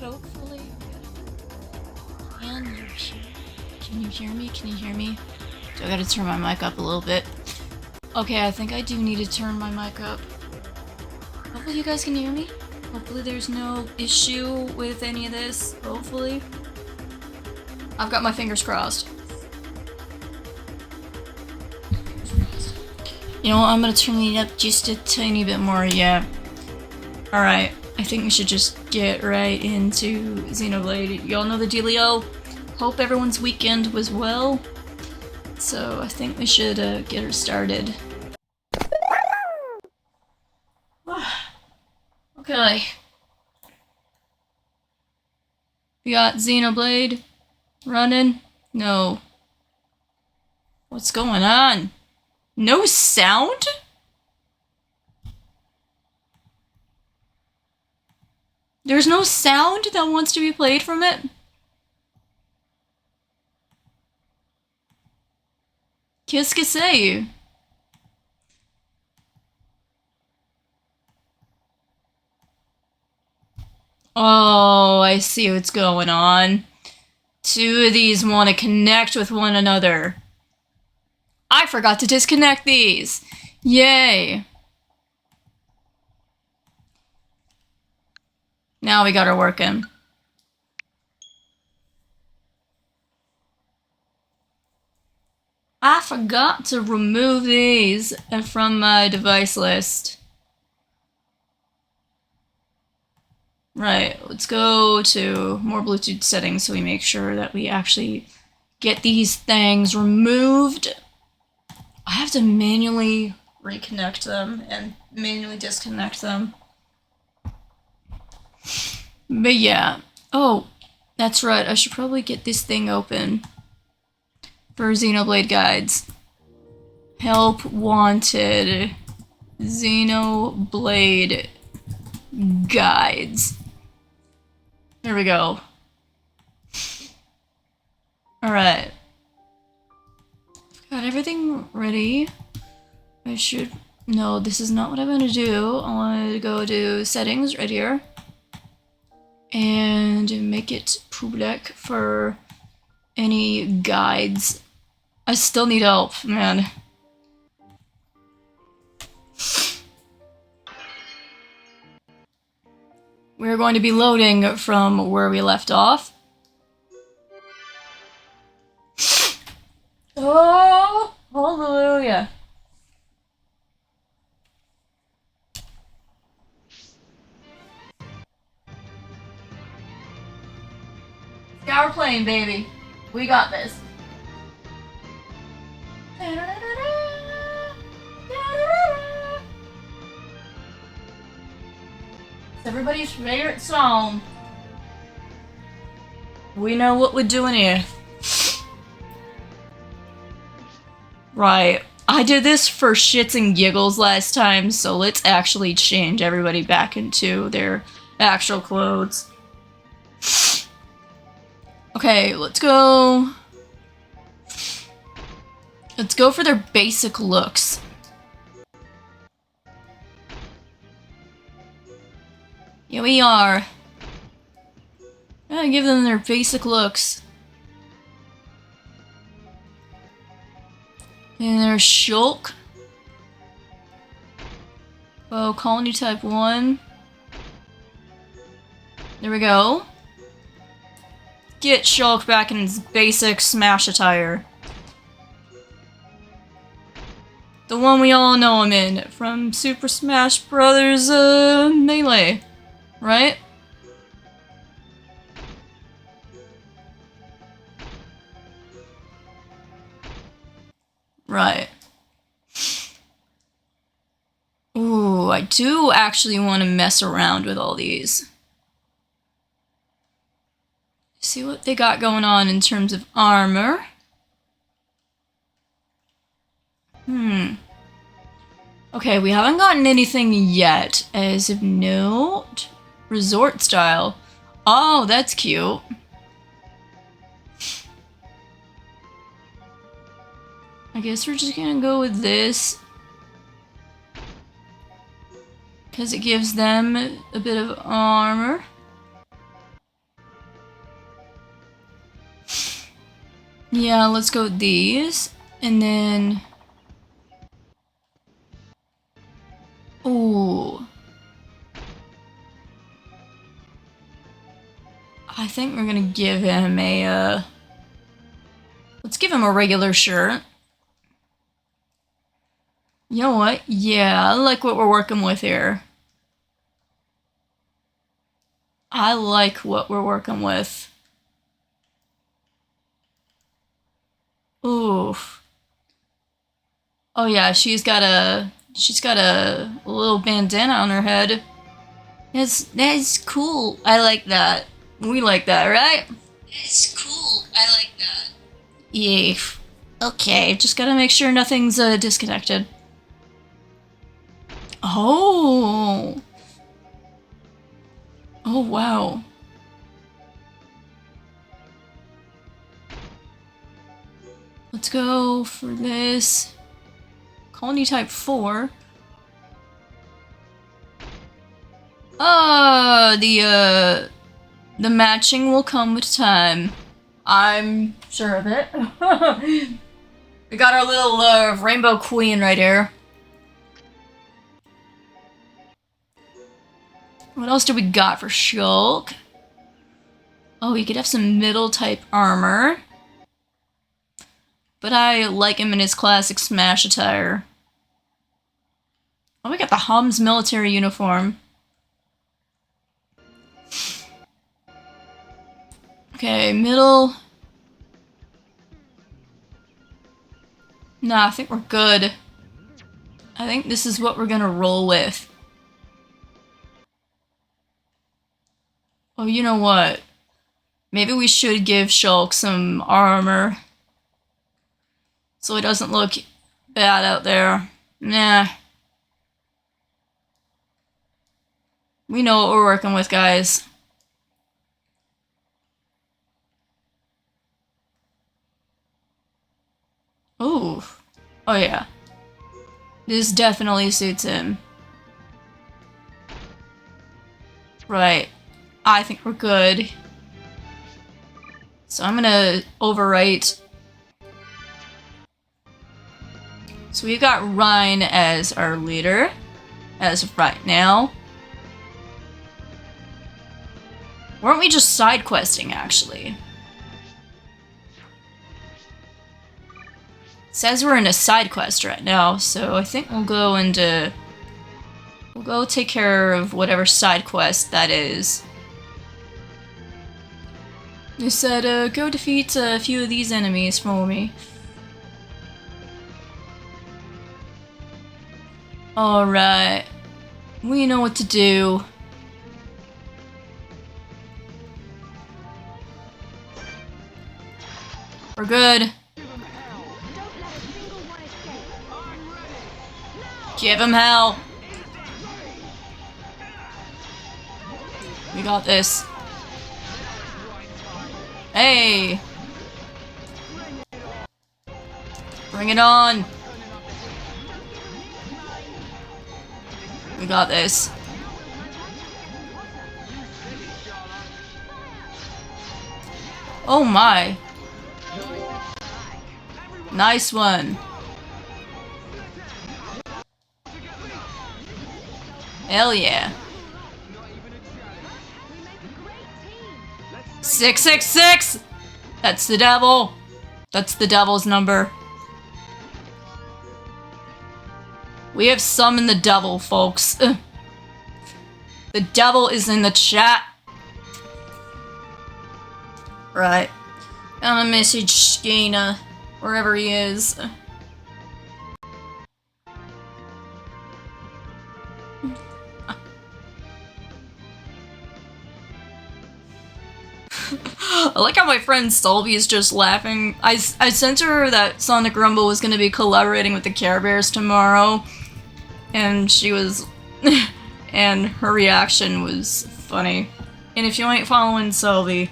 hopefully. Can you hear me? Can you hear me? Do I gotta turn my mic up a little bit? Okay, I think I do need to turn my mic up. Hopefully you guys can hear me. Hopefully there's no issue with any of this. Hopefully. I've got my fingers crossed. You know what? I'm gonna turn it up just a tiny bit more, yeah. Alright, I think we should just get right into Xenoblade. Y'all know the dealio. Hope everyone's weekend was well. So I think we should get her started. Okay. We got Xenoblade running. No. What's going on? No sound? There's no sound that wants to be played from it? Qu'est-ce que c'est? Oh, I see what's going on. Two of these want to connect with one another. I forgot to disconnect these. Yay. Now we got her working. I forgot to remove these from my device list. Right, let's go to more Bluetooth settings so we make sure that we actually get these things removed. I have to manually reconnect them and manually disconnect them. But yeah. Oh, that's right, I should probably get this thing open. For Xenoblade guides. Help wanted. Xenoblade guides. There we go. Alright. Got everything ready. I should... No, this is not what I want to do. I want to go to settings right here. And make it public for any guides. I still need help, man. We're going to be loading from where we left off. Oh, hallelujah. Scour plane, baby. We got this. It's everybody's favorite song. We know what we're doing here. Right. I did this for shits and giggles last time, so let's actually change everybody back into their actual clothes. Okay, let's go. Let's go for their basic looks. Here we are. I'm gonna give them their basic looks. And there's Shulk. Oh, Colony Type 1. There we go. Get Shulk back in his basic Smash attire. The one we all know him in from Super Smash Bros. Melee, right? Right. Ooh, I do actually want to mess around with all these. See what they got going on in terms of armor. Okay, we haven't gotten anything yet as of note. Resort style. Oh, that's cute. I guess we're just gonna go with this. Because it gives them a bit of armor. Yeah, let's go with these. And then... Ooh. I think we're gonna give him a, let's give him a regular shirt. You know what? Yeah, I like what we're working with here. I like what we're working with. Oof. Oh yeah, she's got a little bandana on her head. That's cool. I like that. We like that, right? It's cool. I like that. Yeah. Okay, just gotta make sure nothing's disconnected. Oh. Oh, wow. Let's go for this. Colony type 4. The matching will come with time. I'm sure of it. We got our little rainbow queen right here. What else do we got for Shulk? Oh, he could have some middle type armor. But I like him in his classic Smash attire. Oh, we got the Hum's military uniform. Okay, middle. Nah, I think we're good. I think this is what we're gonna roll with. Oh, you know what? Maybe we should give Shulk some armor. So he doesn't look bad out there. Nah. We know what we're working with, guys. Ooh. Oh yeah. This definitely suits him. Right. I think we're good. So I'm gonna overwrite. So we've got Ryan as our leader, as of right now. Weren't we just side questing, actually? It says we're in a side quest right now, so I think we'll go into... We'll go take care of whatever side quest that is. They said, go defeat a few of these enemies for me. Alright. We know what to do. We're good. Give him hell. We got this. Hey! Bring it on! We got this. Oh my! Nice one! Hell yeah! 666! That's the devil! That's the devil's number. We have summoned the devil, folks. The devil is in the chat. Right. I'm gonna message Skina, wherever he is. I like how my friend Sylvie is just laughing. I sent her that Sonic Rumble was going to be collaborating with the Care Bears tomorrow. And she was... and her reaction was funny. And if you ain't following Sylvie,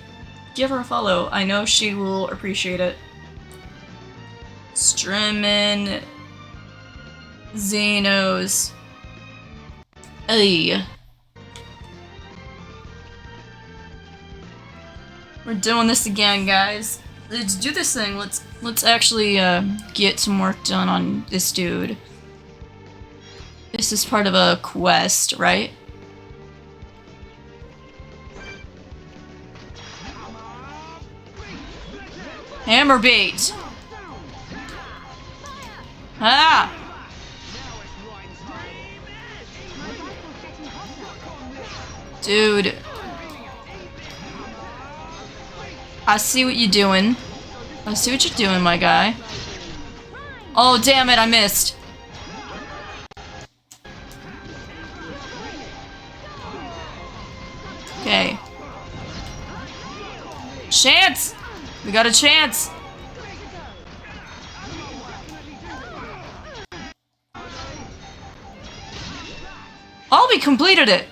give her a follow. I know she will appreciate it. Streamin'... Xenos... Ay. We're doing this again, guys. let's do this thing. Let's actually get some work done on this dude. This is part of a quest, right? Hammer bait. Ah! Dude. I see what you're doing. I see what you're doing, my guy. Oh, damn it, I missed. Okay. Chance! We got a chance! Oh, we completed it!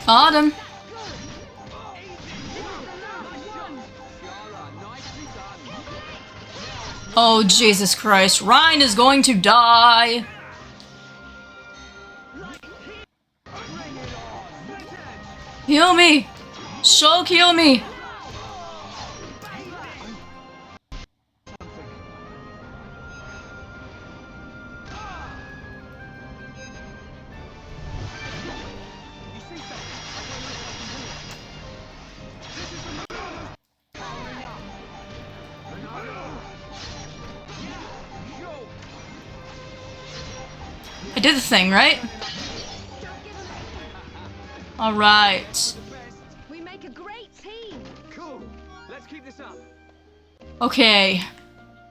Got him. Oh, Jesus Christ. Ryan is going to die. Heal me. Shulk, heal me. I did the thing, right? All right. We make a great team. Cool. Let's keep this up. Okay.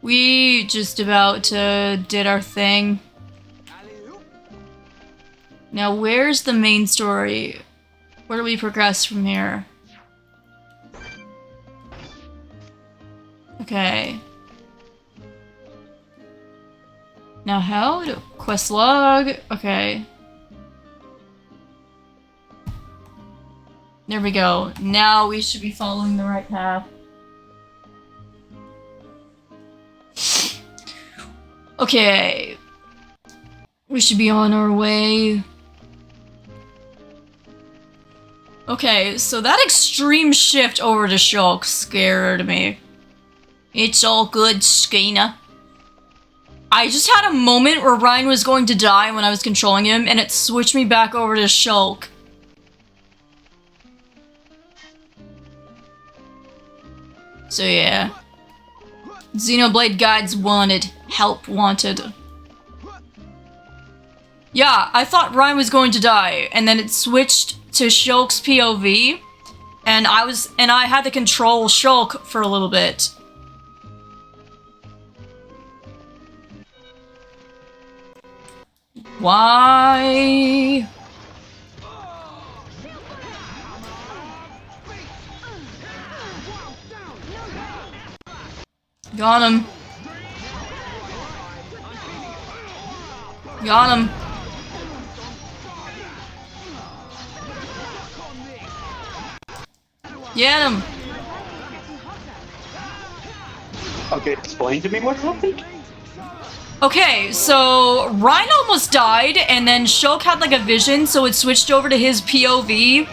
We just about did our thing. Now, where's the main story? Where do we progress from here? Okay. Now how do quest log? Okay. There we go. Now we should be following the right path. Okay. We should be on our way. Okay, so that extreme shift over to Shulk scared me. It's all good, Skeena. I just had a moment where Ryan was going to die when I was controlling him, and it switched me back over to Shulk. So yeah. Xenoblade guides wanted. Help wanted. Yeah, I thought Ryan was going to die, and then it switched to Shulk's POV, and I had to control Shulk for a little bit. Why? Got him. Got him. Get him. Okay, explain to me what's happening. Okay, so Ryan almost died, and then Shulk had like a vision, so it switched over to his POV,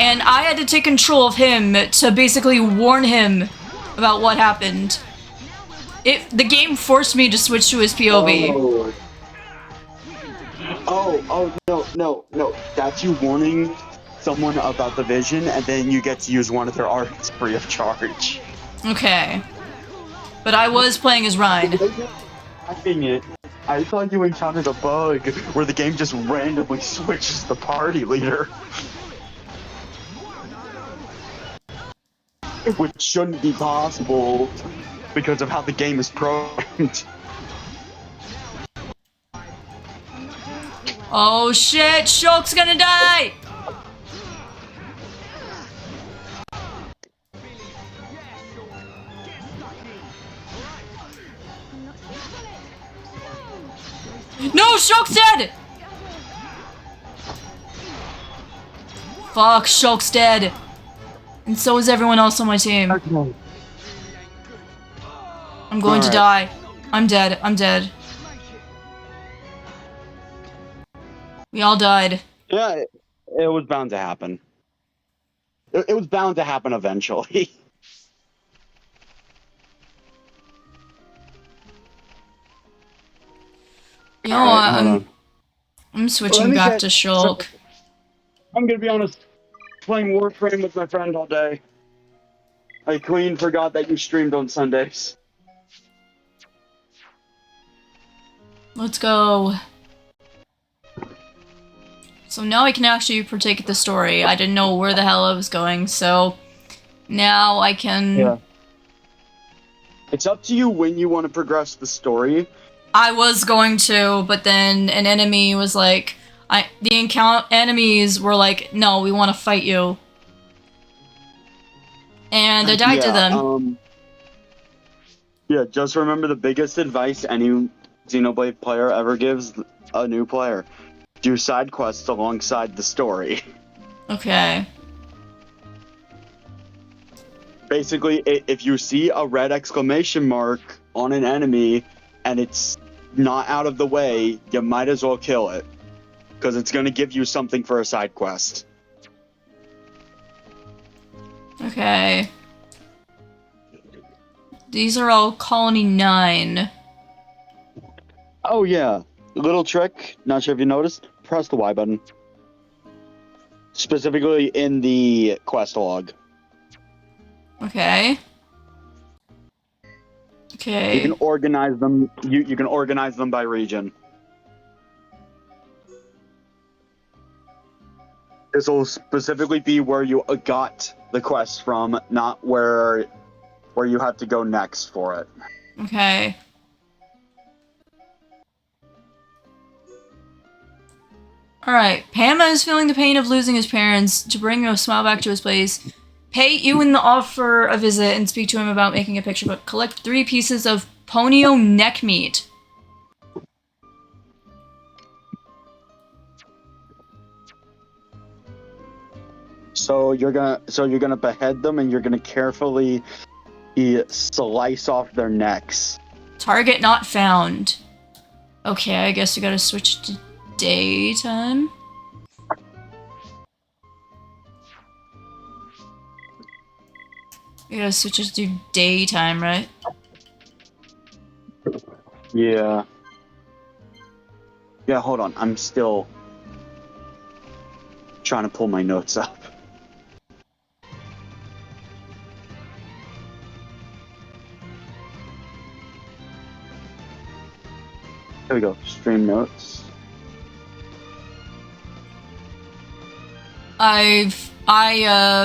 and I had to take control of him to basically warn him about what happened. The game forced me to switch to his POV. No. That's you warning someone about the vision, and then you get to use one of their arts free of charge. Okay. But I was playing as Ryan. Dang it. I thought you encountered a bug where the game just randomly switches the party leader. Which shouldn't be possible because of how the game is programmed. Oh shit, Shulk's gonna die! No, Shulk's dead! Fuck, Shulk's dead. And so is everyone else on my team. Okay. I'm going to die. I'm dead. I'm dead. We all died. Yeah, it was bound to happen. It was bound to happen eventually. You know Alright, what? hold on. I'm Let switching me back get to Shulk. I'm gonna be honest. Playing Warframe with my friend all day. I clean forgot that you streamed on Sundays. Let's go. So now I can actually partake of the story. I didn't know where the hell I was going, so now I can... Yeah. It's up to you when you want to progress the story. I was going to, but then an enemy was like... enemies were like, no, we want to fight you. And I died to them. Yeah, just remember the biggest advice any Xenoblade player ever gives a new player. Do side quests alongside the story. Okay. Basically, if you see a red exclamation mark on an enemy and it's not out of the way, you might as well kill it. Because it's going to give you something for a side quest. Okay. These are all Colony 9. Oh yeah, little trick, not sure if you noticed, press the Y button. Specifically in the quest log. Okay. Okay. You can organize them. You can organize them by region. This will specifically be where you got the quest from, not where you have to go next for it. Okay. Alright, Pama is feeling the pain of losing his parents. To bring a smile back to his place, pay Ewan the offer a visit and speak to him about making a picture book. Collect 3 pieces of Ponyo neck meat. So you're gonna behead them and you're gonna carefully slice off their necks. Target not found. Okay, I guess you gotta switch to daytime. You gotta switch it to daytime, right? Yeah. Yeah, hold on. I'm still trying to pull my notes up. Here we go. Stream notes. I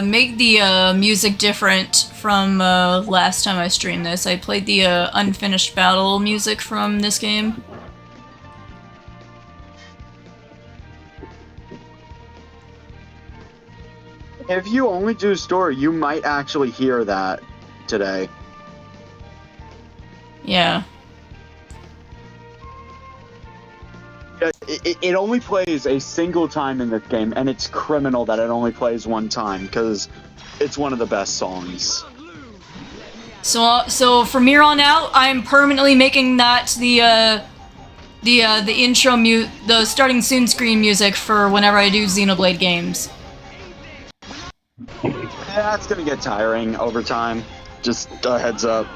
made the music different from last time I streamed this. I played the unfinished battle music from this game. If you only do story, you might actually hear that today. Yeah. It only plays a single time in this game, and it's criminal that it only plays one time, because it's one of the best songs. So from here on out, I'm permanently making that the intro the starting soon screen music for whenever I do Xenoblade games. Yeah, it's gonna get tiring over time. Just a heads up.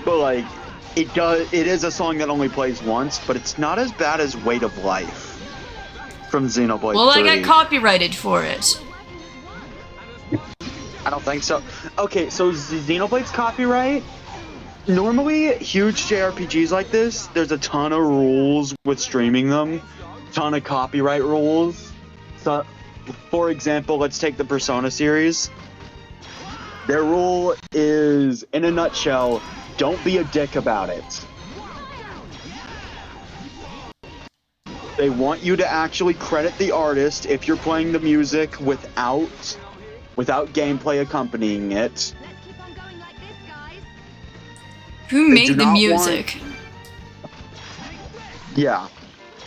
But like, it is a song that only plays once, but it's not as bad as Weight of Life from Xenoblade 3. Well, I got copyrighted for it. I don't think so. Okay, so Xenoblade's copyright. Normally, huge JRPGs like this, there's a ton of rules with streaming them, ton of copyright rules. So, for example, let's take the Persona series. Their rule is, in a nutshell, don't be a dick about it. They want you to actually credit the artist if you're playing the music without gameplay accompanying it. Let's keep on going like this, guys. Who They made do the not music? Yeah.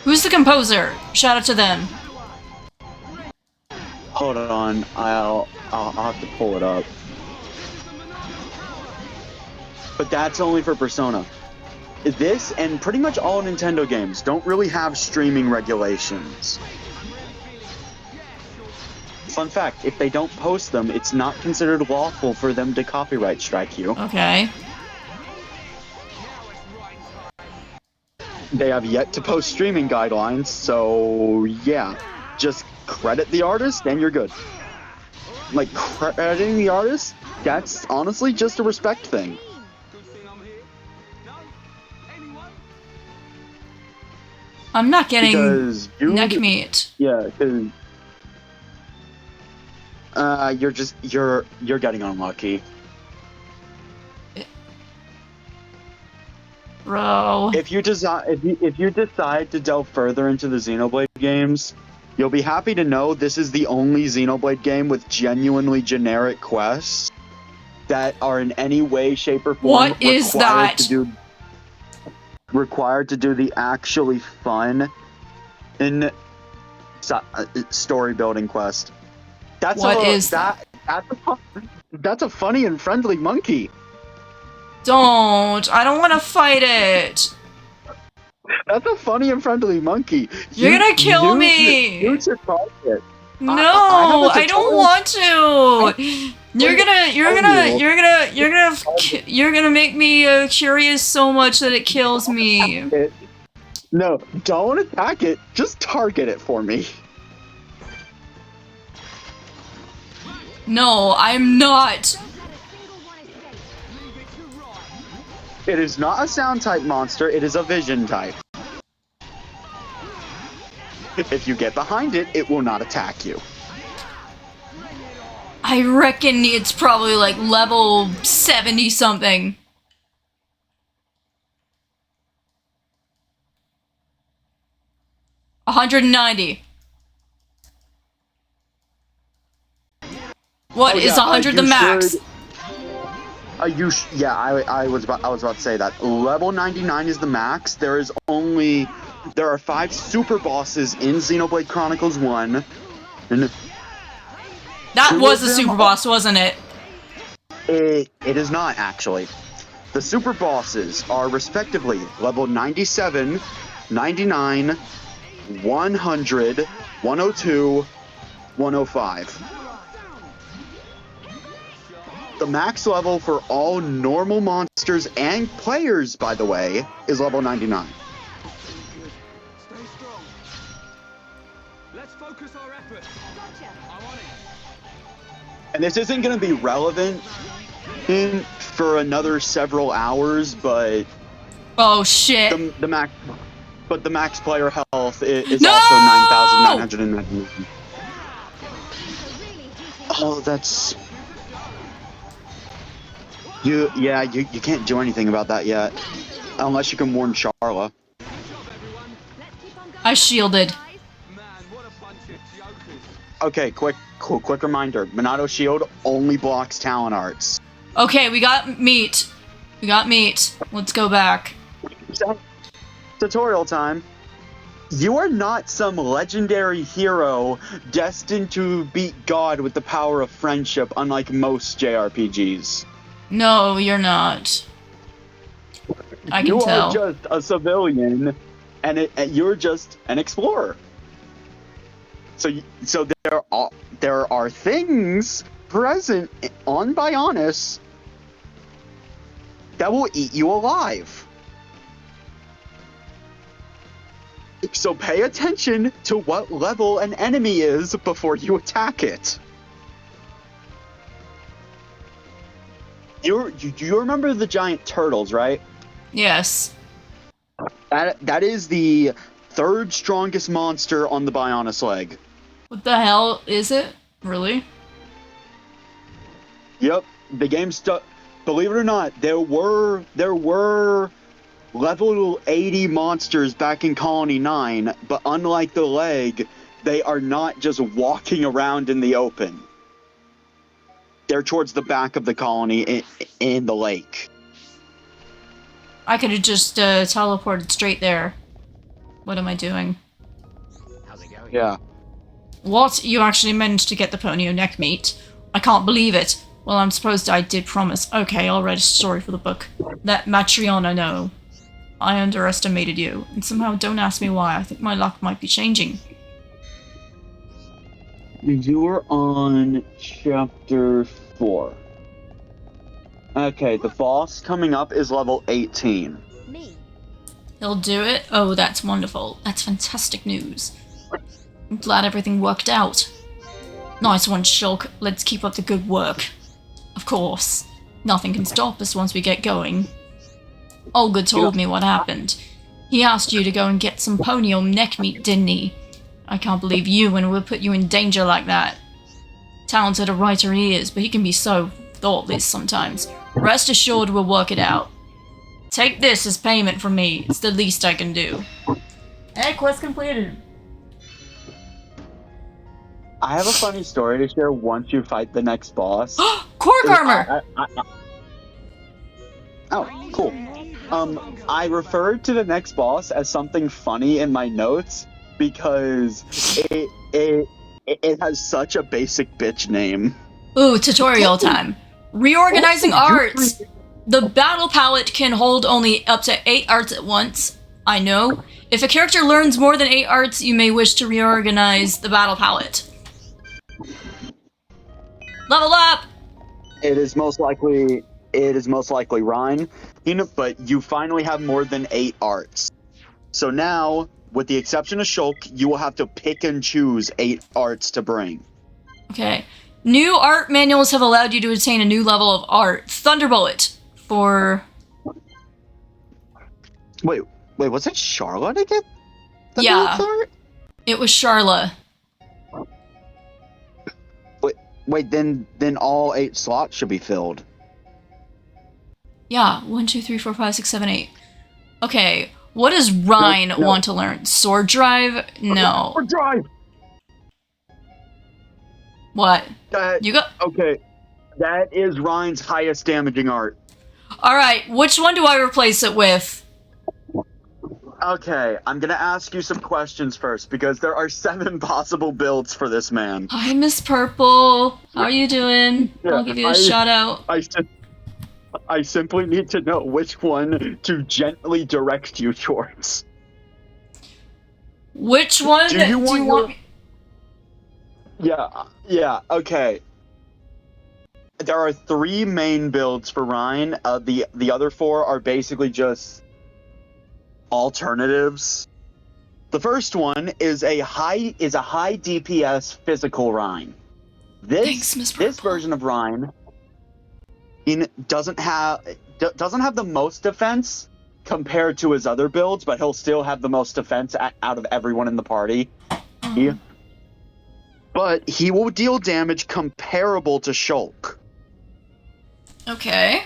Who's the composer? Shout out to them. Hold on, I'll have to pull it up. But that's only for Persona. This and pretty much all Nintendo games don't really have streaming regulations. fun fact, if they don't post them, it's not considered lawful for them to copyright strike you. Okay. They have yet to post streaming guidelines, so yeah, just credit the artist and you're good. Like, crediting the artist, that's honestly just a respect thing. Good thing I'm here. No? Anyone? I'm not getting Because neck meat. Yeah, because you're getting unlucky. Bro. If you decide to delve further into the Xenoblade games, you'll be happy to know this is the only Xenoblade game with genuinely generic quests that are in any way, shape, or form What is that? required to do the actually fun in story building quest. That's a funny and friendly monkey. Don't. I don't want to fight it. That's a funny and friendly monkey. You're gonna kill me. You should fight it. No, I I don't want to. You're gonna make me curious so much that it kills me. No, don't attack it. Just target it for me. No, I'm not. It is not a sound type monster. It is a vision type. If you get behind it, it will not attack you. I reckon it's probably like level 70 something. $190. What is 100 the max? I was about to say that. Level 99 is the max. There are 5 super bosses in Xenoblade Chronicles 1. And that was a super boss, wasn't it? It is not, actually. The super bosses are respectively level 97, 99, 100, 102, 105. The max level for all normal monsters and players, by the way, is level 99. Stay strong. Let's focus our efforts. Gotcha. I'm on it. And this isn't going to be relevant for another several hours, but oh shit. the max player health is No! also 9,999. Oh, that's... You can't do anything about that yet. Unless you can warn Charla. I shielded. Man, what a bunch of jokers. Okay, quick reminder. Minato Shield only blocks talent arts. Okay, we got meat. Let's go back. Tutorial time. You are not some legendary hero destined to beat God with the power of friendship, unlike most JRPGs. No, you're not. I can tell. You are just a civilian, and you're just an explorer. So there are things present on Bionis that will eat you alive. So pay attention to what level an enemy is before you attack it. Do you remember the giant turtles, right? Yes. That is the 3rd strongest monster on the Bionis leg. What the hell is it? Really? Yep. The game believe it or not, there were level 80 monsters back in Colony 9, but unlike the leg, they are not just walking around in the open. They're towards the back of the colony in the lake. I could have just teleported straight there. What am I doing? How's it going? Yeah. What? You actually managed to get the Ponyo neck meat? I can't believe it. Well, I'm supposed I did promise. Okay, I'll write a story for the book. That Matriona, no. I underestimated you. And somehow, don't ask me why, I think my luck might be changing. You're on chapter 4. Okay, the boss coming up is level 18. Me. He'll do it? Oh, that's wonderful. That's fantastic news. I'm glad everything worked out. Nice one, Shulk. Let's keep up the good work. Of course. Nothing can stop us once we get going. Olga told me what happened. He asked you to go and get some pony or neck meat, didn't he? I can't believe you and would put you in danger like that. Talented a writer he is, but he can be so thoughtless sometimes. Rest assured we'll work it out. Take this as payment from me. It's the least I can do. Hey, quest completed. I have a funny story to share once you fight the next boss. Cork armor! Oh, cool. I referred to the next boss as something funny in my notes because it has such a basic bitch name. Ooh, tutorial time. Reorganizing arts! The battle palette can hold only up to 8 arts at once. I know. If a character learns more than 8 arts, you may wish to reorganize the battle palette. Level up! It is most likely Rhine, but you finally have more than 8 arts. So now, with the exception of Shulk, you will have to pick and choose 8 arts to bring. Okay. New art manuals have allowed you to attain a new level of art. Thunderbolt for... Wait, was it Charlotte to get the Yeah. art? It was Charla. Wait, then all 8 slots should be filled. Yeah, 1, 2, 3, 4, 5, 6, 7, 8. Okay, what does Rhine No. want to learn? Sword drive? No. Or drive. What? You got... Okay, that is Rhine's highest damaging art. Alright, which one do I replace it with? Okay, I'm gonna ask you some questions first because there are 7 possible builds for this man. Hi, Miss Purple. How are you doing? Yeah, I'll give you a shout out. I simply need to know which one to gently direct you towards. Which one do you want me... Yeah, okay. There are 3 main builds for Rhine. The other 4 are basically just alternatives. The first one is a high DPS physical Rhine. Thanks, Miss This Purple. version of Rhine doesn't have the most defense compared to his other builds, but he'll still have the most defense out of everyone in the party. But he will deal damage comparable to Shulk. Okay.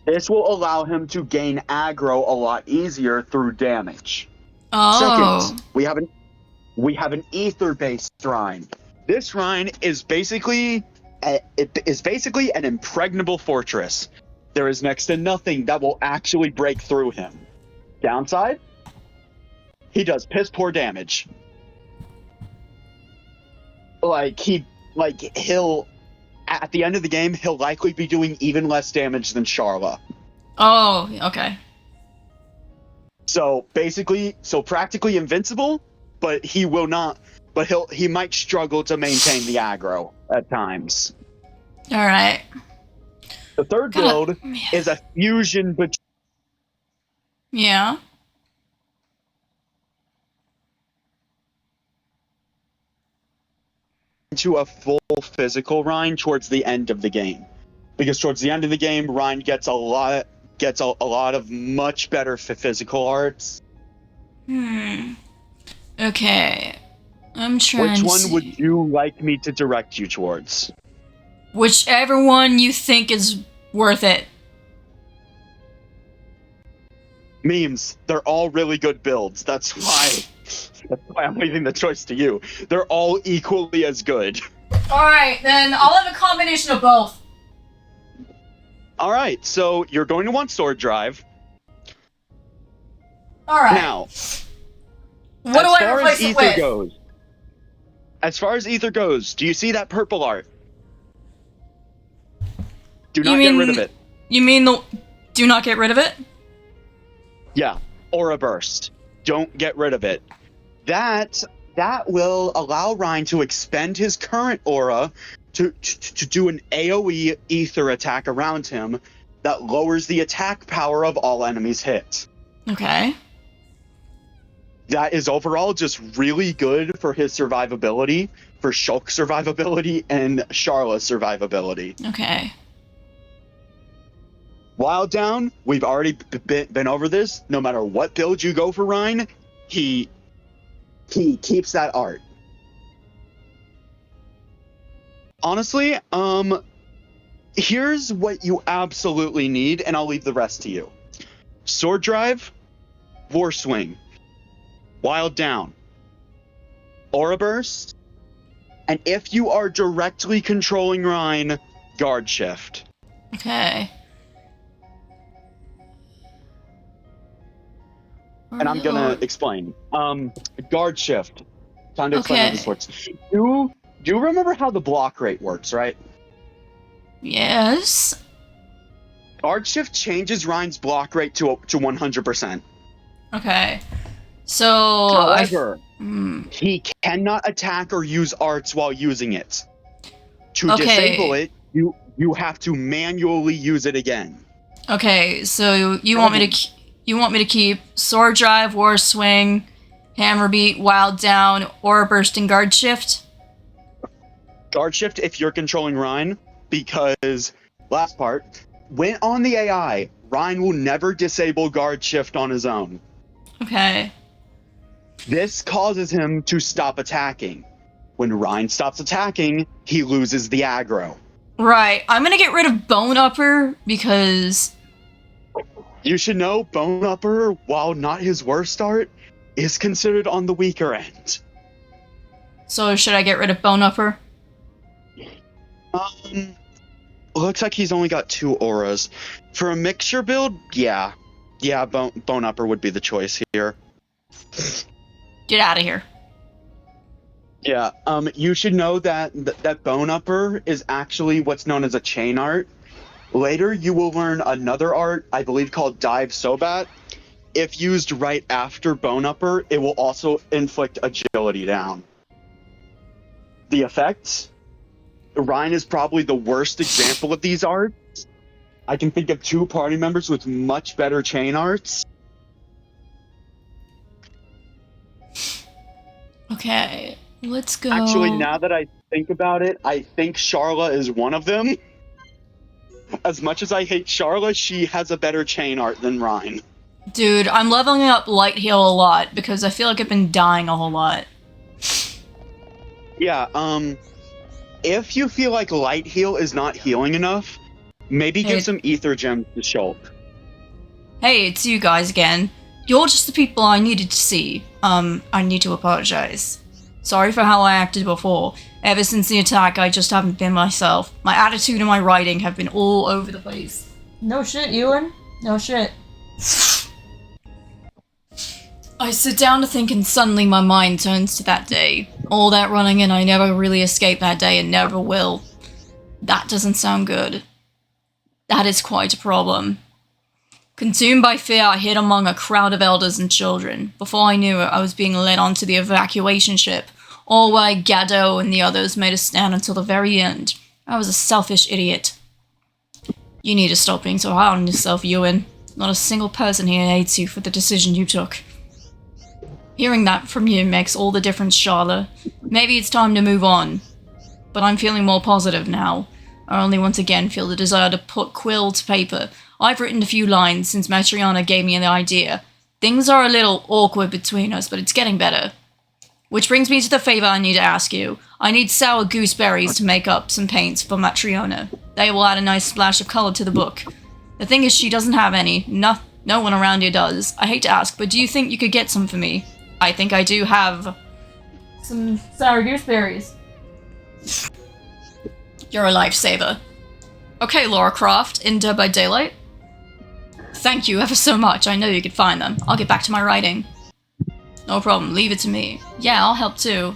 This will allow him to gain aggro a lot easier through damage. Oh. Second, we have an ether-based Rhine. This Rhine is basically an impregnable fortress. There is next to nothing that will actually break through him. Downside? He does piss poor damage. He'll at the end of the game, he'll likely be doing even less damage than Charla. Oh, okay. So practically invincible, but he will not. But he might struggle to maintain the aggro at times. All right. The third build is a fusion between. Yeah. To a full physical Rhine towards the end of the game, because towards the end of the game, Rhine gets a lot of much better physical arts. Okay. I'm trying. Which one would you like me to direct you towards? Whichever one you think is worth it. Memes. They're all really good builds. That's why I'm leaving the choice to you. They're all equally as good. Alright, then I'll have a combination of both. Alright, so you're going to want sword drive. Alright. Now, what do I replace it with? As far as ether goes, do you see that purple art? Do not get rid of it. You mean do not get rid of it? Yeah, Aura Burst. Don't get rid of it. That that will allow Ryan to expend his current aura to do an AoE ether attack around him that lowers the attack power of all enemies hit. Okay. That is overall just really good for his survivability, for Shulk's survivability, and Sharla's survivability. Okay. While down, we've already been over this. No matter what build you go for Ryan, he keeps that art. Honestly, here's what you absolutely need, and I'll leave the rest to you. Sword Drive, War Swing, Wild Down, Aura Burst, and if you are directly controlling Ryan, Guard Shift. Okay. And I'm gonna explain. Guard Shift. Time to explain how this works. Do you remember how the block rate works, right? Yes. Guard Shift changes Ryan's block rate to 100%. Okay. So However, he cannot attack or use arts while using it. To disable it, you have to manually use it again. Okay, so you want me to keep Sword Drive, War Swing, Hammer Beat, Wild Down, Aura Burst, and Guard Shift? Guard Shift if you're controlling Ryan, because last part, when on the AI, Ryan will never disable Guard Shift on his own. Okay. This causes him to stop attacking. When Ryan stops attacking, he loses the aggro. Right. I'm gonna get rid of Bone Upper because... You should know Bone Upper, while not his worst art, is considered on the weaker end. So should I get rid of Bone Upper? Looks like he's only got 2 auras. For a mixture build, yeah, Bone Upper would be the choice here. Get out of here. Yeah, you should know that Bone Upper is actually what's known as a chain art. Later, you will learn another art, I believe called Dive Sobat. If used right after Bone Upper, it will also inflict agility down. The effects? Ryan is probably the worst example of these arts. I can think of 2 party members with much better chain arts. Okay, let's go. Actually, now that I think about it, I think Sharla is one of them. As much as I hate Sharla, she has a better chain art than Ryan. Dude, I'm leveling up Light Heal a lot because I feel like I've been dying a whole lot. Yeah, if you feel like Light Heal is not healing enough, maybe give some Ether Gems to Shulk. Hey, it's you guys again. You're just the people I needed to see. I need to apologize. Sorry for how I acted before. Ever since the attack, I just haven't been myself. My attitude and my writing have been all over the place. No shit, Ewan. No shit. I sit down to think and suddenly my mind turns to that day. All that running and I never really escaped that day and never will. That doesn't sound good. That is quite a problem. Consumed by fear, I hid among a crowd of elders and children. Before I knew it, I was being led onto the evacuation ship, all while Gaddo and the others made a stand until the very end. I was a selfish idiot. You need to stop being so hard on yourself, Ewan. Not a single person here hates you for the decision you took. Hearing that from you makes all the difference, Charlotte. Maybe it's time to move on. But I'm feeling more positive now. I only once again feel the desire to put quill to paper. I've written a few lines since Matriana gave me the idea. Things are a little awkward between us, but it's getting better. Which brings me to the favor I need to ask you. I need sour gooseberries to make up some paints for Matriona. They will add a nice splash of color to the book. The thing is, she doesn't have any. No one around here does. I hate to ask, but do you think you could get some for me? I think I do have some sour gooseberries. You're a lifesaver. Okay, Laura Croft, in Dead by Daylight. Thank you ever so much. I know you could find them. I'll get back to my writing. No problem. Leave it to me. Yeah, I'll help too.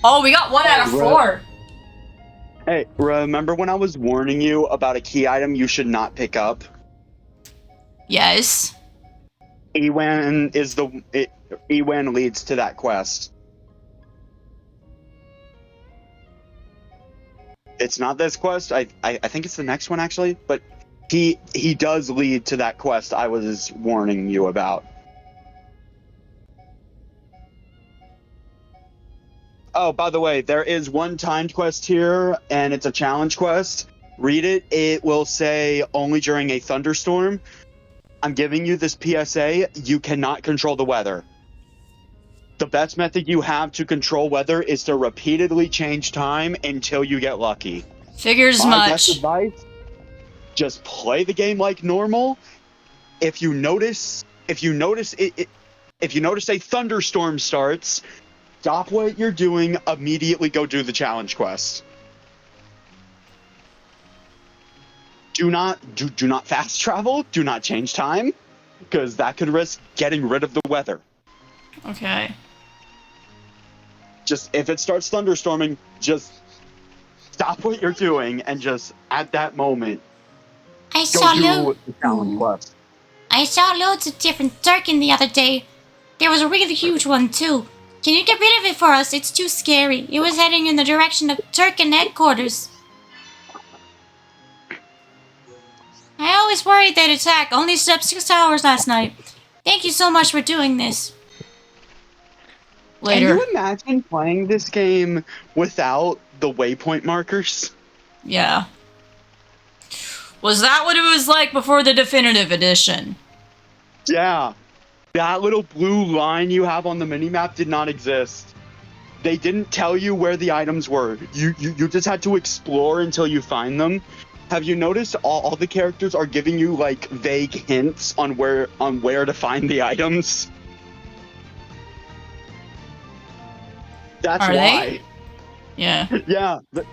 Oh, we got 1 out of 4. Hey, remember when I was warning you about a key item you should not pick up? Yes. Ewan is Ewan leads to that quest. It's not this quest. I think it's the next one actually, but he does lead to that quest I was warning you about. Oh, by the way, there is one timed quest here, and it's a challenge quest. Read it. It will say only during a thunderstorm. I'm giving you this PSA. You cannot control the weather. The best method you have to control weather is to repeatedly change time until you get lucky. Figures My best much. advice: just play the game like normal. If you notice a thunderstorm starts, stop what you're doing. Immediately go do the challenge quest. Do not fast travel. Do not change time, because that could risk getting rid of the weather. Okay. Just if it starts thunderstorming, just stop what you're doing and just at that moment I go saw do the challenge quest. I saw loads of different Durkin the other day. There was a really huge one too. Can you get rid of it for us? It's too scary. It was heading in the direction of Durkin headquarters. I always worried they'd attack. Only slept 6 hours last night. Thank you so much for doing this. Later. Can you imagine playing this game without the waypoint markers? Yeah. Was that what it was like before the definitive edition? Yeah. That little blue line you have on the minimap did not exist. They didn't tell you where the items were. You just had to explore until you find them. Have you noticed all the characters are giving you like vague hints on where to find the items? That's Are why. they? Yeah.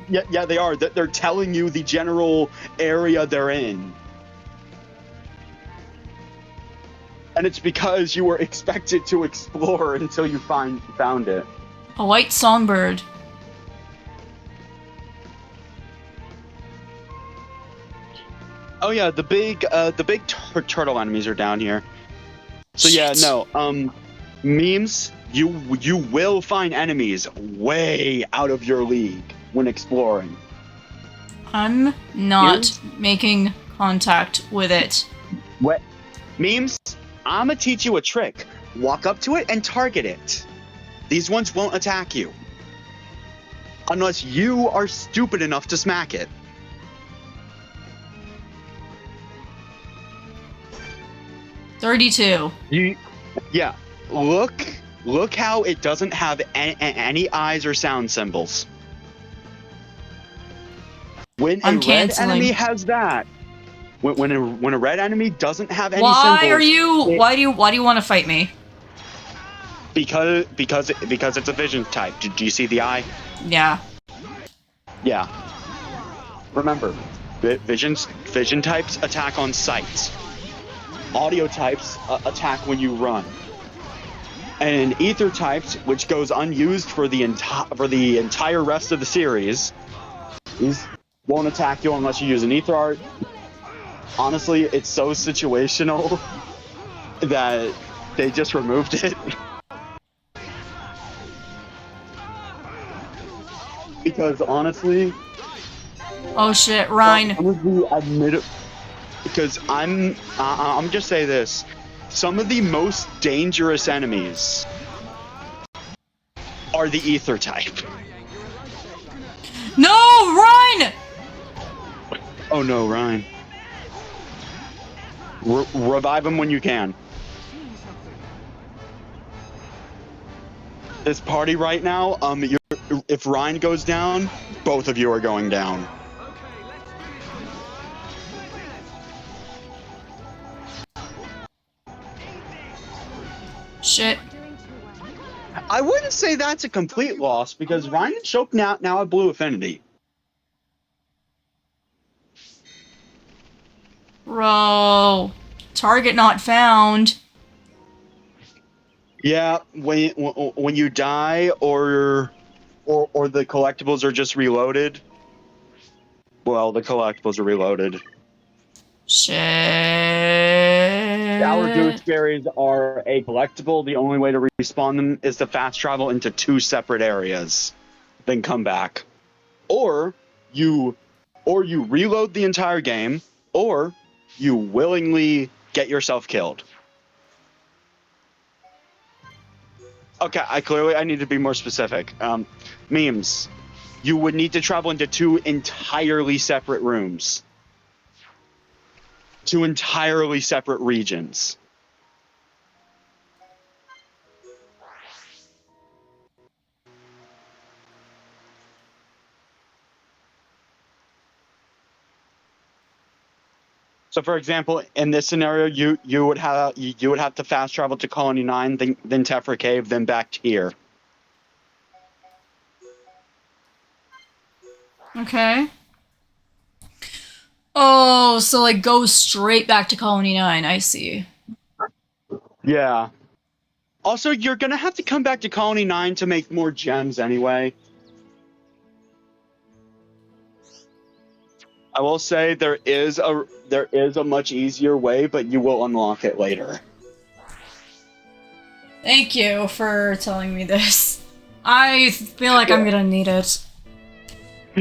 Yeah, they are. They're telling you the general area they're in. And it's because you were expected to explore until you found it. A white songbird. Oh yeah, the big turtle enemies are down here. So yeah, Shit. no, memes, you will find enemies way out of your league when exploring. I'm not Memes? making contact with it. What? Memes, I'ma teach you a trick. Walk up to it and target it. These ones won't attack you. Unless you are stupid enough to smack it. $32. Yeah, look how it doesn't have any eyes or sound symbols. When I'm a red canceling. enemy has that, when a red enemy doesn't have any Why symbols, are you? Why do you want to fight me? because it's a vision type. Do you see the eye? Yeah. Yeah. Remember, vision types attack on sight. Audio types attack when you run. And ether types, which goes unused for the entire rest of the series, these won't attack you unless you use an ether art. Honestly, it's so situational that they just removed it. Because honestly, Oh shit, Rhine. because I'm just say this: some of the most dangerous enemies are the ether type. No, Rhine! Oh no, Ryan. Revive him when you can. This party right now, if Ryan goes down, both of you are going down. Shit. I wouldn't say that's a complete loss because Ryan and Shulk now have blue affinity. Bro. Target not found. Yeah, when you die or the collectibles are just reloaded. Well, the collectibles are reloaded. Shit. Sour gooseberries are a collectible. The only way to respawn them is to fast travel into 2 separate areas, then come back. Or you reload the entire game, or you willingly get yourself killed. Okay, I need to be more specific. Memes. You would need to travel into 2 entirely separate rooms. 2 entirely separate regions. So, for example, in this scenario, you would have to fast travel to Colony 9, then Tephra Cave, then back to here. Okay. Oh, so like go straight back to Colony 9, I see. Yeah. Also, you're gonna have to come back to Colony 9 to make more gems anyway. I will say there is a much easier way, but you will unlock it later. Thank you for telling me this. I feel like I'm gonna need it.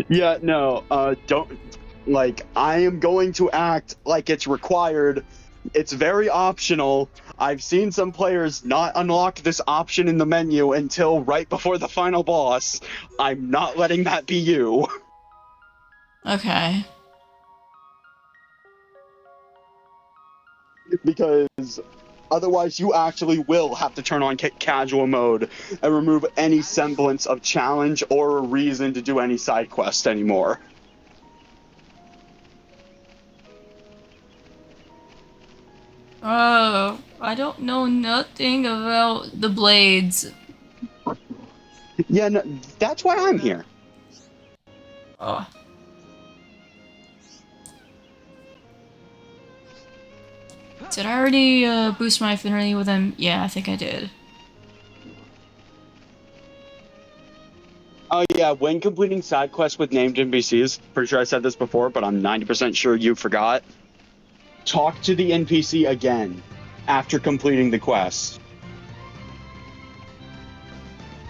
Yeah, no, don't, like, I am going to act like it's required. It's very optional. I've seen some players not unlock this option in the menu until right before the final boss. I'm not letting that be you. Okay. Because otherwise you actually will have to turn on casual mode and remove any semblance of challenge or a reason to do any side quest anymore. Oh, I don't know nothing about the blades. Yeah, no, that's why I'm here. Oh. Did I already boost my affinity with them? Yeah, I think I did. Oh yeah, when completing side quests with named NPCs, pretty sure I said this before, but I'm 90% sure you forgot. Talk to the NPC again after completing the quest.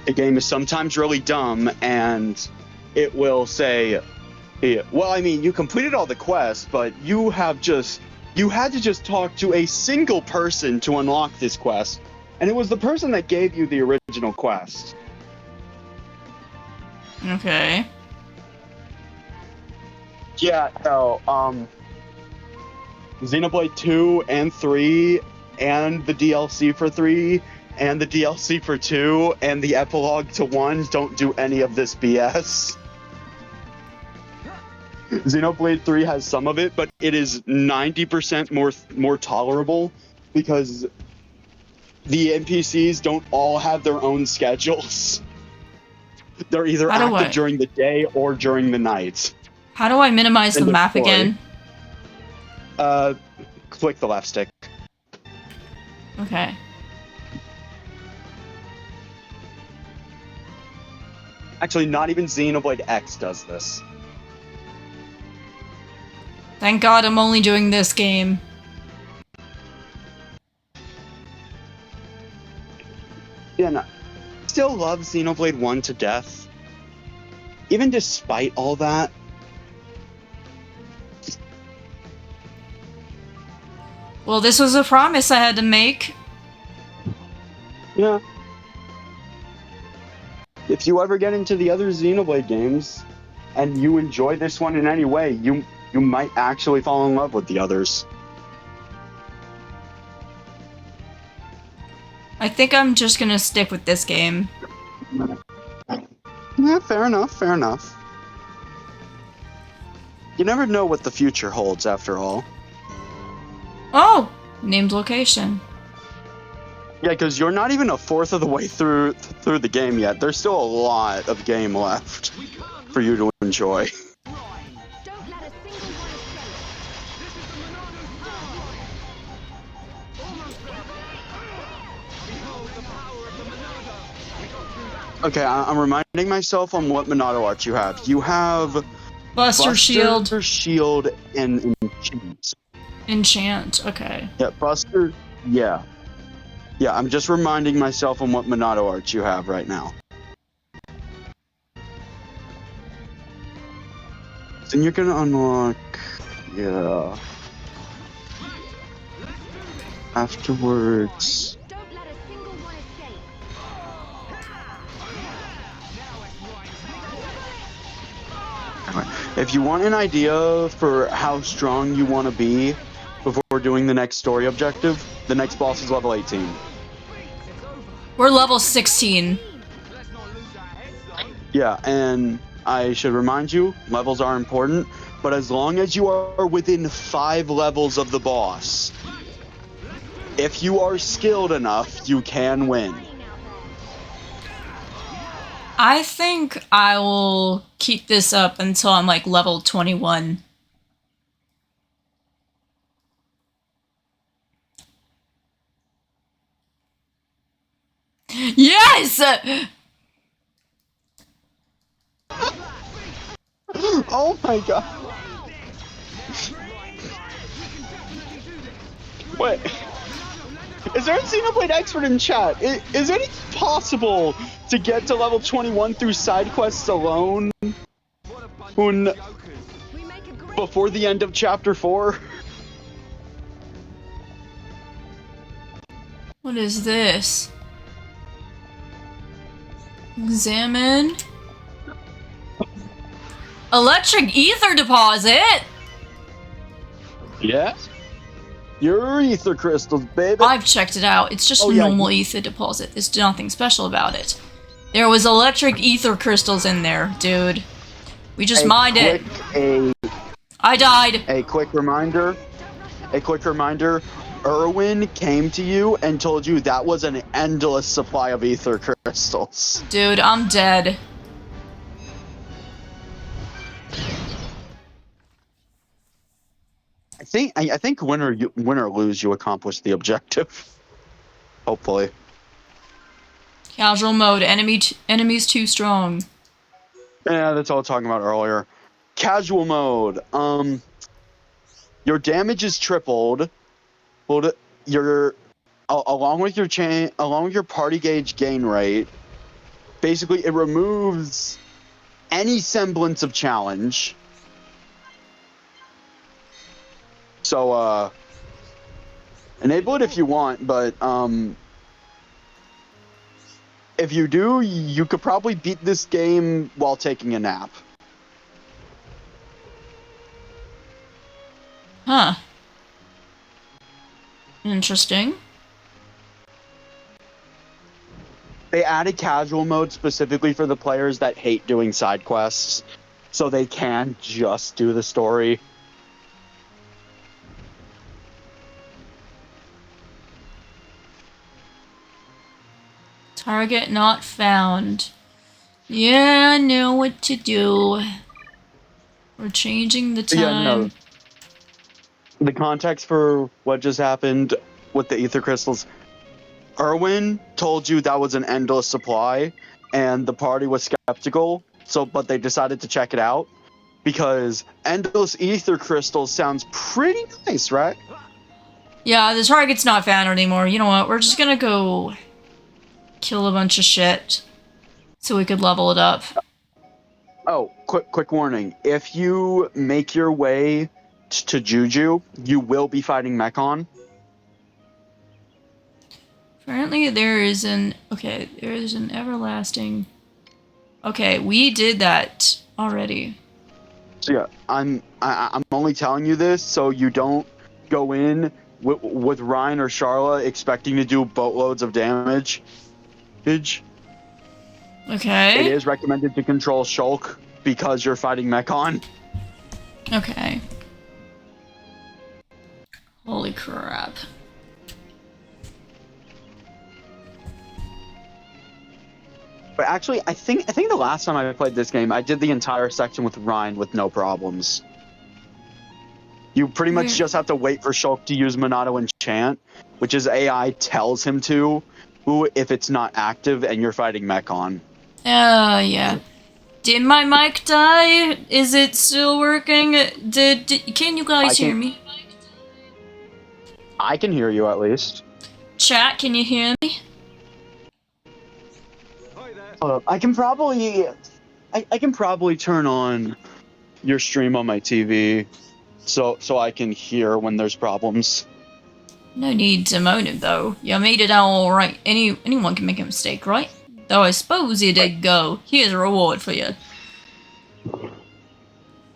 The game is sometimes really dumb, and it will say, well, I mean, you completed all the quests, but you had to just talk to a single person to unlock this quest, and it was the person that gave you the original quest. Okay. Yeah, no, Xenoblade 2 and 3, and the DLC for 3, and the DLC for 2, and the epilogue to 1 don't do any of this BS. Xenoblade 3 has some of it, but it is 90% more tolerable because the NPCs don't all have their own schedules. They're either active during the day or during the night. How do I minimize the map again? Click the left stick. Okay. Actually, not even Xenoblade X does this. Thank God I'm only doing this game. Yeah, no. Still love Xenoblade 1 to death. Even despite all that. Well, this was a promise I had to make. Yeah. If you ever get into the other Xenoblade games, and you enjoy this one in any way, you might actually fall in love with the others. I think I'm just gonna stick with this game. Yeah, fair enough, fair enough. You never know what the future holds, after all. Oh! Named location. Yeah, because you're not even a fourth of the way through the game yet. There's still a lot of game left for you to enjoy. Don't let a single one escape. Okay, I'm reminding myself on what Monado art you have. You have Buster Shield. Shield and Cheese. Enchant, okay. Yeah, Buster. Yeah. Yeah, I'm just reminding myself on what Monado arts you have right now. Then you're gonna unlock. Yeah. Afterwards. Don't let a single one escape. If you want an idea for how strong you want to be before doing the next story objective, the next boss is level 18. We're level 16. Yeah, and I should remind you, levels are important, but as long as you are within 5 levels of the boss, if you are skilled enough, you can win. I think I will keep this up until I'm like level 21. Yes! Oh my god. Wait. Is there a Xenoblade expert in chat? Is it possible to get to level 21 through side quests alone before the end of chapter 4? What is this? Examine. Electric ether deposit? Yes. Your ether crystals, baby. I've checked it out. It's just a normal ether deposit. There's nothing special about it. There was electric ether crystals in there, dude. We just mined it. I died. A quick reminder. Erwin came to you and told you that was an endless supply of ether crystals. Dude, I'm dead. I think win or lose, you accomplish the objective. Hopefully. Casual mode. Enemies too strong. Yeah, that's all I was talking about earlier. Casual mode. Your damage is tripled. Along with your party gauge gain rate. Basically, it removes any semblance of challenge. So, enable it if you want, but, if you do, you could probably beat this game while taking a nap. Huh. Interesting. They added casual mode specifically for the players that hate doing side quests, so they can just do the story. Target not found. Yeah, I know what to do. We're changing the time. Yeah, no. The context for what just happened with the ether crystals. Erwin told you that was an endless supply, and the party was skeptical, but they decided to check it out, because endless ether crystals sounds pretty nice, right? Yeah, the target's not found anymore. You know what? We're just gonna go kill a bunch of shit so we could level it up. Oh, quick warning. If you make your way to Juju, you will be fighting Mechon. Apparently there is an everlasting. Okay, we did that already. So yeah, I'm only telling you this so you don't go in with Ryan or Charla expecting to do boatloads of damage. Okay. It is recommended to control Shulk because you're fighting Mechon. Okay. Holy crap. But actually, I think the last time I played this game, I did the entire section with Ryan with no problems. You pretty much just have to wait for Shulk to use Monado Enchant, which is AI tells him to, if it's not active and you're fighting Mechon. Yeah. Did my mic die? Is it still working? Can you guys hear me? I can hear you at least. Chat, can you hear me? Hi there. I can probably, I can probably turn on your stream on my TV, so I can hear when there's problems. No need to moan it though. You made it out alright. Anyone can make a mistake, right? Though I suppose you did go. Here's a reward for you.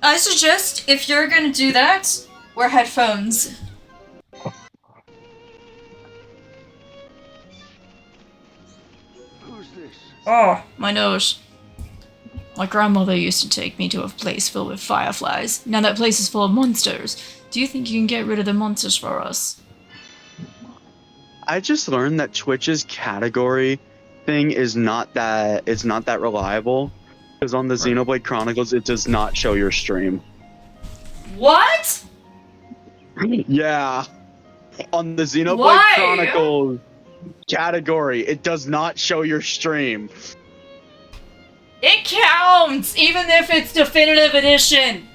I suggest, if you're gonna do that, wear headphones. Who's this? Oh, my nose. My grandmother used to take me to a place filled with fireflies. Now that place is full of monsters. Do you think you can get rid of the monsters for us? I just learned that Twitch's category thing is not that reliable, because on the Xenoblade Chronicles it does not show your stream. What? Yeah, on the Xenoblade Why? Chronicles category, it does not show your stream. It counts, even if it's definitive edition.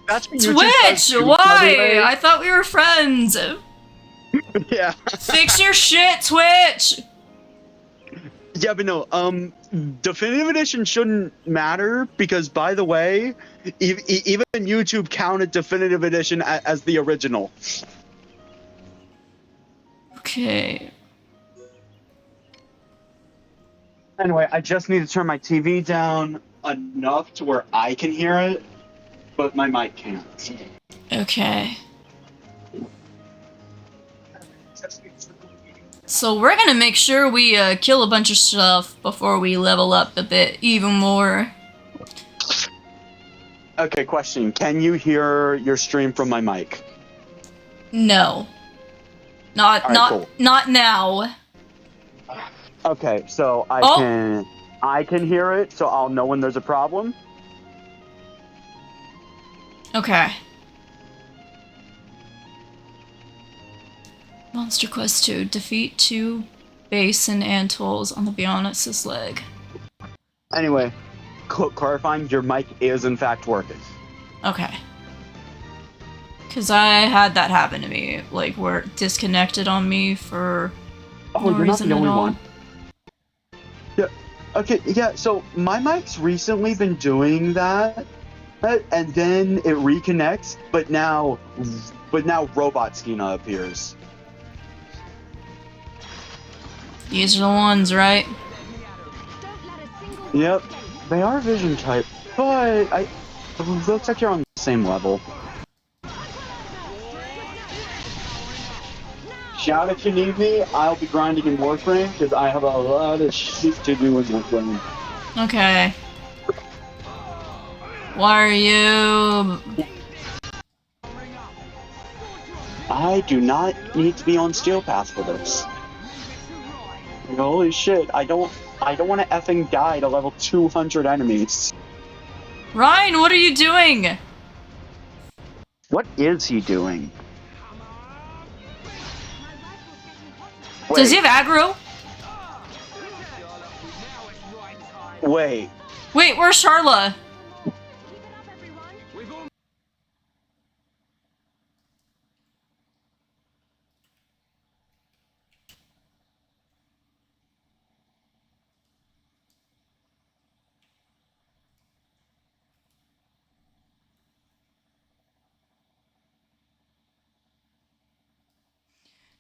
That's what YouTube does Twitch, too, by the why? way. I thought we were friends. Yeah. Fix your shit, Twitch. Yeah, but no, definitive edition shouldn't matter because, by the way, even YouTube counted definitive edition as the original. Okay. Anyway, I just need to turn my TV down enough to where I can hear it, but my mic can't. Okay. So we're gonna make sure we kill a bunch of stuff before we level up a bit even more. Okay, question. Can you hear your stream from my mic? No. Not Alright, not cool. not now. Okay, so Oh. I can hear it, so I'll know when there's a problem. Okay. Monster Quest 2. Defeat 2 basin antles on the Bionic's leg. Anyway, clarifying, your mic is in fact working. Okay. Cause I had that happen to me, like where it disconnected on me for Oh, no you're not reason the at only all. one. Yeah. Okay. Yeah. So my mic's recently been doing that, and then it reconnects. But now Robot Skina appears. These are the ones, right? Don't let a single Yep. They are Vision type, but it looks like you're on the same level. Shout if you need me. I'll be grinding in Warframe because I have a lot of shit to do in Warframe. Okay. Why are you... I do not need to be on Steel Path for this. Holy shit! I don't want to effing die to level 200 enemies. Ryan, what are you doing? What is he doing? Does he have aggro? Wait. Wait, where's Charla?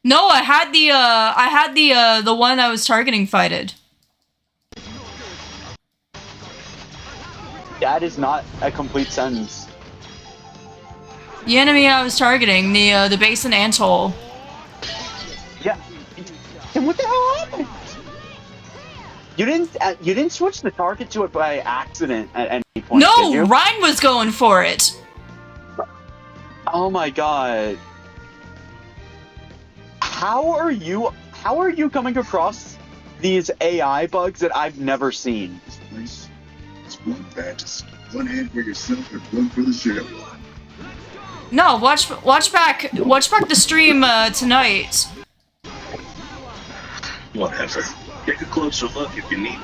No, I had the one I was targeting fighted. That is not a complete sentence. The enemy I was targeting, the basin atoll. Yeah. And what the hell happened? You didn't switch the target to it by accident at any point, did No, you? Ryan was going for it. Oh my god. How are you coming across these AI bugs that I've never seen? Place. It's one Baptist, one hand for yourself and one for the share. No, watch back the stream tonight. Whatever. Take a closer look if you need.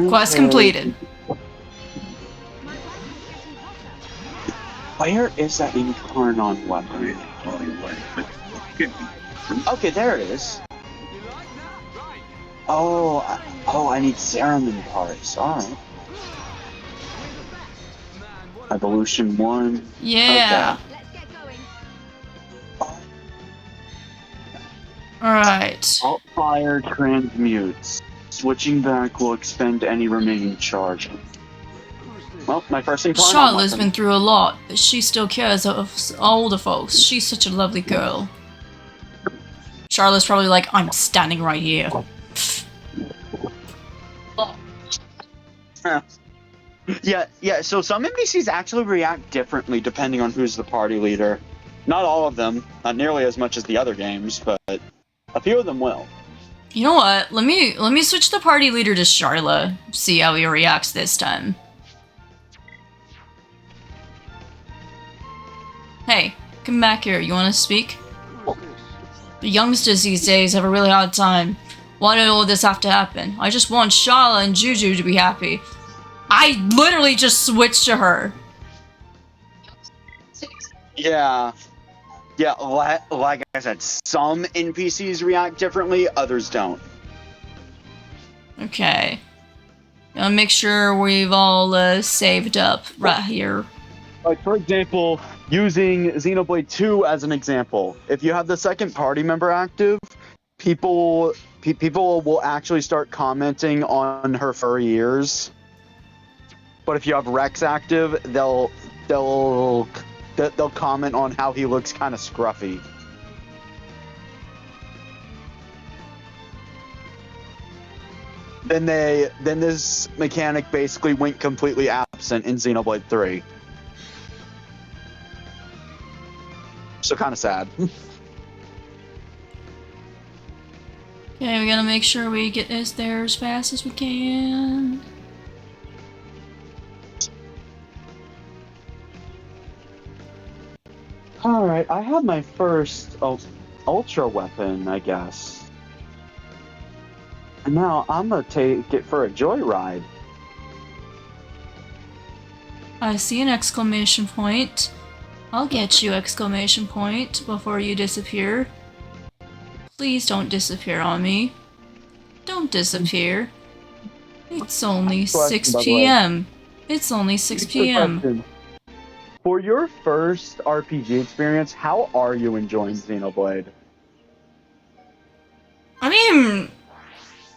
Quest completed. Where is that Incarnon weapon? Okay, there it is. Oh, I need Cereman parts. Alright. Evolution 1. Yeah. Let's get going. Alright. Alt fire transmutes. Switching back will expend any remaining charge. Well, my first Incarnon Charlotte's weapon. been through a lot, but she still cares of older folks. She's such a lovely girl. Charlotte's probably like, I'm standing right here. Yeah, so some NPCs actually react differently depending on who's the party leader. Not all of them, not nearly as much as the other games, but a few of them will. You know what? Let me switch the party leader to Charlotte. See how he reacts this time. Hey, come back here. You want to speak? The youngsters these days have a really hard time. Why did all this have to happen? I just want Shala and Juju to be happy. I literally just switched to her. Yeah, like I said, some NPCs react differently, others don't. Okay. Gotta make sure we've all saved up right here. Like, for example, using Xenoblade 2 as an example, if you have the second party member active, people will actually start commenting on her furry ears. But if you have Rex active, they'll comment on how he looks kind of scruffy. Then this mechanic basically went completely absent in Xenoblade 3. So kind of sad. Okay, we gotta make sure we get this there as fast as we can. Alright, I have my first ultra weapon, I guess. And now I'm gonna take it for a joyride. I see an exclamation point. I'll get you exclamation point before you disappear. Please don't disappear on me. Don't disappear. It's only 6 p.m. It's only 6 p.m. For your first RPG experience, how are you enjoying Xenoblade? I mean,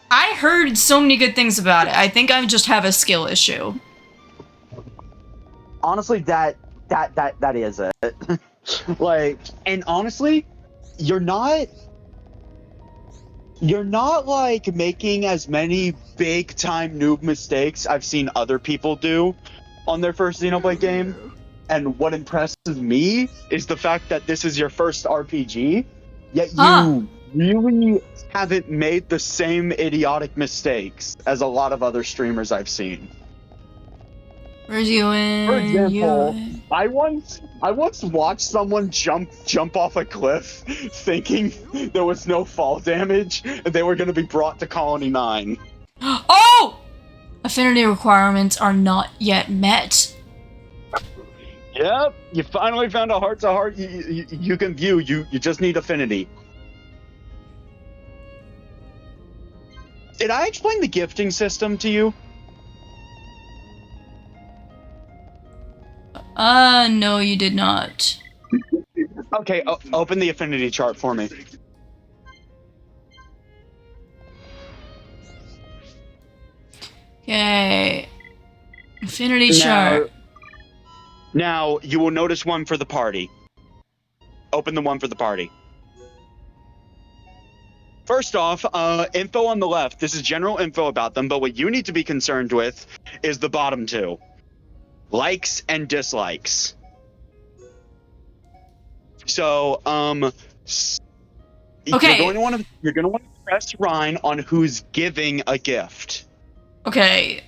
I heard so many good things about it. I think I just have a skill issue. Honestly, that is it. Like, and honestly, you're not like making as many big time noob mistakes I've seen other people do on their first Xenoblade game. And what impresses me is the fact that this is your first RPG, yet you really haven't made the same idiotic mistakes as a lot of other streamers I've seen. Where's you in? For example, I once watched someone jump off a cliff thinking there was no fall damage and they were going to be brought to Colony 9. Oh! Affinity requirements are not yet met. Yep, you finally found a heart-to-heart you can view. You just need affinity. Did I explain the gifting system to you? No, you did not. Okay, open the affinity chart for me. Okay. Affinity chart. Now, you will notice one for the party. Open the one for the party. First off, info on the left. This is general info about them, but what you need to be concerned with is the bottom two. Likes and dislikes. So, okay. You're going to want to press Rhine on who's giving a gift. Okay.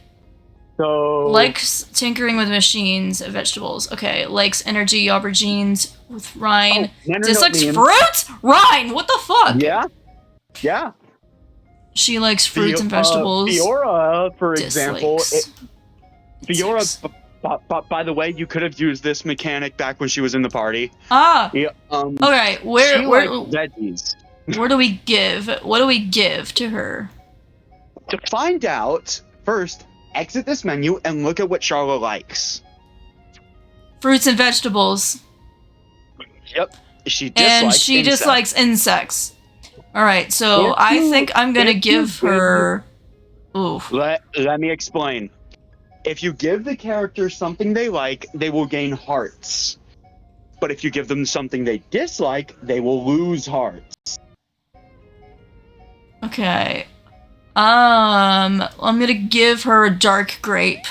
So Likes tinkering with machines, vegetables. Okay. Likes energy aubergines with Rhine. no, Dislikes meme. fruits? Rhine, what the fuck? Yeah. She likes fruits and vegetables. Fiora, for example, Dislikes Fiora. insects. By the way, you could have used this mechanic back when she was in the party. Ah. Yeah, Okay. she Where likes veggies. where do we give? What do we give to her? To find out, first exit this menu and look at what Charlotte likes. Fruits and vegetables. Yep, she And dislikes she insects. dislikes insects. Alright, so If I you- think I'm gonna if you give her... Ooh. Let me explain. If you give the character something they like, they will gain hearts. But if you give them something they dislike, they will lose hearts. Okay. I'm gonna give her a dark grape.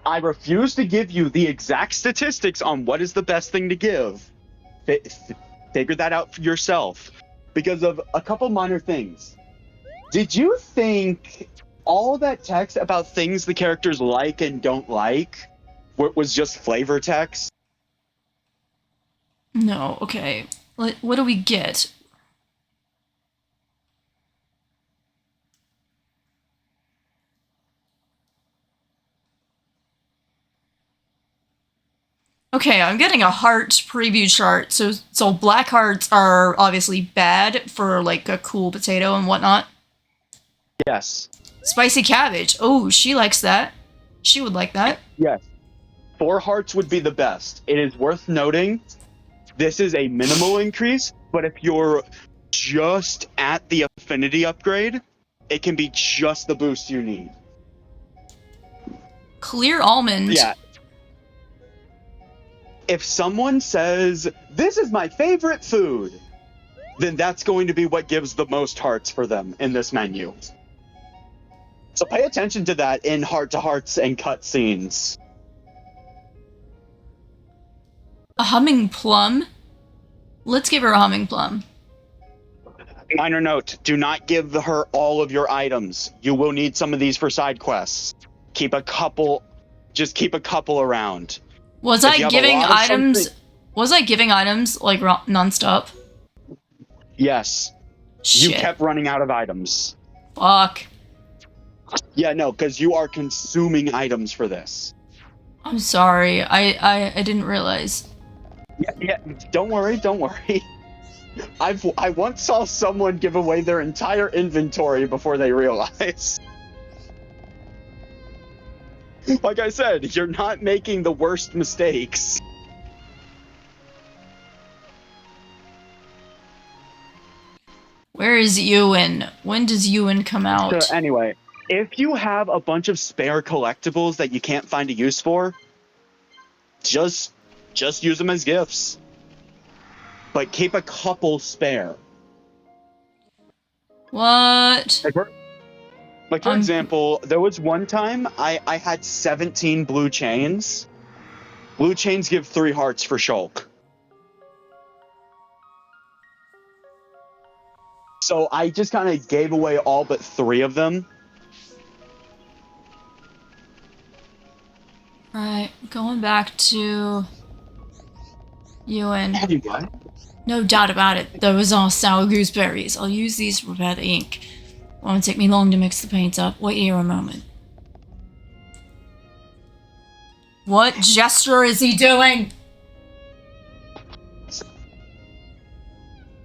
I refuse to give you the exact statistics on what is the best thing to give. Figure that out for yourself. Because of a couple minor things. Did you think all that text about things the characters like and don't like was just flavor text? No, okay. What do we get? Okay, I'm getting a heart preview chart. So black hearts are obviously bad for like a cool potato and whatnot. Yes. Spicy cabbage. Oh, she likes that. She would like that. Yes. 4 hearts would be the best. It is worth noting, this is a minimal increase, but if you're just at the affinity upgrade, it can be just the boost you need. Clear almond. Yeah. If someone says, this is my favorite food, then that's going to be what gives the most hearts for them in this menu. So pay attention to that in heart-to-hearts and cutscenes. A humming plum? Let's give her a humming plum. Minor note, do not give her all of your items. You will need some of these for side quests. Just keep a couple around. Was If I you have a giving lot of items? something- Was I giving items like non-stop? Yes. Shit. You kept running out of items. Fuck. Yeah, no, because you are consuming items for this. I'm sorry. I didn't realize. Yeah, don't worry. I once saw someone give away their entire inventory before they realized. Like I said, you're not making the worst mistakes. Where is Ewan? When does Ewan come out? So anyway, if you have a bunch of spare collectibles that you can't find a use for, just use them as gifts. But keep a couple spare. What? Like for example, there was one time I had 17 blue chains. Blue chains give 3 hearts for Shulk. So I just kind of gave away all but 3 of them. Right, going back to Ewan. Have you what? No doubt about it. Those are sour gooseberries. I'll use these to prepare the ink. Won't take me long to mix the paints up. Wait here a moment. What gesture is he doing?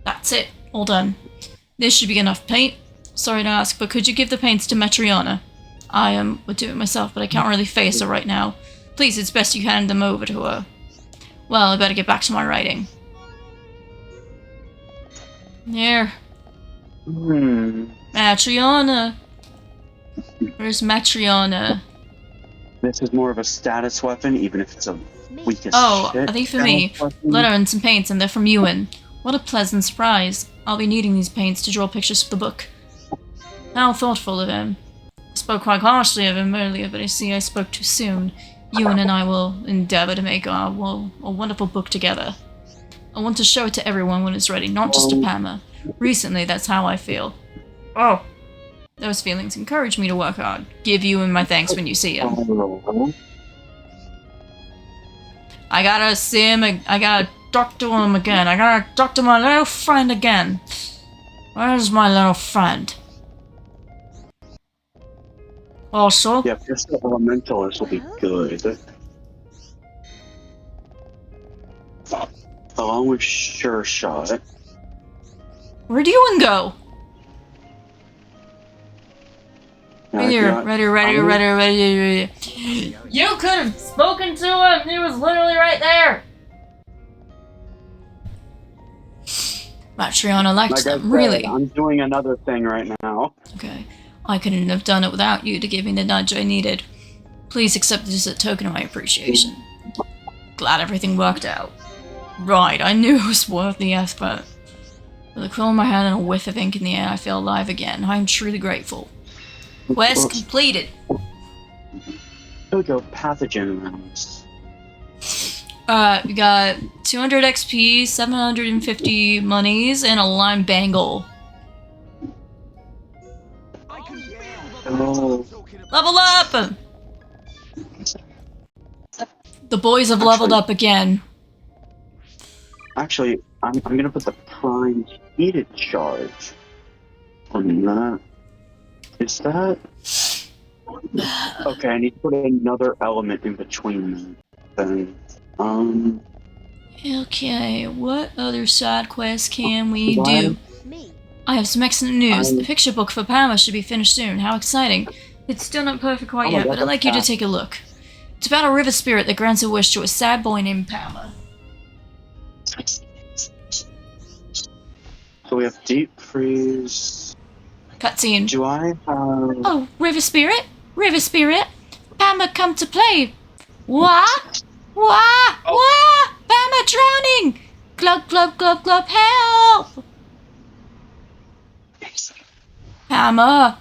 That's it. All done. This should be enough paint. Sorry to ask, but could you give the paints to Matriona? I would do it myself, but I can't really face her right now. Please, it's best you hand them over to her. Well, I better get back to my writing. Here. Matriona. Where's Matriona? This is more of a status weapon, even if it's a weakest Oh, shit. are they for me? Letter and some paints, and they're from Ewan. What a pleasant surprise. I'll be needing these paints to draw pictures for the book. How thoughtful of him. I spoke quite harshly of him earlier, but I see I spoke too soon. Ewan and I will endeavor to make a wonderful book together. I want to show it to everyone when it's ready, not just to Pama. Recently, that's how I feel. Oh. Those feelings encourage me to work hard. Give Ewan my thanks when you see him. I gotta see him, I gotta talk to my little friend again. Where's my little friend? Also, Yeah, Crystal Elementalist will be good. Along with Sure Shot. where'd Ewan go? Right here, Yeah, right here, right here, right here, right here, right here. You could have spoken to him! He was literally right there! Matriona liked Like I them, said, really. I'm doing another thing right now. Okay. I couldn't have done it without you to give me the nudge I needed. Please accept this as a token of my appreciation. Glad everything worked out. Right, I knew it was worth the effort. With a quill in my hand and a whiff of ink in the air, I feel alive again. I am truly grateful. Quest completed. Jojo pathogen rounds. We got 200 XP, 750 monies, and a lime bangle. I can feel Oh. Level up! The boys have leveled up again. Actually, I'm gonna put the prime heated charge on that. Is that? Okay, I need to put another element in between then. Okay, what other side quests can we Why? do? Me. I have some excellent news. I- The picture book for Pama should be finished soon. How exciting. It's still not perfect quite Oh my yet, God, but I'd like you to that's take a look. It's about a river spirit that grants a wish to a sad boy named Pama. So we have deep freeze. Cutscene. Do I have? Oh, River Spirit? River Spirit? Pama come to play. What? What? What? Pama drowning! Glub, glub, glub, glub, help! Pama!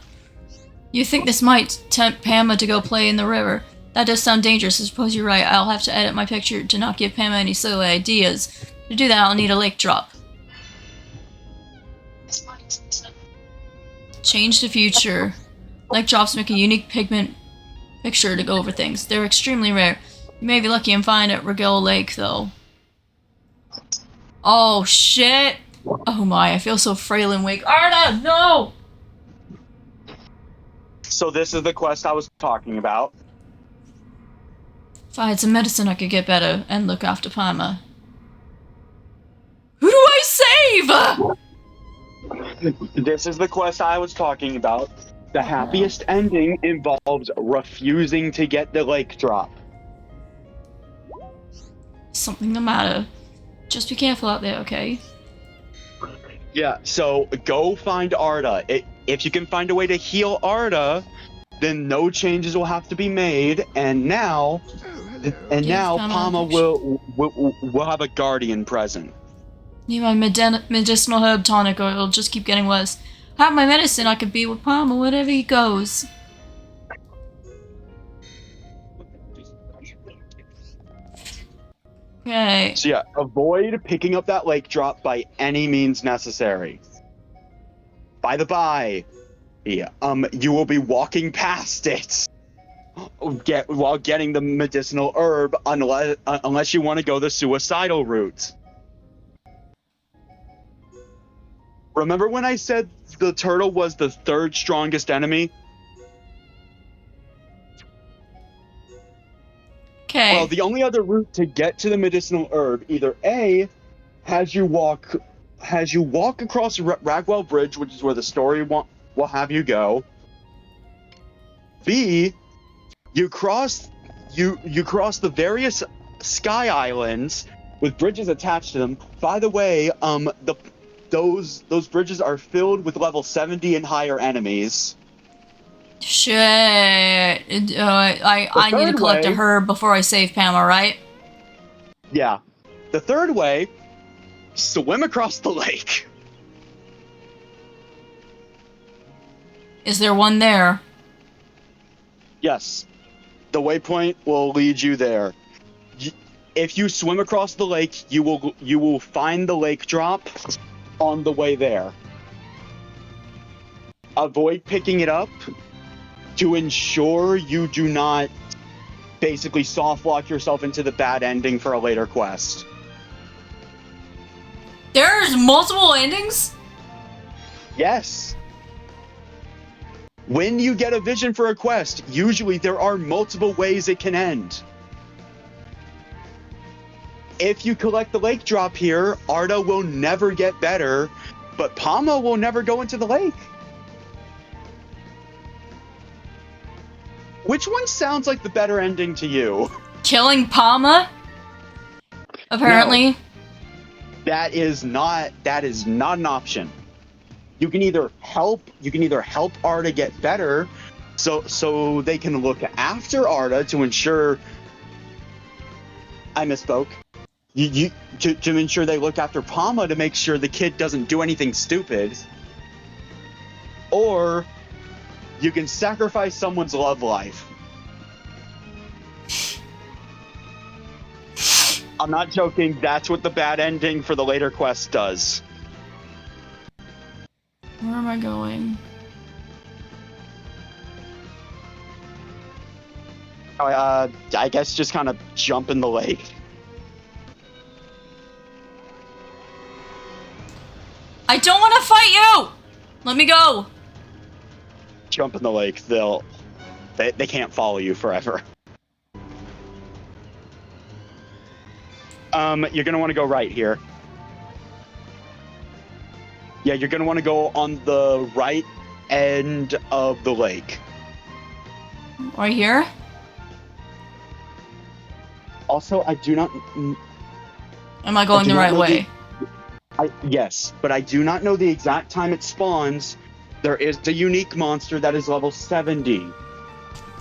You think this might tempt Pama to go play in the river? That does sound dangerous. I suppose you're right. I'll have to edit my picture to not give Pama any silly ideas. To do that, I'll need a lake drop. Change the future. Lake drops make a unique pigment picture to go over things. They're extremely rare. You may be lucky and find at Regale Lake, though. Oh, shit! Oh my, I feel so frail and weak. Arda, no! So this is the quest I was talking about. If I had some medicine, I could get better and look after Pama. Who do I save? This is the quest I was talking about. The happiest ending involves refusing to get the lake drop. Something the matter. Just be careful out there, okay? Yeah, so go find Arda. If you can find a way to heal Arda, then no changes will have to be made. And now Pama Pama a picture. will have a guardian present. Need my medicinal herb tonic or it'll just keep getting worse. Have my medicine, I could be with Pama wherever he goes. Okay. So yeah, avoid picking up that lake drop by any means necessary. By the by, yeah, you will be walking past it while getting the medicinal herb unless you want to go the suicidal route. Remember when I said the turtle was the third strongest enemy? Okay. Well, the only other route to get to the medicinal herb, either A, has you walk across Ragwell Bridge, which is where the story will have you go. B, you cross the various sky islands with bridges attached to them. By the way, those bridges are filled with level 70 and higher enemies. Shit. I need to third collect a way- herb before I save Pama, right? Yeah. The third way, swim across the lake. Is there one there? Yes. The waypoint will lead you there. If you swim across the lake, you will find the lake drop on the way there. Avoid picking it up to ensure you do not basically soft lock yourself into the bad ending for a later quest. There's multiple endings? Yes. When you get a vision for a quest, usually there are multiple ways it can end. If you collect the lake drop here, Arda will never get better, but Pama will never go into the lake. Which one sounds like the better ending to you? Killing Palma? Apparently. No, that is not an option. You can either help Arda get better, so they can look after Arda to ensure. I misspoke. To ensure they look after Palma to make sure the kid doesn't do anything stupid. Or you can sacrifice someone's love life. I'm not joking, that's what the bad ending for the later quest does. Where am I going? I guess just kind of jump in the lake. I don't want to fight you! Let me go! Jump in the lake, they can't follow you forever. You're gonna want to go right here. Yeah, you're gonna want to go on the right end of the lake. Right here? Also, I do not. Am I going do the not right know way? Yes, but I do not know the exact time it spawns. There is a unique monster that is level 70.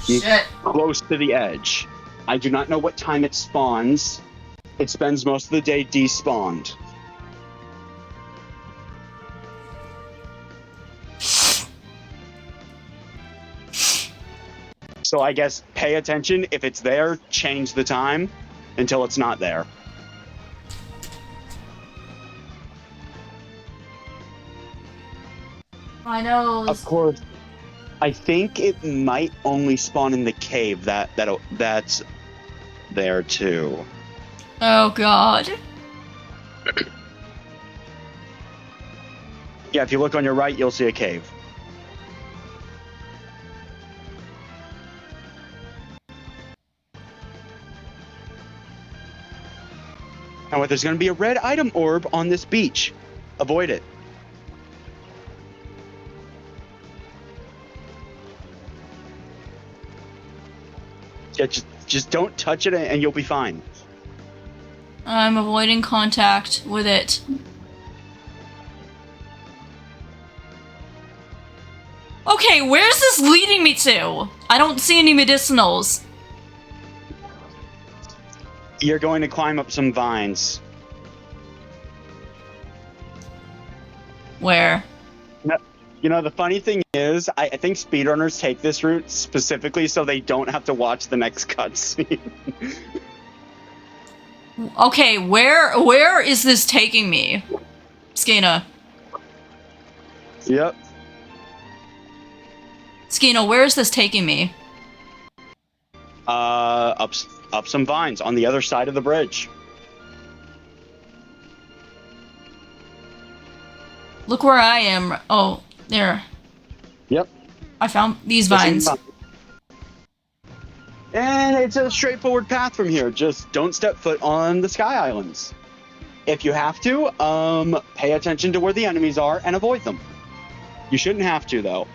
Shit. Close to the edge. I do not know what time it spawns. It spends most of the day despawned. So I guess pay attention. If it's there, change the time until it's not there. My nose. Of course, I think it might only spawn in the cave. That's there too. Oh god. Yeah, if you look on your right, you'll see a cave. Now, there's going to be a red item orb on this beach. Avoid it. Yeah, just don't touch it and you'll be fine. I'm avoiding contact with it. Okay, where's this leading me to? I don't see any medicinals. You're going to climb up some vines. Where? You know, the funny thing is, I think speedrunners take this route specifically so they don't have to watch the next cutscene. Okay, where is this taking me? Skina. Yep. Skina, where is this taking me? Up some vines on the other side of the bridge. Look where I am. Oh, there. Yep. I found these The same vines. vine. And it's a straightforward path from here. Just don't step foot on the Sky Islands. If you have to, pay attention to where the enemies are and avoid them. You shouldn't have to, though.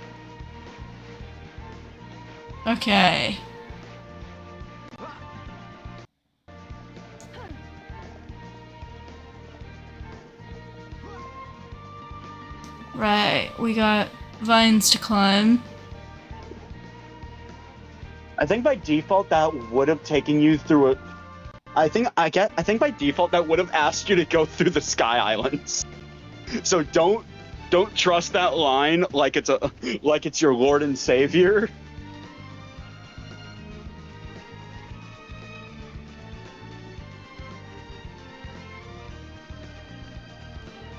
Okay. Right, we got vines to climb. I think by default that would have taken you through it. I think by default that would have asked you to go through the Sky Islands. So don't trust that line like it's your Lord and Savior.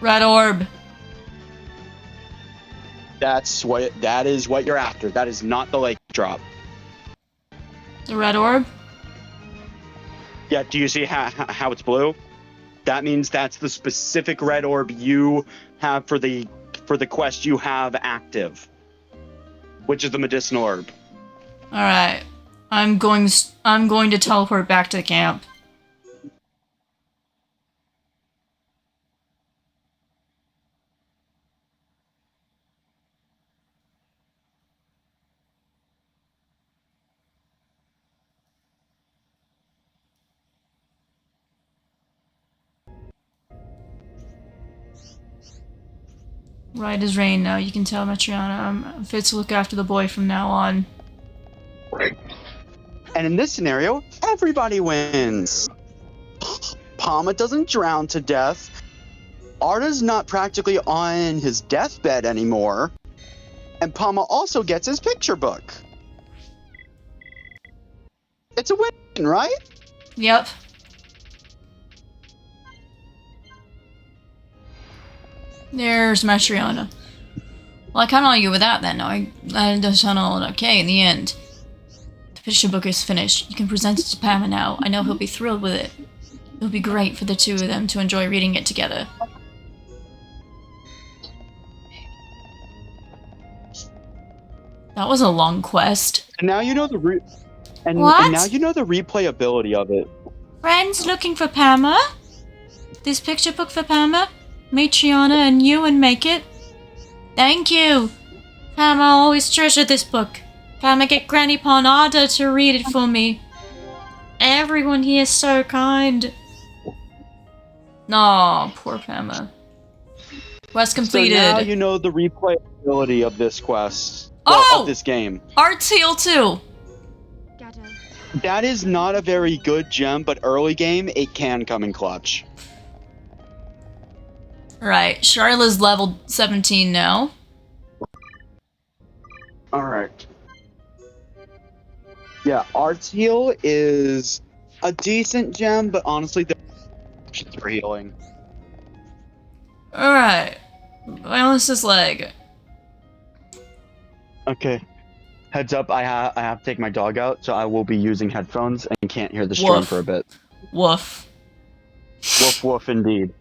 Red orb. That is what you're after. That is not the lake drop. The red orb? Yeah, do you see how it's blue? That means that's the specific red orb you have for the quest you have active. which is the medicinal herb. All right. I'm going to teleport back to the camp. Right as rain now. You can tell Matriana I'm fit to look after the boy from now on. And in this scenario, everybody wins. Palma doesn't drown to death. Arda's not practically on his deathbed anymore. And Palma also gets his picture book. It's a win, right? Yep. There's Matriana. Well, I can't argue with that then. I does sound all okay in the end. The picture book is finished. You can present it to Pama now. I know he'll be thrilled with it. It'll be great for the two of them to enjoy reading it together. That was a long quest. And now you know the and now you know the replayability of it. Friends looking for Pama? This picture book for Pama? Matriana and you and make it? Thank you! Pama always treasured this book. Pama get Granny Arda to read it for me. Everyone here is so kind. Aw, poor Pama. Quest completed. So now you know the replayability of this quest. Of this game. Art's heal too! Gatto. That is not a very good gem, but early game, it can come in clutch. Right, Charla's level 17 now. Alright. Yeah, Art's heal is a decent gem, but honestly, the options for healing. Alright. Violence his leg. Okay. Heads up, I have to take my dog out, so I will be using headphones and can't hear the stream for a bit. Woof. Woof woof indeed.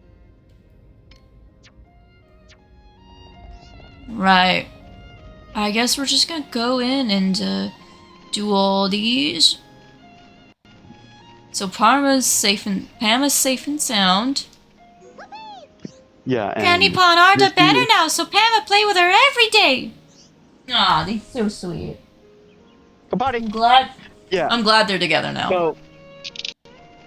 Right. I guess we're just gonna go in and do all these. So Pama's safe and sound. Yeah, and Granny Arda better now, so Pama play with her every day. Aw, they're so sweet. I'm glad. Yeah. I'm glad they're together now. So,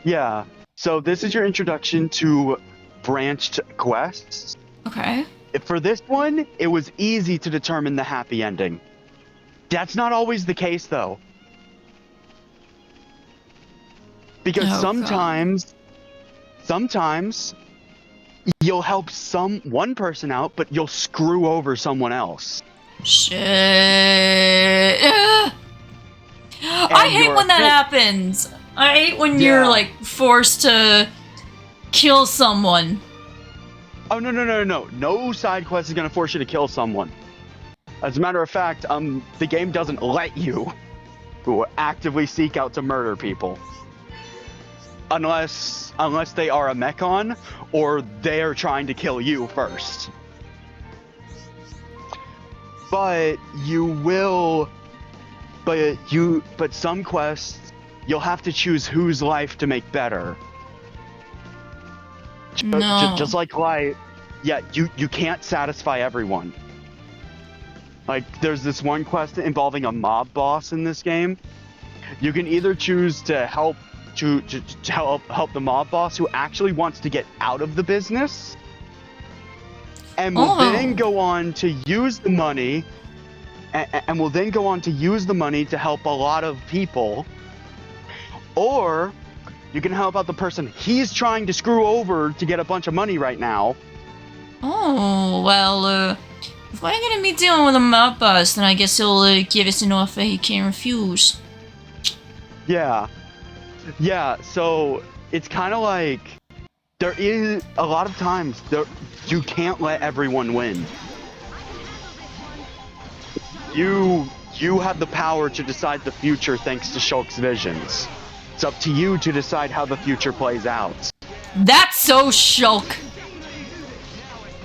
yeah. So this is your introduction to branched quests. Okay. For this one, it was easy to determine the happy ending. That's not always the case, though. Because sometimes you'll help one person out, but you'll screw over someone else. Shit. I hate when that happens. I hate when you're like forced to kill someone. Oh no! No side quest is gonna force you to kill someone. As a matter of fact, the game doesn't let you actively seek out to murder people. Unless they are a mechon, or they are trying to kill you first. But some quests, you'll have to choose whose life to make better. No. Just like life, yeah, you can't satisfy everyone. Like, there's this one quest involving a mob boss in this game. You can either choose to help help the mob boss who actually wants to get out of the business, and will then go on to use the money, and will then go on to use the money to help a lot of people, or you can help out the person he's trying to screw over to get a bunch of money right now. Oh, well, if we're gonna be dealing with a mob boss, then I guess he'll give us an offer he can't refuse. Yeah, so it's kind of like, there is a lot of times you can't let everyone win. You have the power to decide the future thanks to Shulk's visions. It's up to you to decide how the future plays out. That's so Shulk.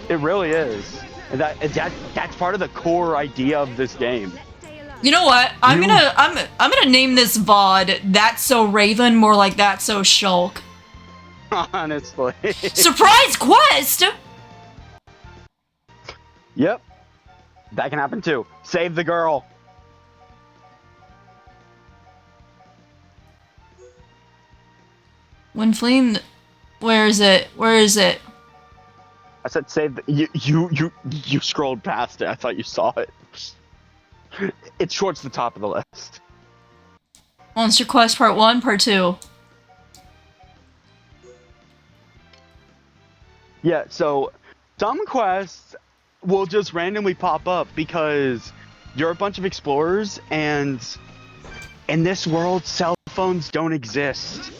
It really is. And that's part of the core idea of this game. You know what? I'm gonna name this VOD That's So Raven, more like That's So Shulk. Honestly. Surprise quest! Yep. That can happen too. Save the girl. When fleeing, where is it? Where is it? I said save the, you scrolled past it. I thought you saw it. It's towards the top of the list. Monster Quest Part 1, Part 2. Yeah, so some quests will just randomly pop up because you're a bunch of explorers, and in this world, cell phones don't exist.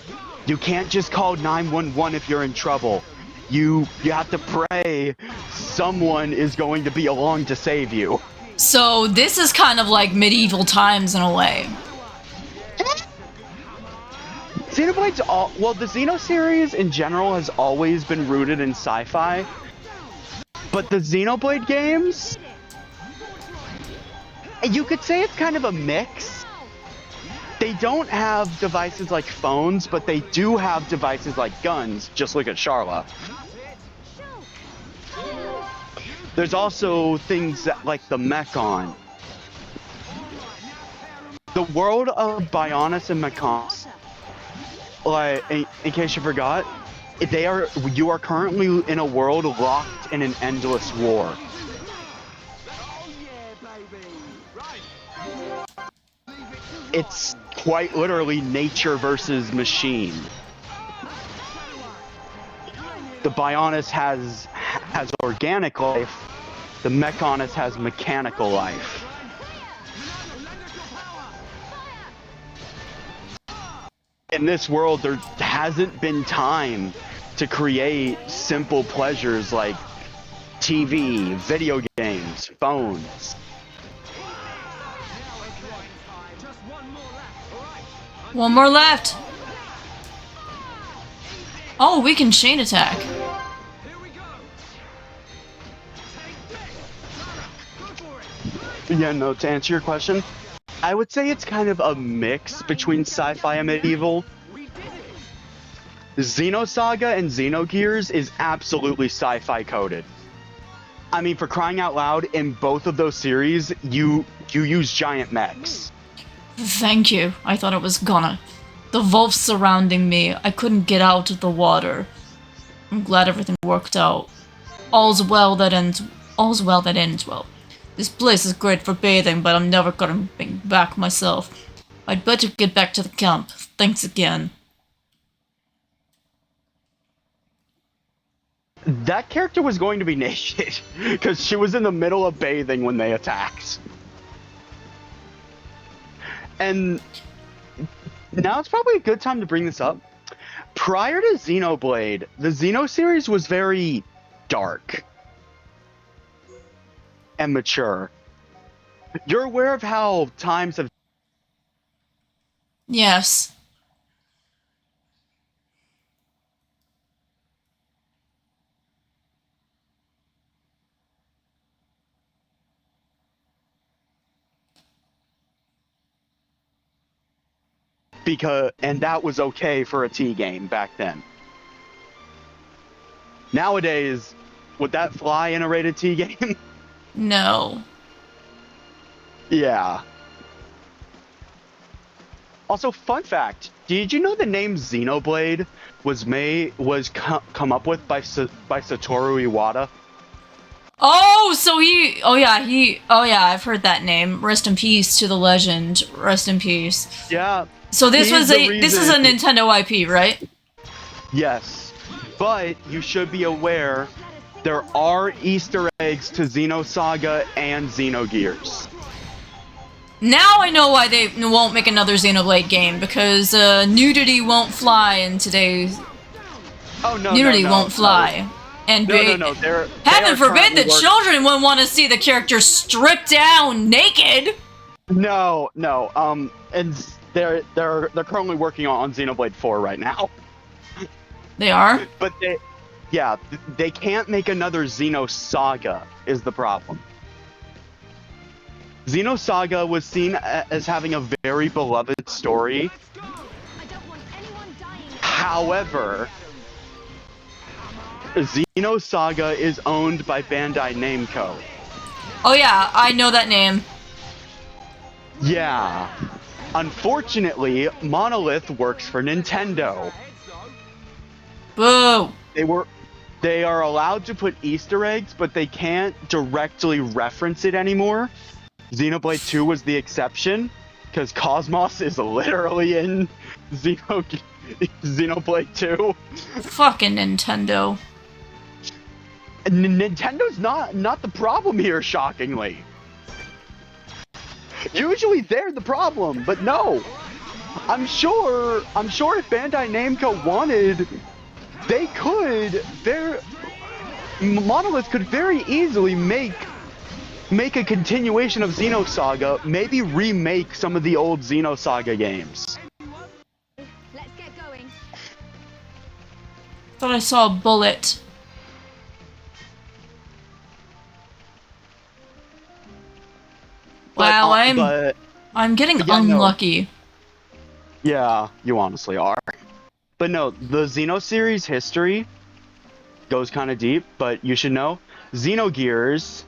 You can't just call 911 if you're in trouble. You have to pray someone is going to be along to save you. So this is kind of like medieval times in a way. Xenoblade's well, the Xeno series in general has always been rooted in sci-fi, but the Xenoblade games, you could say it's kind of a mix. They don't have devices like phones, but they do have devices like guns. Just look at Charla. There's also things that, like the Mechon. The world of Bionis and Mechons, like, in case you forgot, you are currently in a world locked in an endless war. It's quite literally nature versus machine. The Bionis has organic life, the Mechonis has mechanical life. In this world, there hasn't been time to create simple pleasures like TV, video games, phones. One more left. Oh, we can chain attack. Yeah, no, to answer your question, I would say it's kind of a mix between sci-fi and medieval. Xenosaga and Xenogears is absolutely sci-fi coded. I mean, for crying out loud, in both of those series, you use giant mechs. Thank you. I thought it was gonna. The wolves surrounding me. I couldn't get out of the water. I'm glad everything worked out. All's well that ends well. This place is great for bathing, but I'm never coming back myself. I'd better get back to the camp. Thanks again. That character was going to be naked, because she was in the middle of bathing when they attacked. And now it's probably a good time to bring this up. Prior to Xenoblade, the Xeno series was very dark and mature. You're aware of how times have... Yes. And that was okay for a T game back then. Nowadays, would that fly in a rated T game? No. Yeah. Also, fun fact: did you know the name Xenoblade was come up with by Satoru Iwata? Oh, so oh yeah, I've heard that name. Rest in peace to the legend. Rest in peace. Yeah. So this is a Nintendo IP, right? Yes. But you should be aware there are Easter eggs to Xenosaga and Xenogears. Now I know why they won't make another Xenoblade game, because nudity won't fly in today's... Oh, no, nudity won't fly. No. And No. heaven forbid the children would want to see the character stripped down naked! No. And they're currently working on Xenoblade 4 right now. They are? But they can't make another Xenosaga is the problem. Xenosaga was seen as having a very beloved story. I don't want anyone dying. However, Xenosaga is owned by Bandai Namco. Oh yeah, I know that name. Yeah. Unfortunately, Monolith works for Nintendo. Boo! They are allowed to put Easter eggs, but they can't directly reference it anymore. Xenoblade 2 was the exception, because Cosmos is literally in Xenoblade 2. Fucking Nintendo. Nintendo's not the problem here, shockingly. Usually they're the problem, but no. I'm sure if Bandai Namco wanted, they could. Monolith could very easily make a continuation of Xenosaga, maybe remake some of the old Xenosaga games. Let's get going. Thought I saw a bullet. Wow, I'm getting unlucky. Yeah, you honestly are. But no, the Xeno series history goes kind of deep, but you should know Xenogears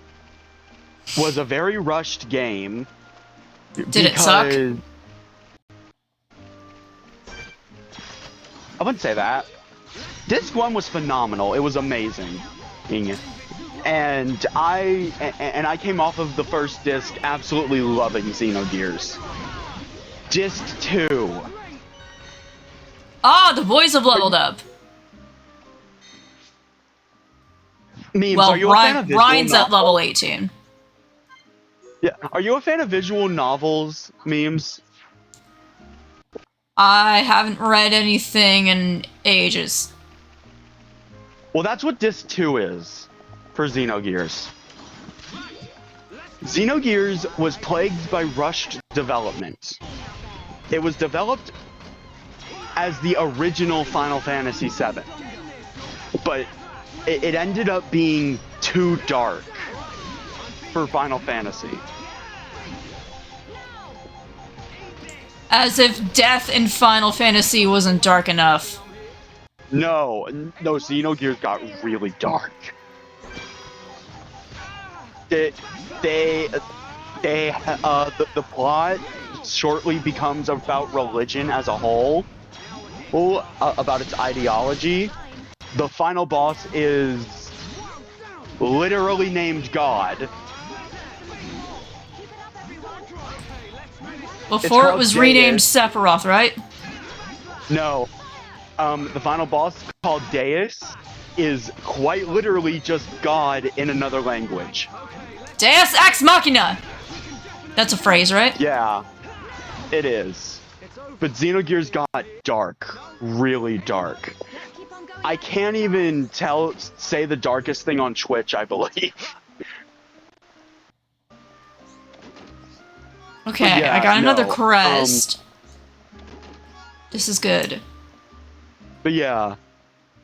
was a very rushed game. Did it suck? I wouldn't say that. Disc 1 was phenomenal. It was amazing. And I came off of the first disc absolutely loving Xenogears. Disc 2. Ah, the boys have leveled up. Memes, Well, are you a fan of visual Ryan's at novels? level 18. Yeah, are you a fan of visual novels, memes? I haven't read anything in ages. Well, that's what Disc 2 is for Xenogears. Xenogears was plagued by rushed development. It was developed as the original Final Fantasy VII, but it ended up being too dark for Final Fantasy. As if death in Final Fantasy wasn't dark enough. No, Xenogears got really dark. The plot shortly becomes about religion as a whole, about its ideology. The final boss is literally named God. Before it called was Deus. renamed Sephiroth, right? No, the final boss called Deus is quite literally just God in another language. Deus Ex Machina! That's a phrase, right? Yeah, it is. But Xenogears got dark, really dark. Keep on going. I can't even say the darkest thing on Twitch, I believe. Okay, yeah, I got another no, crest. This is good. But yeah,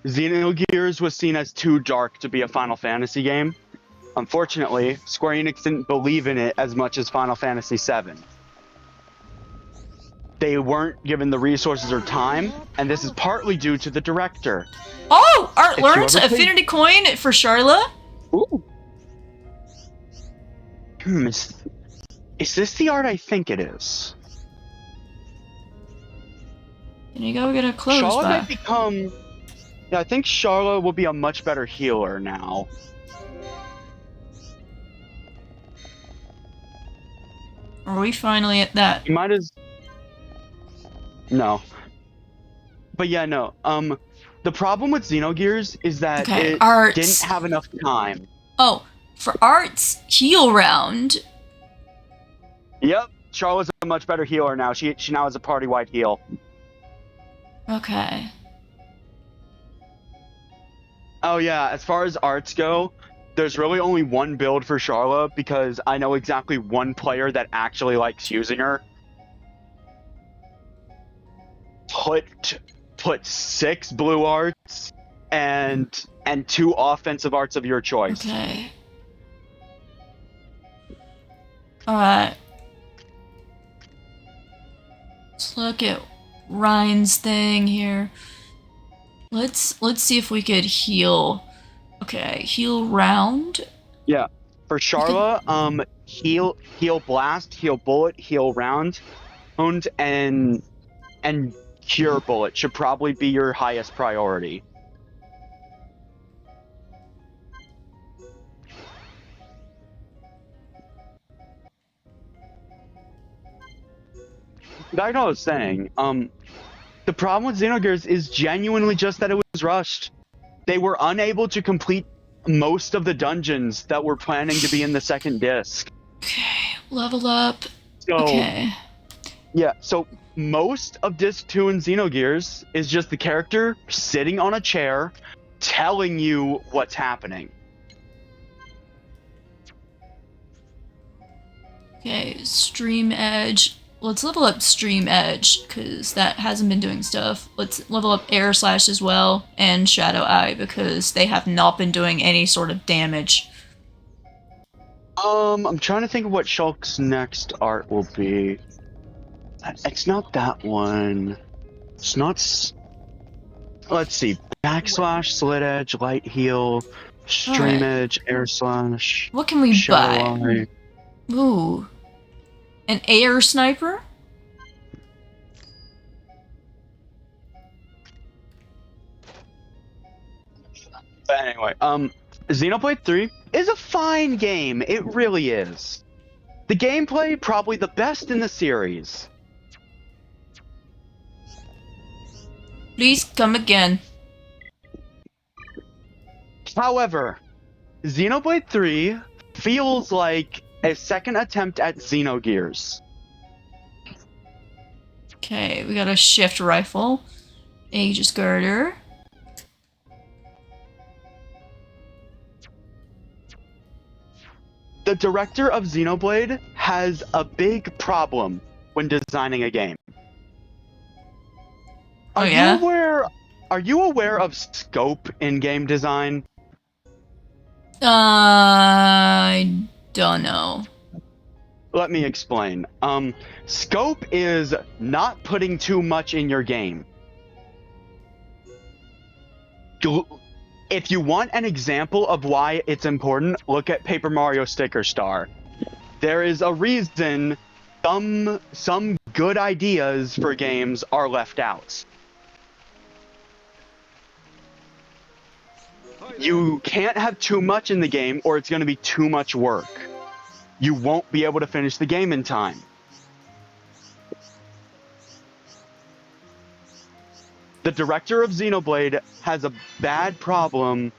Xenogears was seen as too dark to be a Final Fantasy game. Unfortunately, Square Enix didn't believe in it as much as Final Fantasy VII. They weren't given the resources or time, and this is partly due to the director. Oh! Art If you learned ever played- Affinity Coin for Charla? Ooh. Is this the art I think it is? Can you go get a clothes Charlotte back? might become... Yeah, I think Charlotte will be a much better healer now. Are we finally at that? You might as... No. But yeah, no. The problem with Xenogears is that Okay, it Arts. didn't have enough time. Oh, for Art's heal round. Yep, Charlotte's a much better healer now. She now has a party-wide heal. Okay. Oh yeah, as far as arts go, there's really only one build for Charlotte because I know exactly one player that actually likes using her. Put 6 blue arts and 2 offensive arts of your choice. Okay. Alright. Let's look at Ryan's thing here. Let's see if we could heal. Okay, heal round. Yeah. For Charla, heal blast, heal bullet, heal round, and cure bullet should probably be your highest priority. Like I was saying, the problem with Xenogears is genuinely just that it was rushed. They were unable to complete most of the dungeons that were planning to be in the second disc. Okay, level up. So, Okay. yeah, so most of Disc 2 in Xenogears is just the character sitting on a chair telling you what's happening. Okay, Stream Edge. Let's level up Stream Edge, because that hasn't been doing stuff. Let's level up Air Slash as well, and Shadow Eye, because they have not been doing any sort of damage. I'm trying to think of what Shulk's next art will be. It's not that one. It's not... Let's see. Backslash, Slit Edge, Light Heal, Stream Edge, Air Slash... What can we Shadow buy? Eye. Ooh. An air sniper? But anyway, Xenoblade 3 is a fine game. It really is. The gameplay, probably the best in the series. Please come again. However, Xenoblade 3 feels like a second attempt at Xenogears. Okay, we got a shift rifle. Aegis Girder. The director of Xenoblade has a big problem when designing a game. Oh, yeah? Are you aware of scope in game design? I don't know. Let me explain. Scope is not putting too much in your game. If you want an example of why it's important, look at Paper Mario Sticker Star. There is a reason some good ideas for games are left out. You can't have too much in the game or it's going to be too much work. You won't be able to finish the game in time. The director of Xenoblade has a bad problem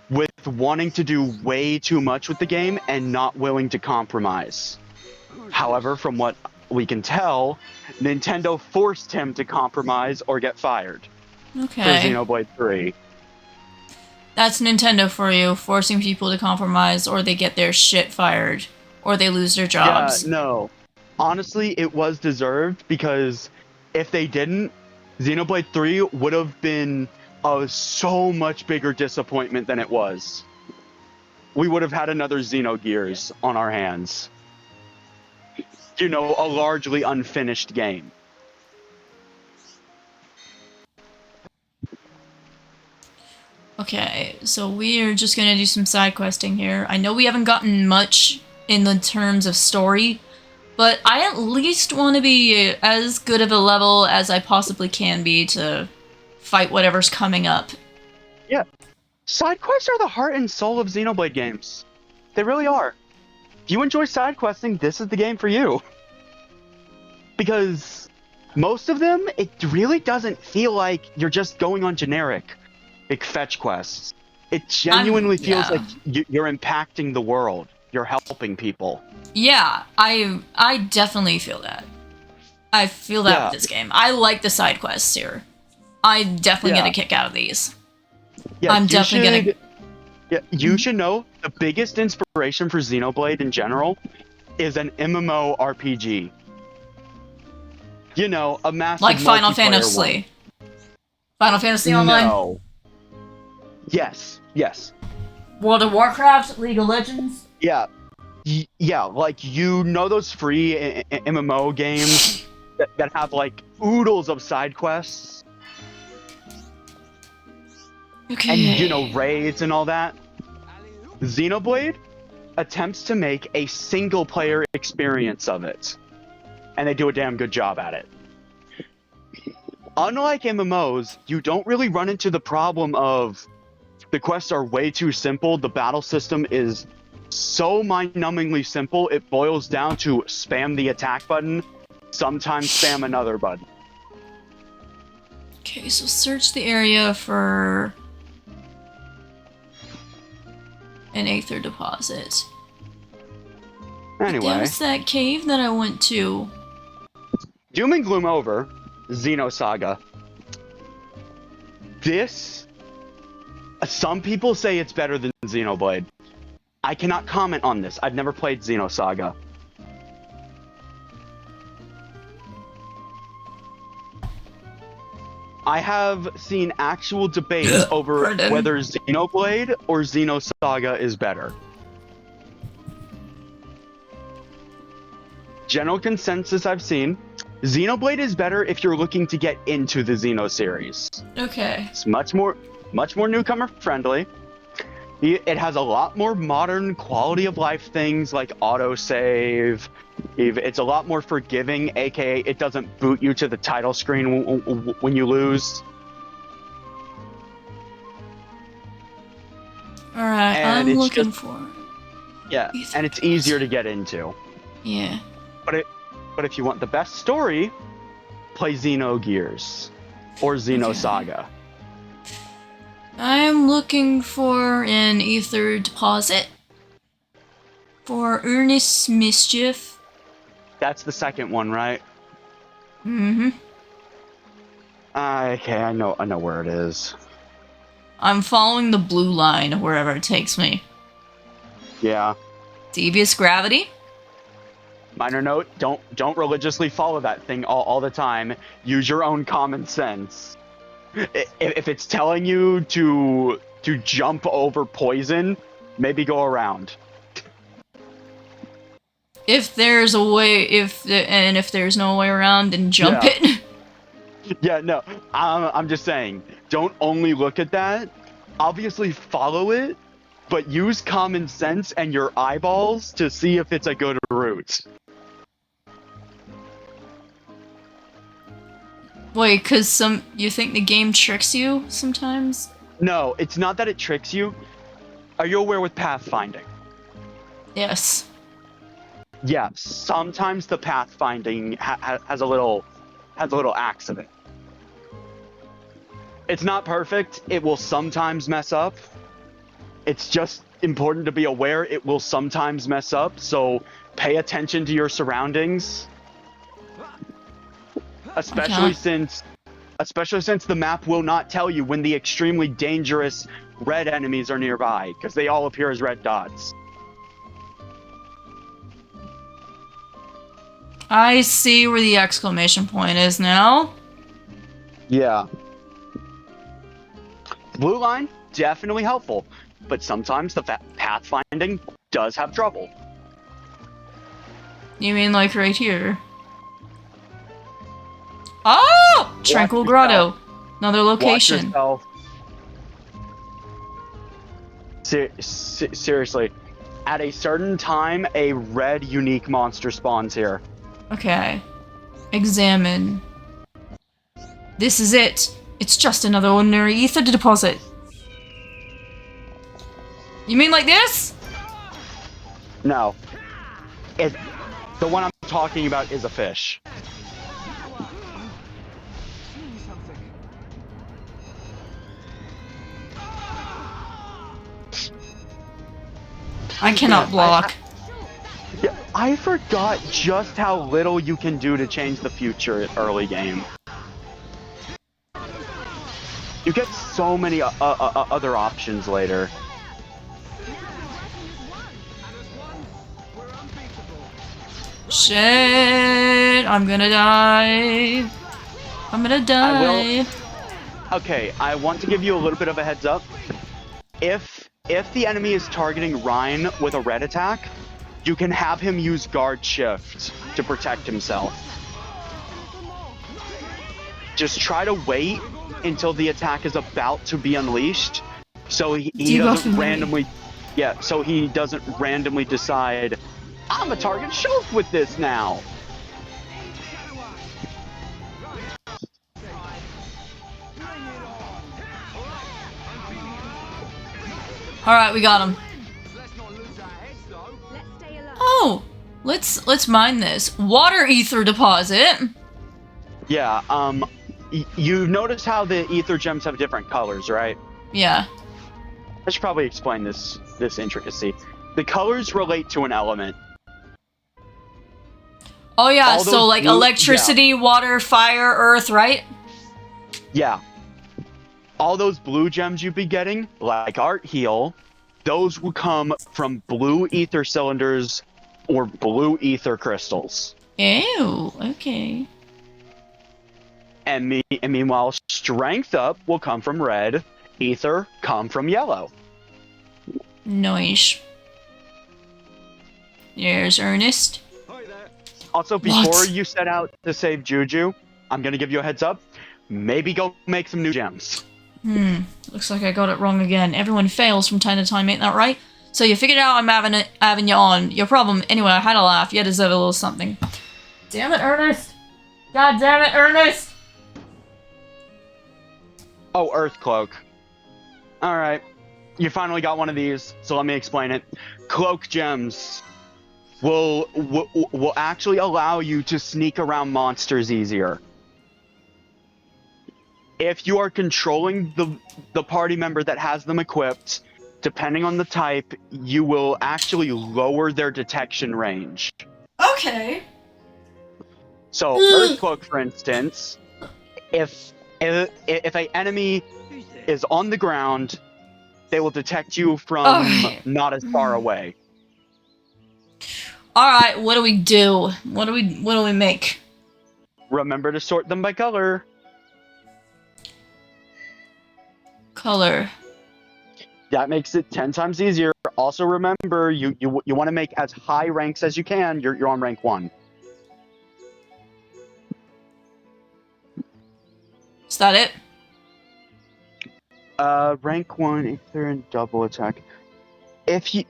with wanting to do way too much with the game and not willing to compromise. However, from what we can tell, Nintendo forced him to compromise or get fired Okay. for Xenoblade 3. That's Nintendo for you, forcing people to compromise or they get their shit fired. Or they lose their jobs. Yeah, no. Honestly, it was deserved because if they didn't, Xenoblade 3 would have been a so much bigger disappointment than it was. We would have had another Xenogears on our hands. You know, a largely unfinished game. Okay, so we're just gonna do some side questing here. I know we haven't gotten much in the terms of story, but I at least want to be as good of a level as I possibly can be to fight whatever's coming up. Yeah. Side quests are the heart and soul of Xenoblade games. They really are. If you enjoy side questing, this is the game for you. Because most of them, it really doesn't feel like you're just going on generic fetch quests. It genuinely feels like you're impacting the world. You're helping people. Yeah, I definitely feel that. I feel that with this game. I like the side quests here. I definitely get a kick out of these. Yeah, I'm definitely gonna... Yeah, you should know the biggest inspiration for Xenoblade in general is an MMORPG. You know, a massive like Final multiplayer Fantasy. Final Fantasy Online? No. Yes, yes. World of Warcraft? League of Legends? Yeah. Yeah, like you know those free MMO games that have like oodles of side quests Okay. and you know raids and all that. Xenoblade attempts to make a single player experience of it, and they do a damn good job at it. Unlike MMOs, you don't really run into the problem of the quests are way too simple. The battle system is so mind-numbingly simple, it boils down to spam the attack button, sometimes spam another button. Okay, so search the area for an aether deposit. Anyway, There's that cave that I went to. Doom and Gloom over, Xenosaga. This, some people say it's better than Xenoblade. I cannot comment on this. I've never played Xenosaga. I have seen actual debates over Pardon. whether Xenoblade or Xenosaga is better. General consensus I've seen, Xenoblade is better if you're looking to get into the Xeno series. Okay. It's much more newcomer friendly. It has a lot more modern quality of life things like autosave. It's a lot more forgiving, aka it doesn't boot you to the title screen when you lose. Alright, And I'm it's looking just- for. Yeah, and it's easier to get into. Yeah. But if you want the best story, play Xenogears or Xenosaga. I'm looking for an ether deposit for Earnest Mischief. That's the second one, right? Mm-hmm. Okay, I know where it is. I'm following the blue line wherever it takes me. Yeah. Devious gravity? Minor note: don't religiously follow that thing all the time. Use your own common sense. If it's telling you to jump over poison, maybe go around. If there's a way, if there's no way around, then jump Yeah. it. Yeah, no. I'm just saying, don't only look at that. Obviously follow it, but use common sense and your eyeballs to see if it's a good route. Wait, cause you think the game tricks you sometimes? No, it's not that it tricks you. Are you aware with pathfinding? Yes. Yeah, sometimes the pathfinding has a little accident. It's not perfect. It will sometimes mess up. It's just important to be aware it will sometimes mess up, so pay attention to your surroundings. Especially since the map will not tell you when the extremely dangerous red enemies are nearby, because they all appear as red dots. I see where the exclamation point is now. Yeah. Blue line, definitely helpful, but sometimes the pathfinding does have trouble. You mean like right here? Oh! Tranquil Watch Grotto. yourself. Another location. Watch yourself. Seriously, at a certain time, a red unique monster spawns here. Okay. Examine. This is it. It's just another ordinary ether deposit. You mean like this? No. The one I'm talking about is a fish. I cannot block. Yeah, I forgot just how little you can do to change the future early game. You get so many other options later. Shit, I'm gonna die. I'm gonna die. Okay, I want to give you a little bit of a heads up. If the enemy is targeting Rhine with a red attack, you can have him use guard shift to protect himself. Just try to wait until the attack is about to be unleashed, so he doesn't randomly, so he doesn't randomly decide, I'm a target Shulk with this now. Alright, we got him. Let's not lose our heads, though. Let's stay alert. Oh! Let's mine this. Water ether deposit. Yeah, you notice how the ether gems have different colors, right? Yeah. I should probably explain this intricacy. The colors relate to an element. Oh yeah, All so those like blue- electricity, water, fire, earth, right? Yeah. All those blue gems you'd be getting, like Art Heal, those will come from blue ether cylinders or blue ether crystals. Ew, okay. And meanwhile, Strength Up will come from red, ether come from yellow. Nice. There's Ernest. Hi there. Also, before What? you set out to save Juju, I'm gonna give you a heads up. Maybe go make some new gems. Looks like I got it wrong again. Everyone fails from time to time, ain't that right? So you figured out I'm having you on. Your problem. Anyway, I had a laugh. You deserve a little something. Damn it, Ernest! God damn it, Ernest! Oh, Earth Cloak. Alright. You finally got one of these, so let me explain it. Cloak gems will actually allow you to sneak around monsters easier. If you are controlling the party member that has them equipped, depending on the type, you will actually lower their detection range. Okay. So, Earthcloak, for instance, if an enemy is on the ground, they will detect you from not as far away. Alright, what do we do? What do we make? Remember to sort them by color. Color. That makes it 10 times easier. Also remember, you want to make as high ranks as you can. You're on rank 1. Is that it? Rank 1, Ether, and double attack. If you...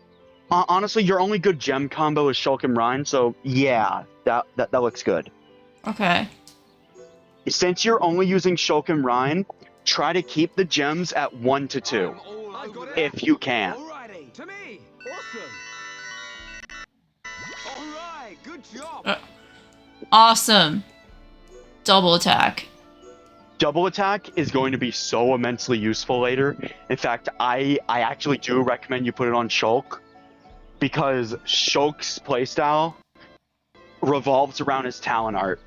honestly, your only good gem combo is Shulk and Rhine, so yeah, that looks good. Okay. Since you're only using Shulk and Rhine, try to keep the gems at 1 to 2, I got it. if you can. Alrighty. To me. Awesome. Alright. Good job. Awesome. Double attack. Double attack is going to be so immensely useful later. In fact, I actually do recommend you put it on Shulk, because Shulk's playstyle revolves around his talent art.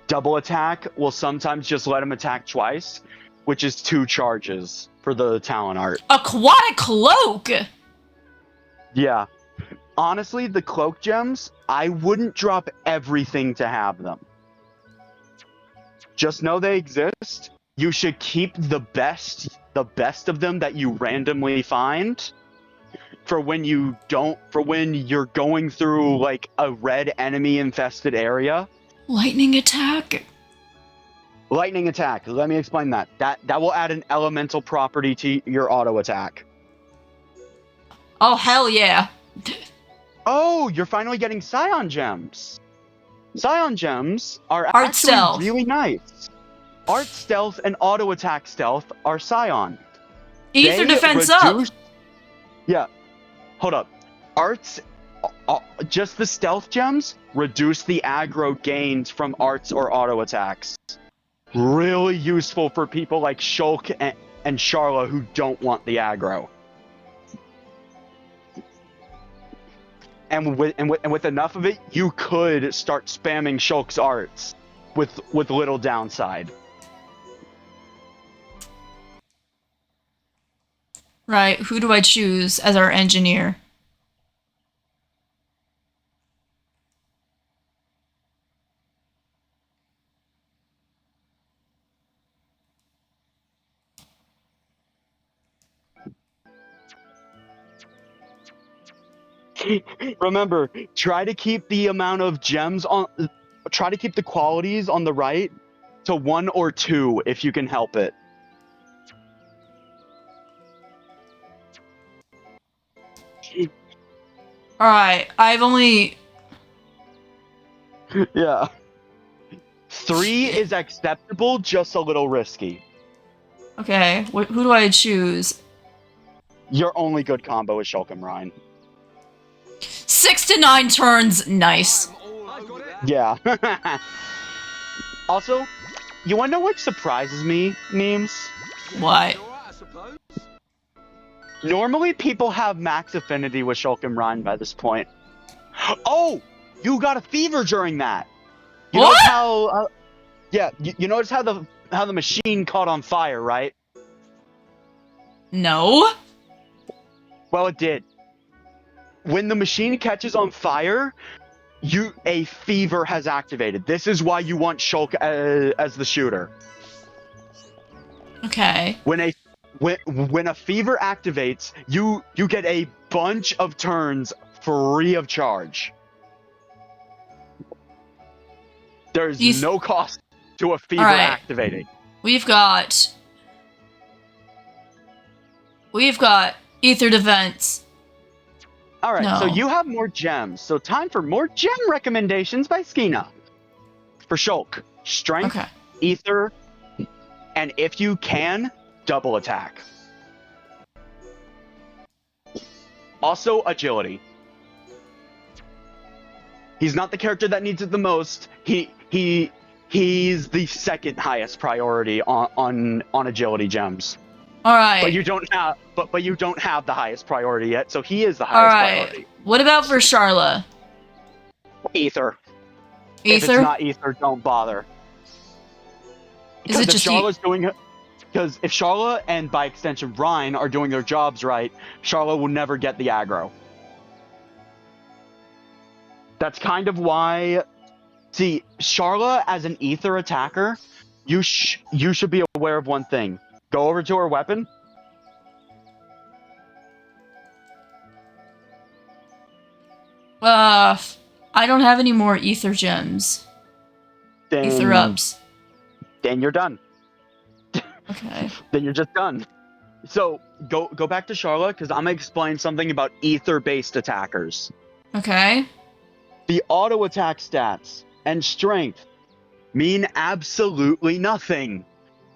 Double attack will sometimes just let him attack twice, which is 2 charges for the talent art. Aquatic cloak! Yeah. Honestly, the cloak gems, I wouldn't drop everything to have them. Just know they exist. You should keep the best of them that you randomly find for when you're going through like a red enemy infested area. Lightning attack. Lightning attack. Let me explain that. That will add an elemental property to your auto attack. Oh, hell yeah. Oh, you're finally getting Scion gems. Scion gems are Art actually stealth. really nice. Art stealth and auto attack stealth are Scion. Ether They defense reduce- up. Yeah. Hold up. Arts, just the stealth gems reduce the aggro gained from arts or auto attacks. Really useful for people like Shulk and Sharla who don't want the aggro. And with enough of it, you could start spamming Shulk's arts with little downside. Right, who do I choose as our engineer? Remember, try to keep the amount of gems on. Try to keep the qualities on the right to 1 or 2 if you can help it. Alright, I've only... Yeah. 3 is acceptable, just a little risky. Okay, who do I choose? Your only good combo is Shulk and Ryan. 6 to 9 turns, nice. Yeah. Also, you wanna know what surprises me, memes? What? Normally people have max affinity with Shulk and Ryan by this point. Oh! You got a fever during that! You What? notice how... yeah, you notice how the machine caught on fire, right? No? Well, it did. When the machine catches on fire, a fever has activated. This is why you want Shulk as the shooter. Okay. When a fever activates, you get a bunch of turns free of charge. There's no cost to a fever activating. We've got Ether Defense. Alright, so you have more gems. So time for more gem recommendations by Skina. For Shulk, Strength, Ether, and if you can, double attack. Also, Agility. He's not the character that needs it the most. He's the second highest priority on Agility gems. Alright. But you don't have the highest priority yet, so he is the highest priority. What about for Charla? Ether. Ether? If it's not Ether, don't bother. Is it just because if Charla and by extension Ryan are doing their jobs right, Charla will never get the aggro. That's kind of why. See, Charla as an Ether attacker, you should be aware of one thing. Go over to her weapon. I don't have any more Ether gems. Ether ups. Then you're done. Okay. Then you're just done. So, go back to Charla, because I'm going to explain something about Ether-based attackers. Okay. The auto attack stats and strength mean absolutely nothing.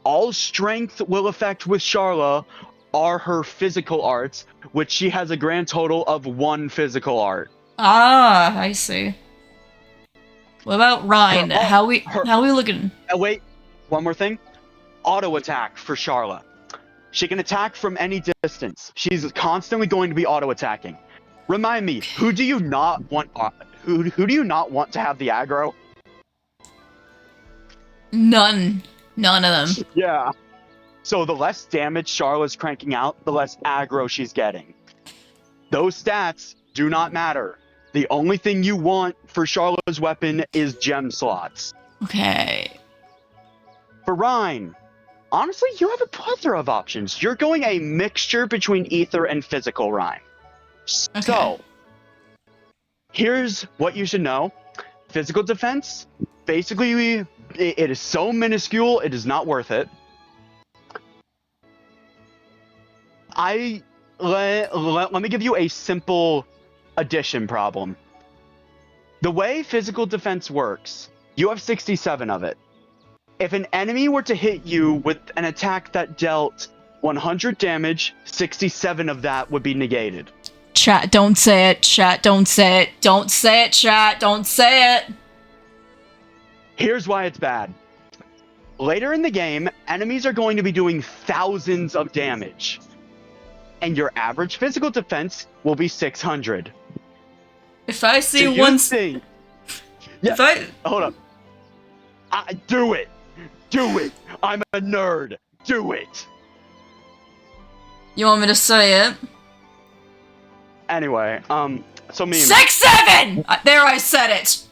All strength will affect with Charla are her physical arts, which she has a grand total of 1 physical art. Ah, I see. What about Ryan? How we looking? Wait, one more thing. Auto attack for Charla. She can attack from any distance. She's constantly going to be auto attacking. Remind me, who do you not want? Who do you not want to have the aggro? None of them. Yeah. So the less damage Charla's cranking out, the less aggro she's getting. Those stats do not matter. The only thing you want for Charla's weapon is gem slots. Okay. For Ryan, honestly, you have a plethora of options. You're going a mixture between Ether and physical Ryan. So, here's what you should know. Physical defense, basically, it is so minuscule, it is not worth it. Let me give you a simple addition problem. The way physical defense works, you have 67 of it. If an enemy were to hit you with an attack that dealt 100 damage, 67 of that would be negated. Chat, don't say it. Chat, don't say it. Don't say it, chat. Don't say it. Here's why it's bad. Later in the game, enemies are going to be doing thousands of damage. And your average physical defense will be 600. If I see Do one... Yeah, hold up. Do it. Do it. I'm a nerd. Do it. You want me to say it? Anyway, so me. 6-7! There, I said it.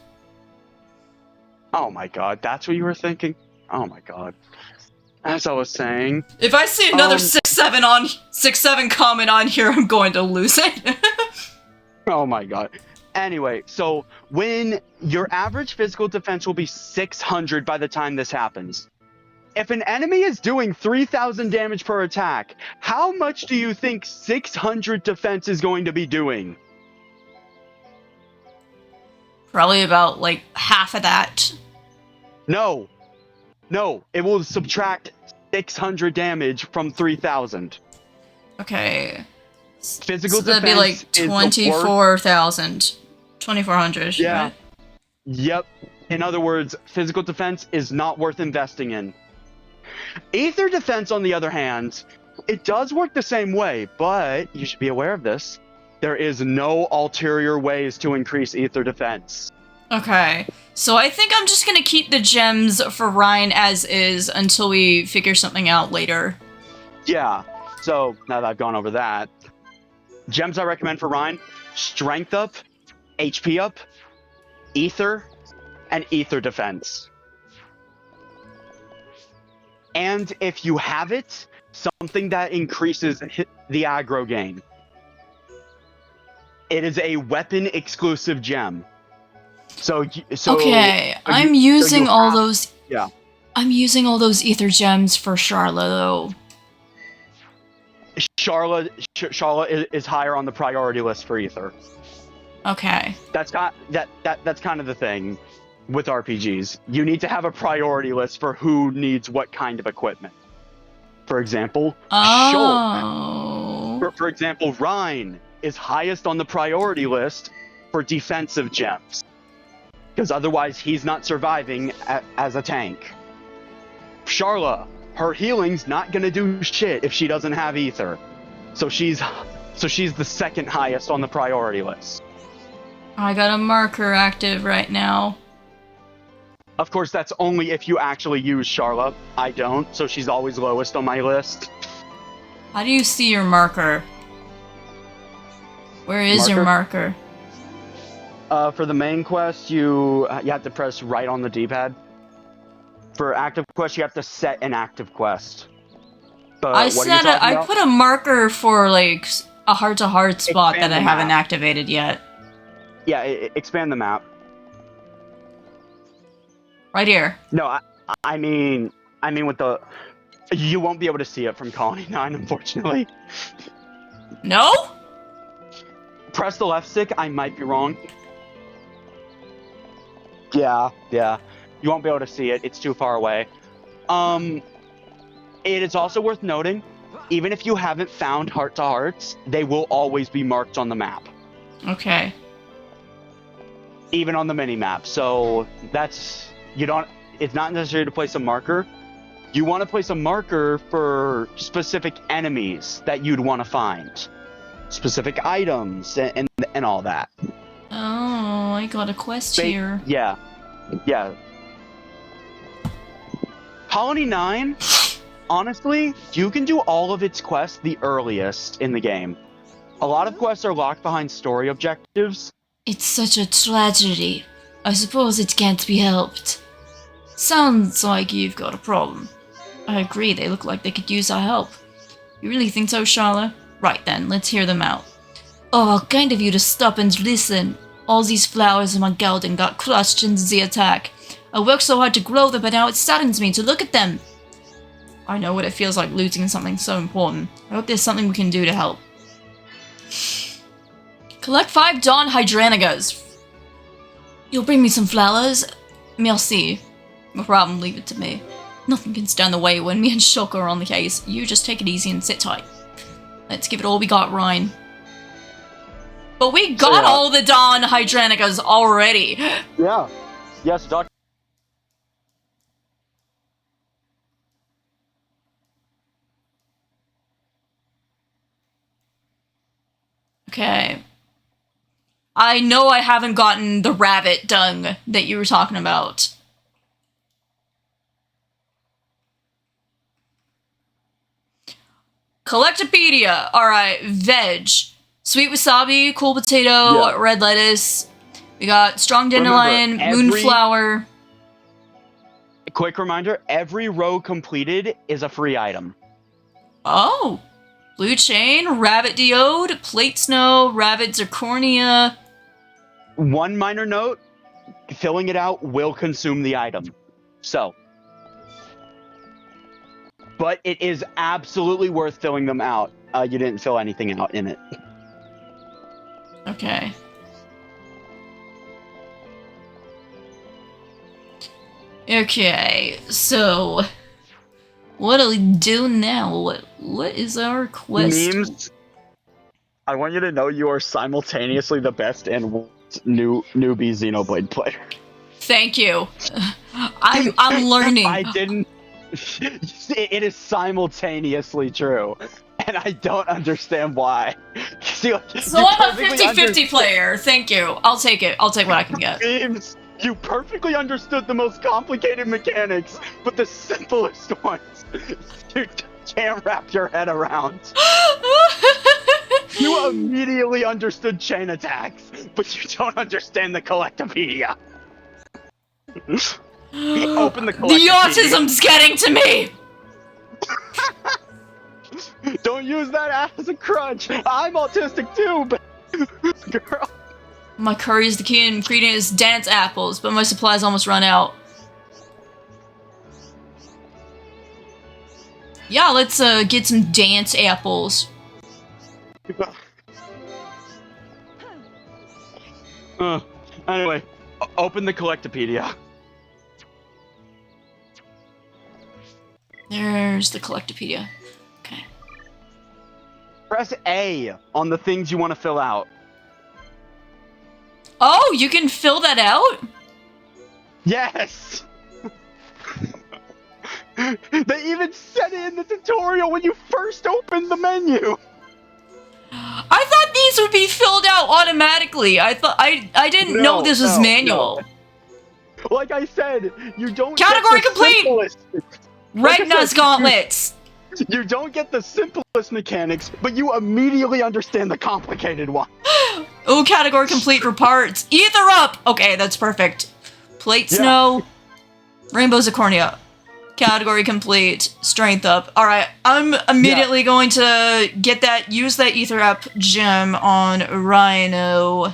Oh my god, that's what you were thinking? Oh my god. As I was saying. If I see another 6-7 comment on here, I'm going to lose it. Oh my god. Anyway, so when your average physical defense will be 600 by the time this happens. If an enemy is doing 3,000 damage per attack, how much do you think 600 defense is going to be doing? Probably about, like, half of that. No. No, it will subtract 600 damage from 3,000. Okay. Physical So that'd defense be like is the 24,000. 2,400. Yeah. Right? Yep. In other words, physical defense is not worth investing in. Ether defense, on the other hand, it does work the same way, but you should be aware of this. There is no ulterior ways to increase ether defense. Okay. So I think I'm just gonna keep the gems for Ryan as is until we figure something out later. Yeah. So now that I've gone over that, gems I recommend for Ryan: strength up, HP up, ether, and ether defense. And if you have it, something that increases the aggro gain. It is a weapon exclusive gem. Okay, I'm using all those. Yeah. I'm using all those ether gems for Charlotte, though. Charlotte is higher on the priority list for ether. Okay. That's kind of the thing with RPGs. You need to have a priority list for who needs what kind of equipment. For example, Shulk. Oh. For example, Rhine is highest on the priority list for defensive gems. Because otherwise he's not surviving as a tank. Charla, her healing's not gonna do shit if she doesn't have ether. So she's the second highest on the priority list. I got a marker active right now. Of course, that's only if you actually use Charla. I don't, so she's always lowest on my list. How do you see your marker? Where is your marker? For the main quest, you have to press right on the D-pad. For active quest, you have to set an active quest. But I put a marker for like a heart-to-heart spot Expand that I the haven't map. activated yet. Yeah, expand the map. Right here. No, I mean with the... You won't be able to see it from Colony 9, unfortunately. No? Press the left stick, I might be wrong. Yeah. You won't be able to see it, it's too far away. It is also worth noting, even if you haven't found heart-to-hearts, they will always be marked on the map. Okay. Even on the mini-map, so that's... It's not necessary to place a marker. You want to place a marker for specific enemies that you'd want to find. Specific items and all that. Oh, I got a quest here. Yeah. Colony 9, honestly, you can do all of its quests the earliest in the game. A lot of quests are locked behind story objectives. It's such a tragedy. I suppose it can't be helped. Sounds like you've got a problem. I agree, they look like they could use our help. You really think so, Charla? Right then, let's hear them out. Oh, how kind of you to stop and listen. All these flowers in my garden got crushed in the attack. I worked so hard to grow them, but now it saddens me to look at them. I know what it feels like losing something so important. I hope there's something we can do to help. Collect 5 Dawn Hydranigas. You'll bring me some flowers? Merci. No problem, leave it to me. Nothing can stand in the way when me and Shulk are on the case. You just take it easy and sit tight. Let's give it all we got, Ryan. But we got all the Dawn Hydranigas already. Yeah. Yes, Doc. Okay. I know I haven't gotten the rabbit dung that you were talking about. Collectopedia. Alright, veg. Sweet wasabi, cool potato, red lettuce. We got strong dandelion, moonflower. Quick reminder, every row completed is a free item. Oh. Blue chain, rabbit diode, plate snow, rabbit zirconia. One minor note, filling it out will consume the item. So. But it is absolutely worth filling them out. You didn't fill anything out in it. Okay. Okay, so what do we do now? What is our quest? Memes. I want you to know you are simultaneously the best and worst newbie Xenoblade player. Thank you. I'm learning. I didn't. It is simultaneously true, and I don't understand why. See, like, So I'm a 50-50 player. Thank you. I'll take it. I'll take what I can get. Memes. You perfectly understood the most complicated mechanics, but the simplest ones you can't wrap your head around. You immediately understood chain attacks, but you don't understand the Collectopedia. Open the Collectopedia. The autism's getting to me! Don't use that as a crutch. I'm autistic too, but girl. My curry is the key ingredient is dance apples, but my supplies almost run out. Yeah, let's get some dance apples. Anyway, open the Collectopedia. There's the Collectopedia. Okay. Press A on the things you want to fill out. Oh, you can fill that out? Yes! They even said it in the tutorial when you first opened the menu! I thought these would be filled out automatically. I didn't know this was manual. No. Like I said, you don't Category get the complete! simplest. Ragna's gauntlets! You don't get the simplest mechanics, but you immediately understand the complicated one. Ooh, category complete for parts. Ether up! Okay, that's perfect. Plate snow. Rainbow zirconia. Category complete. Strength up. Alright, I'm immediately going to use that ether up gem on Rhino.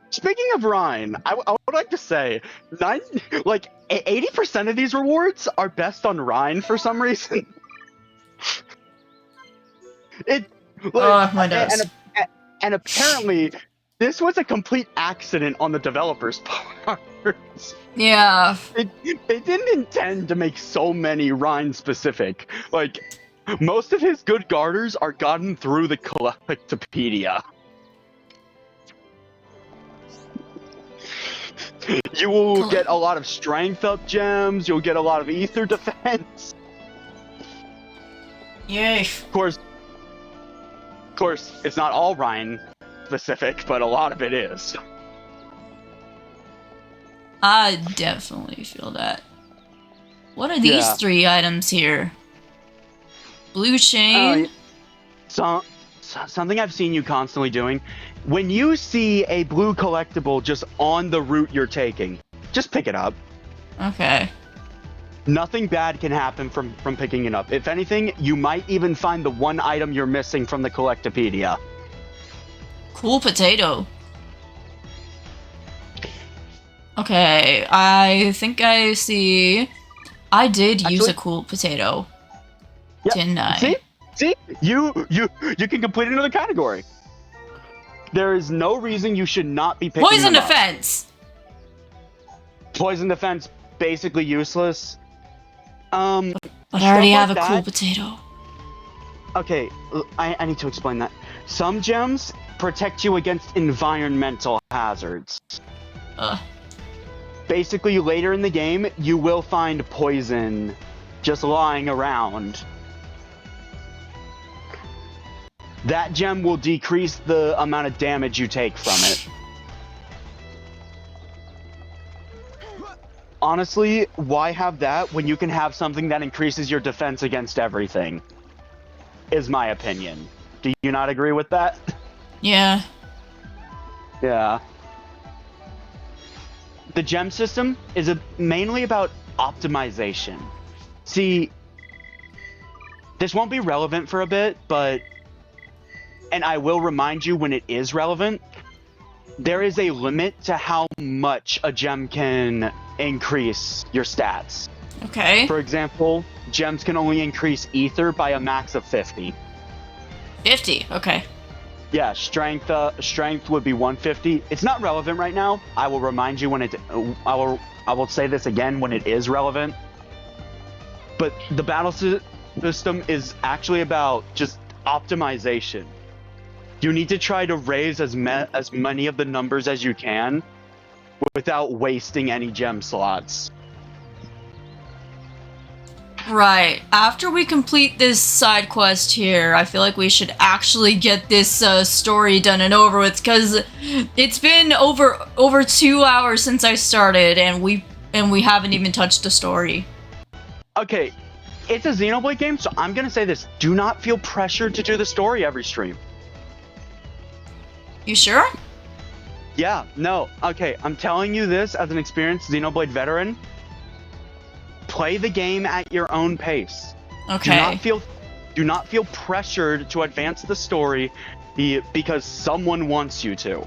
Speaking of Rhine, I would like to say, 80% of these rewards are best on Rhine for some reason. My nose. And apparently, this was a complete accident on the developers' part. Yeah. They didn't intend to make so many Rhine specific. Like, most of his good garters are gotten through the Collectopedia. You will get a lot of strength up gems, you'll get a lot of ether defense. Yay. Of course, it's not all Rhine specific, but a lot of it is. I definitely feel that. What are these 3 items here? Blue chain? Something I've seen you constantly doing. When you see a blue collectible just on the route you're taking, just pick it up. Okay. Nothing bad can happen from picking it up. If anything, you might even find the one item you're missing from the Collectopedia. Cool potato. Okay, I think I see. I did use a cool potato. Yep. Didn't I? See? You can complete another category. There is no reason you should not be picking Poison them up. defense! Poison defense, basically useless. But I already have a cool potato. Okay, I need to explain that. Some gems protect you against environmental hazards. Basically, later in the game, you will find poison just lying around. That gem will decrease the amount of damage you take from it. Honestly, why have that when you can have something that increases your defense against everything? Is my opinion. Do you not agree with that? Yeah. Yeah. The gem system is mainly about optimization. See, this won't be relevant for a bit, and I will remind you when it is relevant, there is a limit to how much a gem can increase your stats. Okay. For example, gems can only increase ether by a max of 50. 50. Okay. Yeah, strength would be 150. It's not relevant right now. I will remind you when it. I will say this again when it is relevant. But the battle system is actually about just optimization. You need to try to raise as many of the numbers as you can without wasting any gem slots. Right. After we complete this side quest here, I feel like we should actually get this story done and over with, because it's been over 2 hours since I started, and we haven't even touched the story. Okay, it's a Xenoblade game, so I'm gonna say this: do not feel pressured to do the story every stream. You sure? Yeah. No. Okay. I'm telling you this as an experienced Xenoblade veteran. Play the game at your own pace. Okay. Do not feel pressured to advance the story because someone wants you to.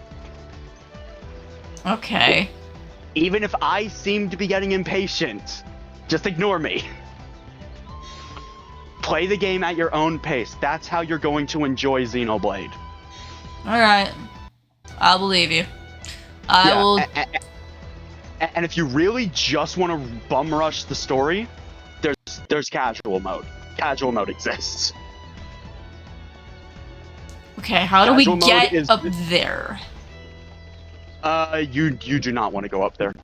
Okay. Even if I seem to be getting impatient, just ignore me. Play the game at your own pace. That's how you're going to enjoy Xenoblade. Alright. I'll believe you. I will... And if you really just want to bum rush the story, there's casual mode. Casual mode exists. Okay, how do we Casual mode get up there? You do not want to go up there.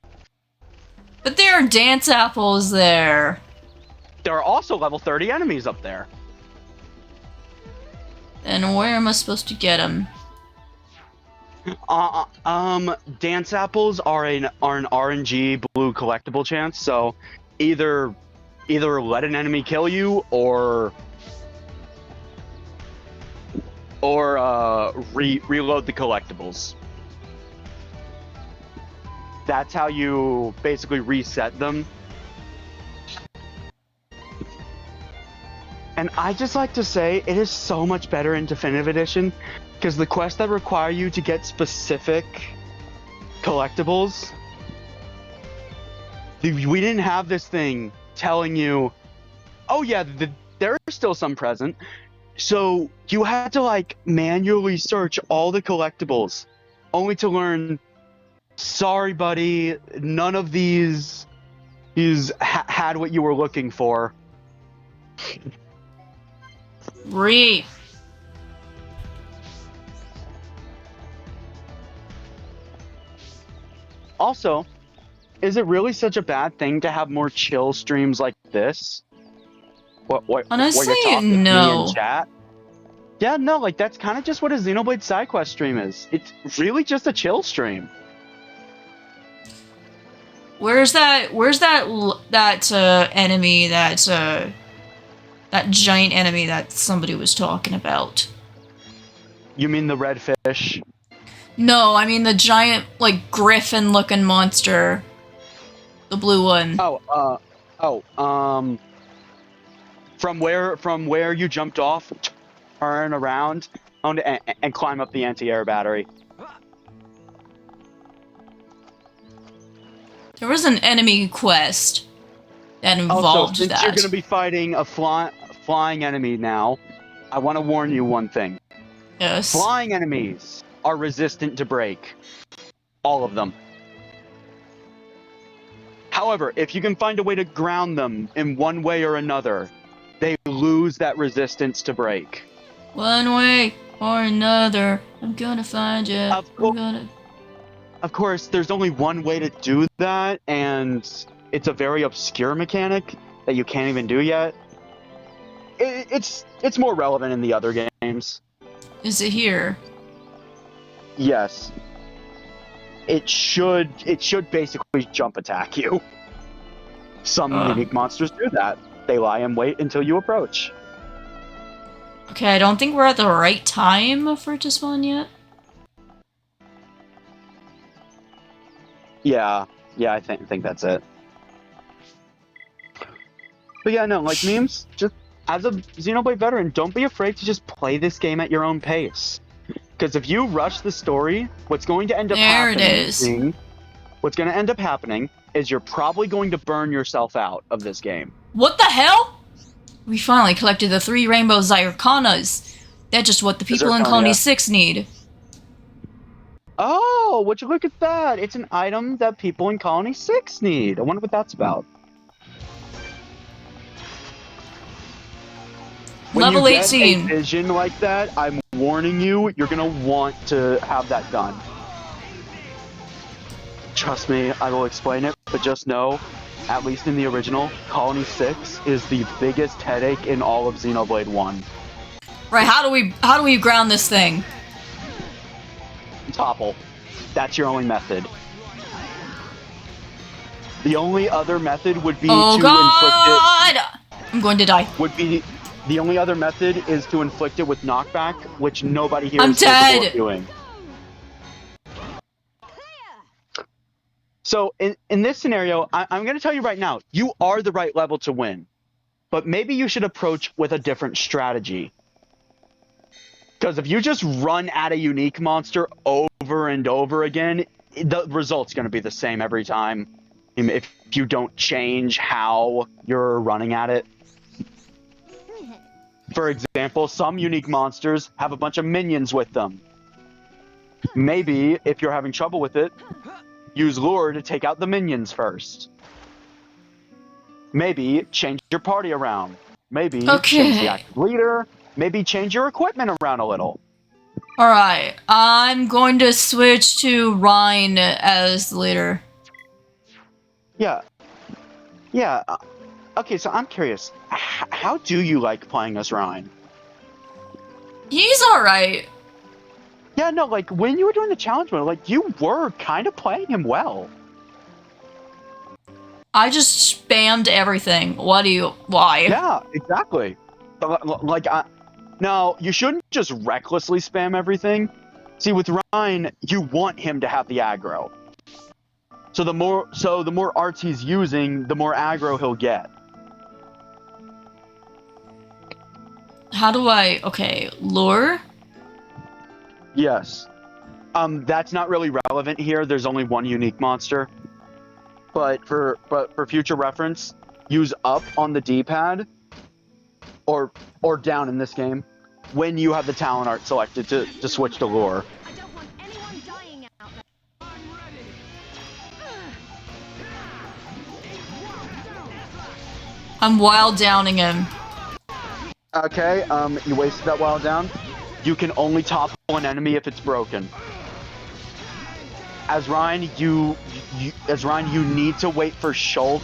But there are dance apples there. There are also level 30 enemies up there. Then where am I supposed to get them? Dance apples are an RNG blue collectible chance, so either let an enemy kill you or reload the collectibles. That's how you basically reset them. And I just like to say it is so much better in Definitive Edition, because the quests that require you to get specific collectibles, we didn't have this thing telling you, oh yeah, there are still some present. So you had to like manually search all the collectibles, only to learn, sorry buddy, none of these had what you were looking for. Reef. Also, is it really such a bad thing to have more chill streams like this? What Honestly, you're talking to me no. in chat? Yeah, no, like that's kind of just what a Xenoblade side quest stream is. It's really just a chill stream. Where's that enemy, that giant enemy that somebody was talking about? You mean the red fish? No, I mean the giant, like, griffin-looking monster. The blue one. From where you jumped off, turn around and climb up the anti-air battery. There was an enemy quest that involved Also, since that. you're going to be fighting a flying enemy now, I want to warn you one thing. Yes. Flying enemies are resistant to break. All of them. However, if you can find a way to ground them in one way or another, they lose that resistance to break. One way or another, I'm gonna find you. Of course, there's only one way to do that, and it's a very obscure mechanic that you can't even do yet. It's more relevant in the other games. Is it here? Yes. It should basically jump attack you. Some unique monsters do that. They lie in wait until you approach. Okay, I don't think we're at the right time for it to spawn yet. Yeah, I think that's it. But yeah, no, like memes, just as a Xenoblade veteran, don't be afraid to just play this game at your own pace. Because if you rush the story, what's going to end up There it happening? is. What's going to end up happening is you're probably going to burn yourself out of this game. What the hell? We finally collected the 3 rainbow Zirconas. That's just what the people in Zirconia. Colony 6 need. Oh, would you look at that? It's an item that people in Colony 6 need. I wonder what that's about. When Level you get 18. a vision like that, I'm warning you, you're going to want to have that done. Trust me, I will explain it, but just know, at least in the original, Colony 6 is the biggest headache in all of Xenoblade 1. Right, how do we ground this thing? Topple. That's your only method. The only other method would be Oh to god! inflict I'm going to die. the only other method is to inflict it with knockback, which nobody here I'm is capable dead. of doing. So in this scenario, I'm going to tell you right now, you are the right level to win, but maybe you should approach with a different strategy. Because if you just run at a unique monster over and over again, the result's going to be the same every time. If you don't change how you're running at it. For example, some unique monsters have a bunch of minions with them. Maybe, if you're having trouble with it, use lure to take out the minions first. Maybe change your party around. Maybe change the active leader. Maybe change your equipment around a little. Alright, I'm going to switch to Rhine as the leader. Yeah. Yeah. Okay, so I'm curious. How do you like playing as Rhine? He's alright. Yeah, no, like, when you were doing the challenge mode, like, you were kind of playing him well. I just spammed everything. Why? Yeah, exactly. Like, no, you shouldn't just recklessly spam everything. See, with Rhine, you want him to have the aggro. So the more arts he's using, the more aggro he'll get. How do okay, lure? Yes. That's not really relevant here. There's only one unique monster. But for future reference, use up on the D-pad or down in this game when you have the talent art selected to switch to lure. I don't want anyone dying out there. I'm ready. I'm wild downing him. Okay, you wasted that while down. You can only topple an enemy if it's broken. As Ryan, you need to wait for Shulk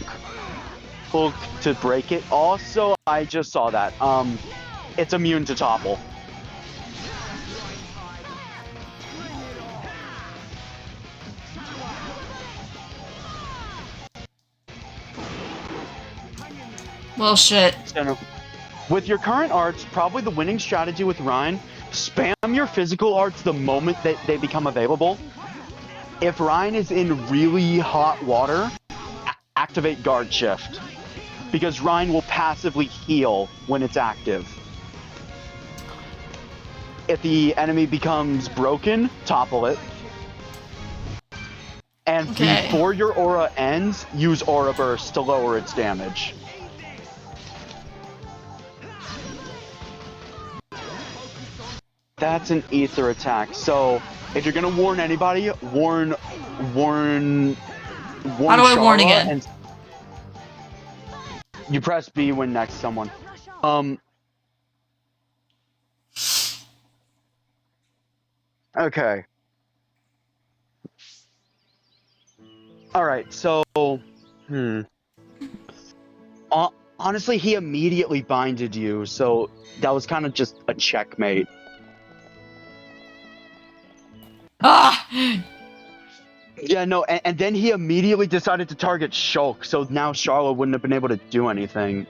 to break it. Also, I just saw that. It's immune to topple. Well, shit. So, with your current arts, probably the winning strategy with Ryan, spam your physical arts the moment that they become available. If Ryan is in really hot water, activate guard shift. Because Ryan will passively heal when it's active. If the enemy becomes broken, topple it. And before your aura ends, use Aura Burst to lower its damage. That's an ether attack. So if you're gonna warn anybody, warn. How do I warn again? And you press B when next to someone. Okay. All right. So, honestly, he immediately binded you, so that was kind of just a checkmate. Ah! Yeah, no, and then he immediately decided to target Shulk, so now Charlotte wouldn't have been able to do anything.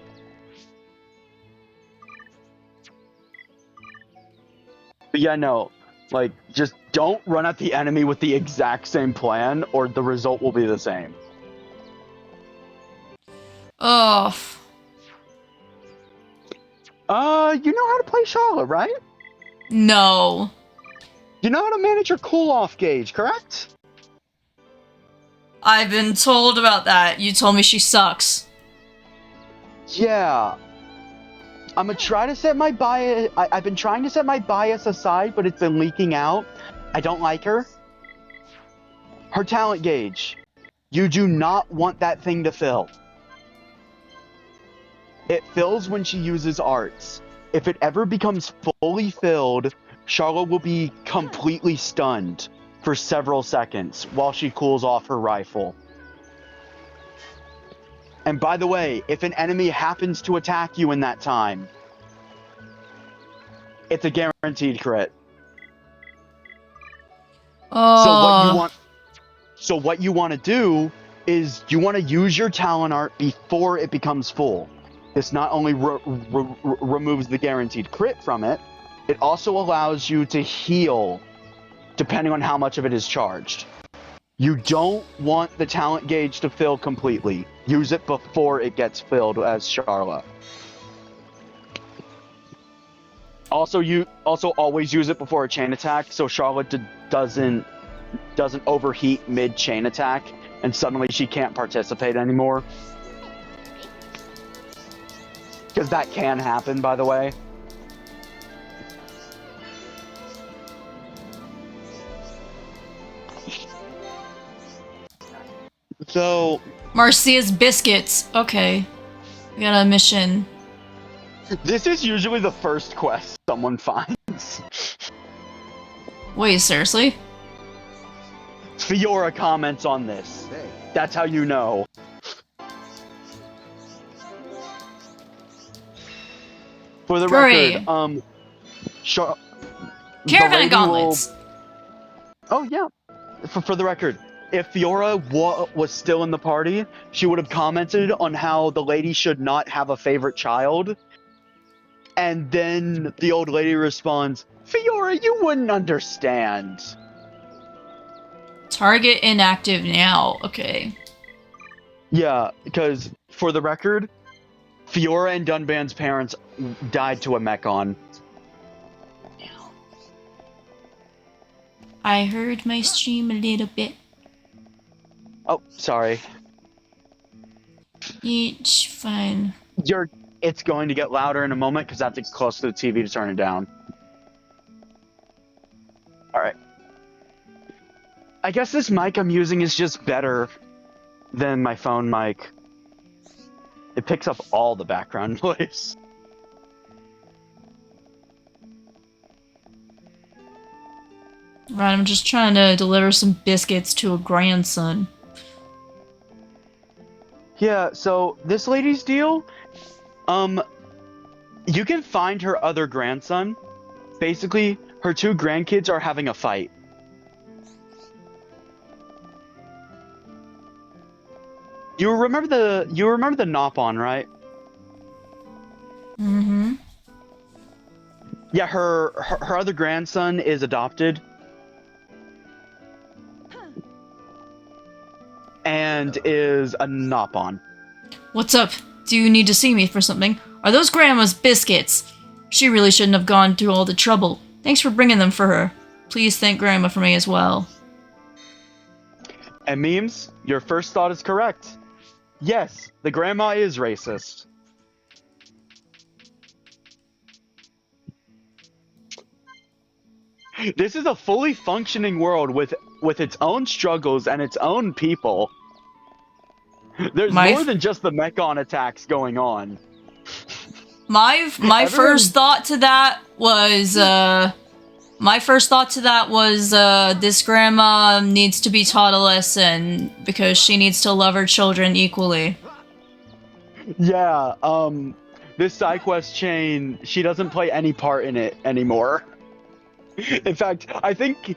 But yeah, no, like, just don't run at the enemy with the exact same plan, or the result will be the same. Oh. You know how to play Charlotte, right? No. You know how to manage your cool-off gauge, correct? I've been told about that. You told me she sucks. Yeah. I'm gonna try to set my bias. I've been trying to set my bias aside, but it's been leaking out. I don't like her. Her talent gauge. You do not want that thing to fill. It fills when she uses arts. If it ever becomes fully filled, Charlotte will be completely stunned for several seconds while she cools off her rifle. And by the way, if an enemy happens to attack you in that time, it's a guaranteed crit. So what you want to do is you want to use your talent art before it becomes full. This not only removes the guaranteed crit from it, it also allows you to heal depending on how much of it is charged. You don't want the talent gauge to fill completely. Use it before it gets filled as Charlotte. Also, you always use it before a chain attack, so Charlotte doesn't overheat mid chain attack, and suddenly she can't participate anymore. Because that can happen, by the way. So... Marcia's biscuits. Okay. We got a mission. This is usually the first quest someone finds. Wait, seriously? Fiora comments on this. That's how you know. For the Great. record, Caravan of Gauntlets. Oh, yeah. For the record, if Fiora was still in the party, she would have commented on how the lady should not have a favorite child. And then the old lady responds, Fiora, you wouldn't understand. Target inactive now. Okay. Yeah, because, for the record, Fiora and Dunban's parents died to a Mechon. I heard my stream a little bit. Oh, sorry. It's fine. It's going to get louder in a moment because I have to get close to the TV to turn it down. Alright. I guess this mic I'm using is just better than my phone mic. It picks up all the background noise. Right, I'm just trying to deliver some biscuits to a grandson. Yeah, so this lady's deal, you can find her other grandson. Basically, her two grandkids are having a fight. You remember the Nopon, right? Mm-hmm. Yeah, her other grandson is adopted. And is a Nopon. What's up? Do you need to see me for something? Are those Grandma's biscuits? She really shouldn't have gone through all the trouble. Thanks for bringing them for her. Please thank Grandma for me as well. And Memes, your first thought is correct. Yes, the grandma is racist. This is a fully functioning world with its own struggles and its own people. There's more than just the Mechon attacks going on. My first thought to that was this grandma needs to be taught a lesson because she needs to love her children equally. Yeah, this side quest chain, she doesn't play any part in it anymore. In fact, I think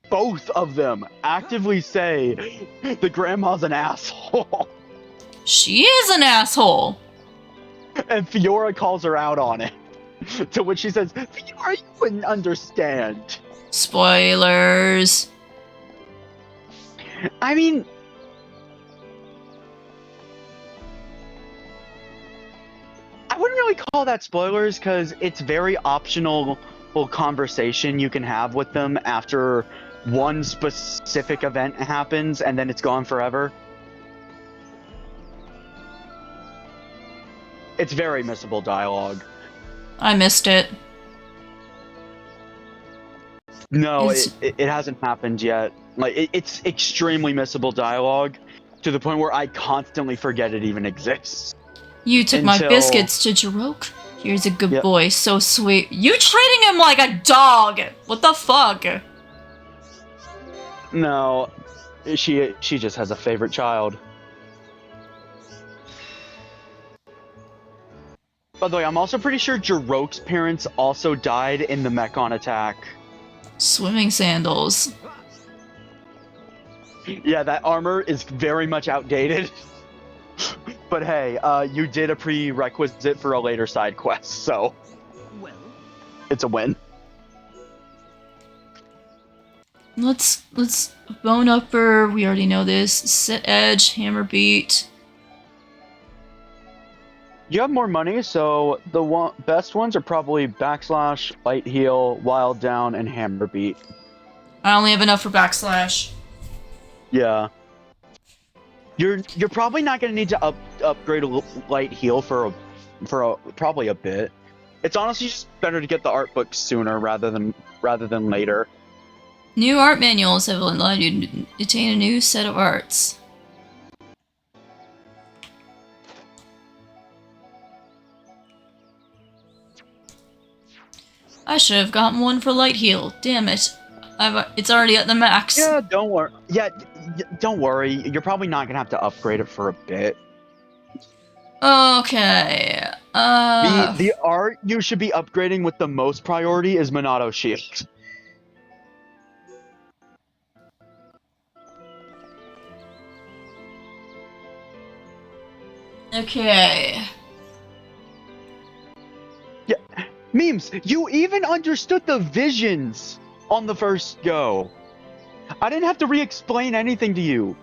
both of them actively say the grandma's an asshole. She is an asshole. And Fiora calls her out on it. To which she says, Fiora, you wouldn't understand. Spoilers. I mean... I wouldn't really call that spoilers because it's very optional conversation you can have with them after one specific event happens and then it's gone forever. It's very missable dialogue. I missed it. No, it hasn't happened yet. Like, it's extremely missable dialogue to the point where I constantly forget it even exists. You took my Until- biscuits to Jirok. Here's a good Yep. boy, so sweet. You treating him like a dog! What the fuck? No, she just has a favorite child. By the way, I'm also pretty sure Jirok's parents also died in the Mechon attack. Swimming sandals. Yeah, that armor is very much outdated. But hey, you did a prerequisite for a later side quest, so Well, it's a win. Let's bone upper. We already know this. Set edge, hammer beat. You have more money, so the best ones are probably backslash, light heal, wild down, and hammer beat. I only have enough for backslash. Yeah. You're probably not gonna need to upgrade a light heal for probably a bit. It's honestly just better to get the art book sooner rather than later. New art manuals have allowed you to attain a new set of arts. I should have gotten one for light heal. Damn it. It's already at the max. Yeah, don't worry. Yeah, don't worry. You're probably not gonna have to upgrade it for a bit. Okay. The art you should be upgrading with the most priority is Minato Shield. Okay. Yeah, memes. You even understood the visions on the first go. I didn't have to re-explain anything to you.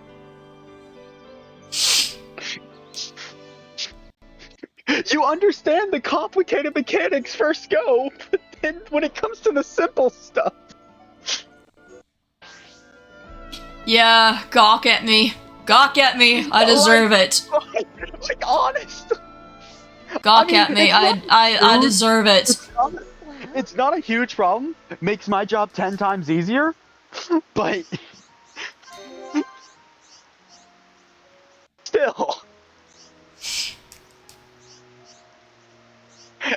You understand the complicated mechanics first go, but then when it comes to the simple stuff. Yeah, gawk at me. Gawk at me. I deserve it. Like, honest. Gawk I mean, at me. it's I deserve it. It's not a huge problem. It makes my job 10 times easier, but still.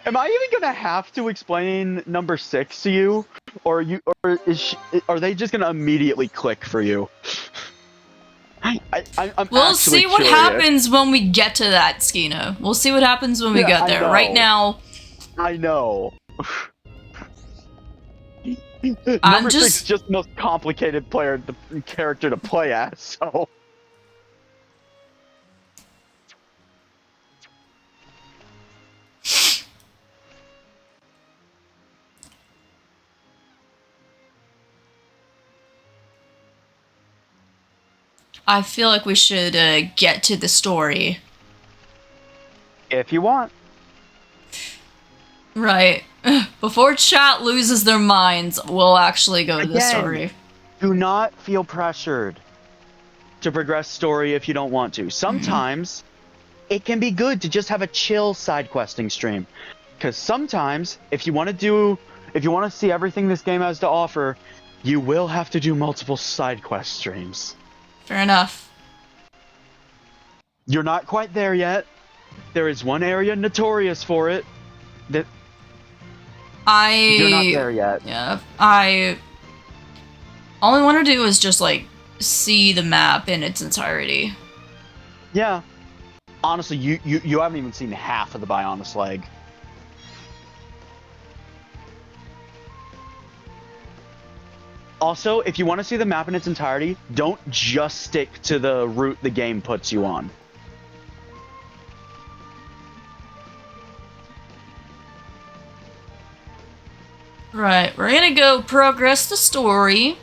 Am I even gonna have to explain number 6 to you, or are they just gonna immediately click for you? I'm We'll actually see what curious. happens when we get to that, Skino. We'll see what happens when we Yeah, get I there. know. Right now, I know. I'm Number 6 is just the most complicated character to play as, so. I feel like we should get to the story. If you want. Right. Before chat loses their minds, we'll actually go to the Again. story. Do not feel pressured to progress story if you don't want to. Sometimes it can be good to just have a chill side questing stream. Because sometimes, if you want to see everything this game has to offer, you will have to do multiple side quest streams. Fair enough. You're not quite there yet. There is one area notorious for it. That you're not there yet. Yeah, all I want to do is just, like, see the map in its entirety. Yeah. Honestly, you haven't even seen half of the Bionis leg. Also, if you want to see the map in its entirety, don't just stick to the route the game puts you on. Right, we're gonna go progress the story.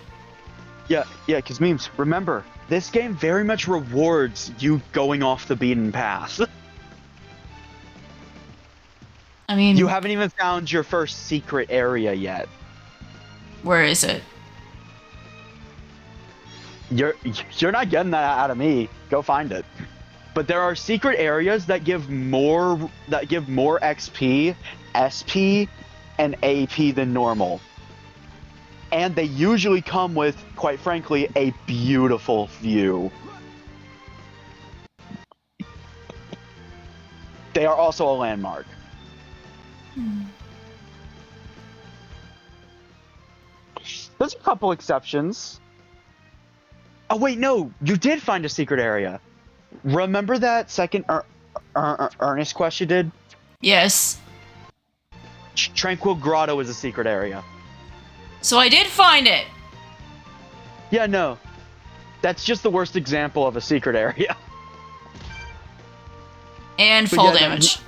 Yeah, because memes, remember, this game very much rewards you going off the beaten path. I mean, You haven't even found your first secret area yet. where is it? You're not getting that out of me. Go find it. But there are secret areas that give more XP, SP, and AP than normal. And they usually come with, quite frankly, a beautiful view. They are also a landmark. There's a couple exceptions. Oh wait, no, you did find a secret area. Remember that second Ernest quest you did? Yes. Tranquil Grotto is a secret area. So I did find it. Yeah, no. That's just the worst example of a secret area. And But full yeah, no, damage.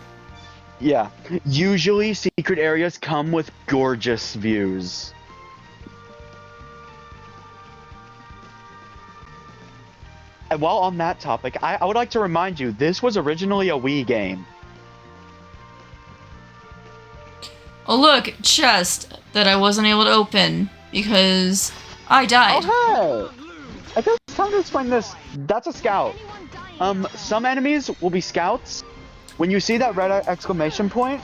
Yeah. Usually secret areas come with gorgeous views. And while on that topic, I would like to remind you, this was originally a Wii game. Oh look, chest that I wasn't able to open because I died. Oh, hey! I guess it's time to explain this. That's a scout. Some enemies will be scouts. When you see that red exclamation point,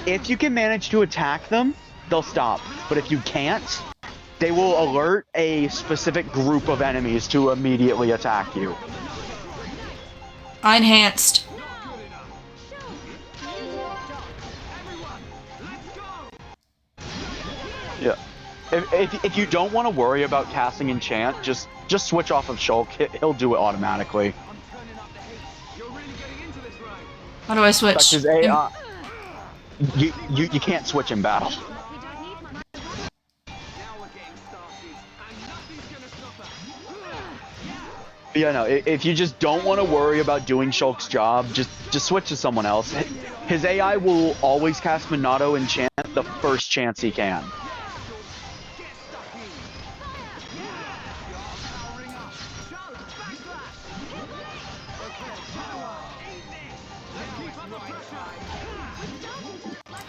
if you can manage to attack them, they'll stop. But if you can't, they will alert a specific group of enemies to immediately attack you. I enhanced. Yeah. If you don't want to worry about casting enchant, just switch off of Shulk. He'll do it automatically. How do I switch? Such as a, you can't switch in battle. But yeah, no. If you just don't want to worry about doing Shulk's job, just switch to someone else. His AI will always cast Minato enchant the first chance he can.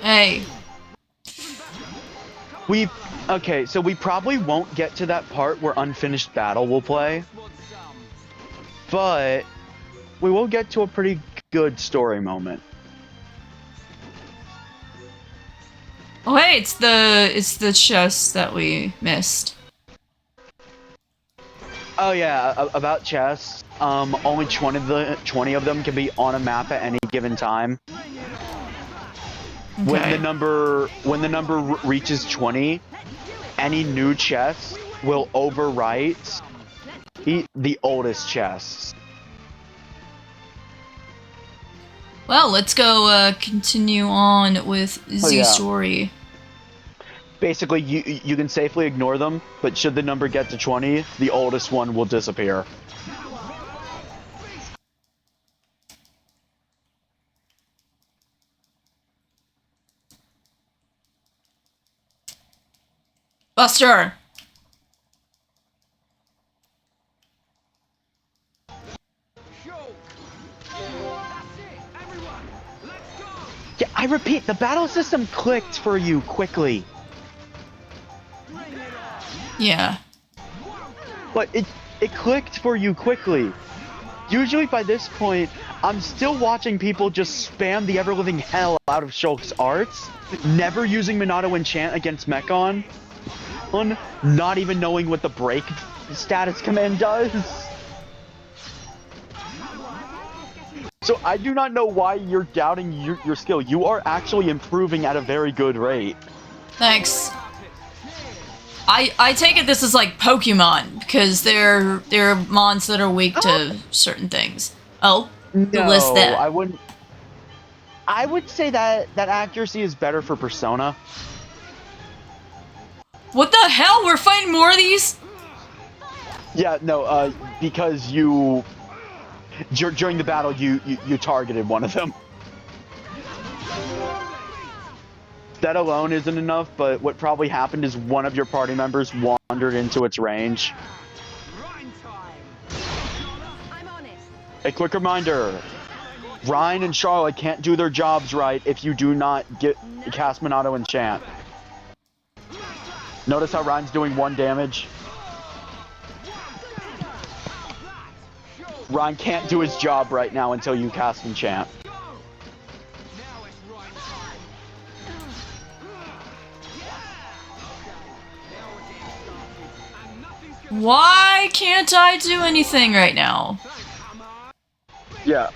Hey. Okay, so we probably won't get to that part where Unfinished Battle will play. But we will get to a pretty good story moment. Oh hey, it's the chest that we missed. Oh yeah, about chests. Only 20 of them can be on a map at any given time. Okay. When the number reaches 20, any new chest will overwrite the oldest chests. Well, let's go continue on with Z's yeah. story. Basically, you can safely ignore them, but should the number get to 20, the oldest one will disappear. Buster! Yeah, I repeat, the battle system clicked for you quickly. Yeah. But it clicked for you quickly. Usually by this point, I'm still watching people just spam the ever-living hell out of Shulk's arts, never using Minato enchant against Mechon, not even knowing what the break status command does. So I do not know why you're doubting your skill. You are actually improving at a very good rate. Thanks. I take it this is like Pokemon, because they're mons that are weak to certain things. Oh, the list that. I wouldn't. I would say that accuracy is better for Persona. What the hell? We're fighting more of these? Yeah, no, because during the battle you targeted one of them. That alone isn't enough, but what probably happened is one of your party members wandered into its range. I'm on it. A quick reminder, Ryan and Charlotte can't do their jobs right if you do not get cast Monado Enchant. Notice how Ryan's doing 1 damage? Ryan can't do his job right now until you cast Enchant. Why can't I do anything right now? Yeah,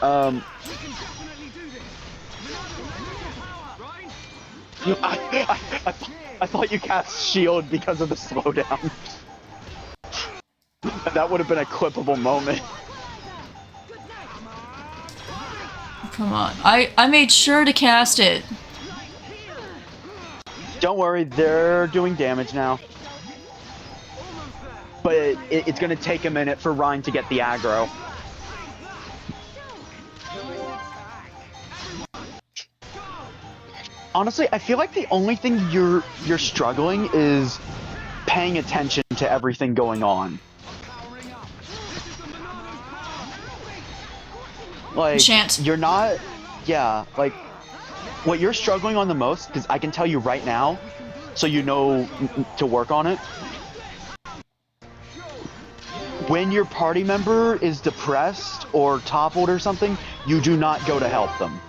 I thought you cast shield because of the slowdown. That would have been a clippable moment. Come on. I made sure to cast it. Don't worry, they're doing damage now. But it's gonna take a minute for Ryan to get the aggro. Honestly, I feel like the only thing you're struggling is paying attention to everything going on. Like, Enchant. you're not... Yeah, like, what you're struggling on the most, because I can tell you right now, so you know to work on it. When your party member is depressed or toppled or something, you do not go to help them.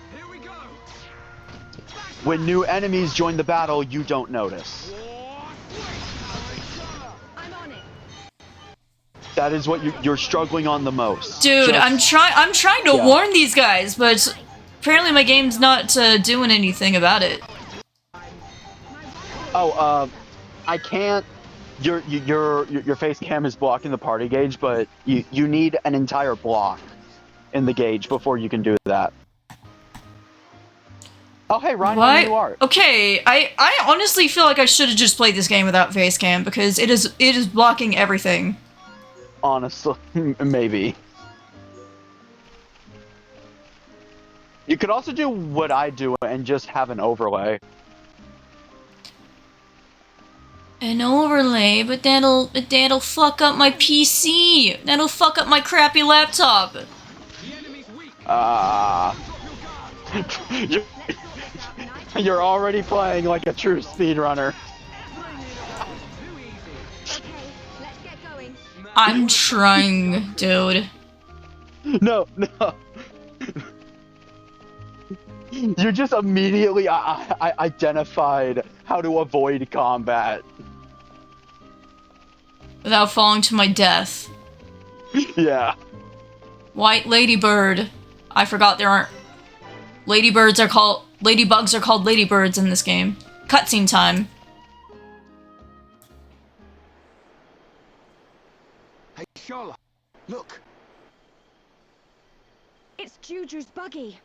When new enemies join the battle, you don't notice. I'm on it. That is what you're struggling on the most. Dude, Just- I'm trying to Yeah. warn these guys, but apparently my game's not doing anything about it. Oh, I can't. Your face cam is blocking the party gauge, but you need an entire block in the gauge before you can do that. Oh, hey, Ryan, What? you are. Okay, I honestly feel like I should have just played this game without face cam because it is blocking everything. Honestly, maybe. You could also do what I do and just have an overlay. An overlay, but that'll fuck up my PC. That'll fuck up my crappy laptop. You're already playing like a true speedrunner. Okay, let's get going. I'm trying, dude. No. You just immediately I identified how to avoid combat. Without falling to my death. Yeah. White ladybird. I forgot there aren't... Ladybugs are called ladybirds in this game. Cutscene time. Hey, Charlotte, look. It's Juju's buggy.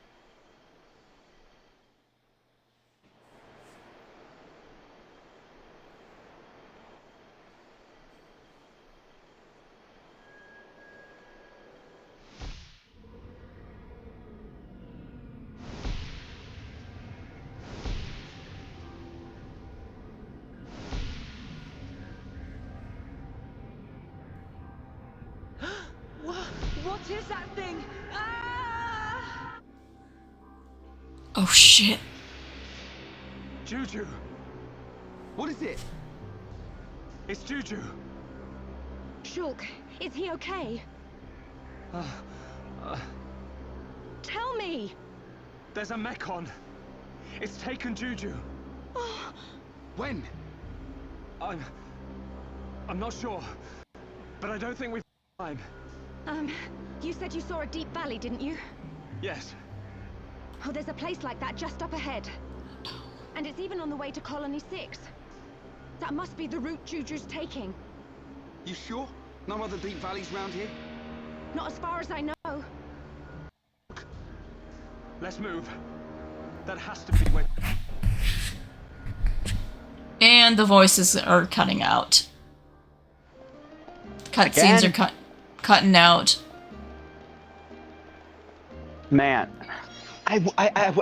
What is that thing? Ah! Oh shit. Juju. What is it? It's Juju. Shulk, is he okay? Tell me! There's a mech on. It's taken Juju. When? I'm not sure. But I don't think we've time. You said you saw a deep valley, didn't you? Yes. Oh, there's a place like that just up ahead. And it's even on the way to Colony 6. That must be the route Juju's taking. You sure? No other deep valleys round here? Not as far as I know. Let's move. That has to be where... And the voices are cutting out. Cutscenes are cutting out. Man, I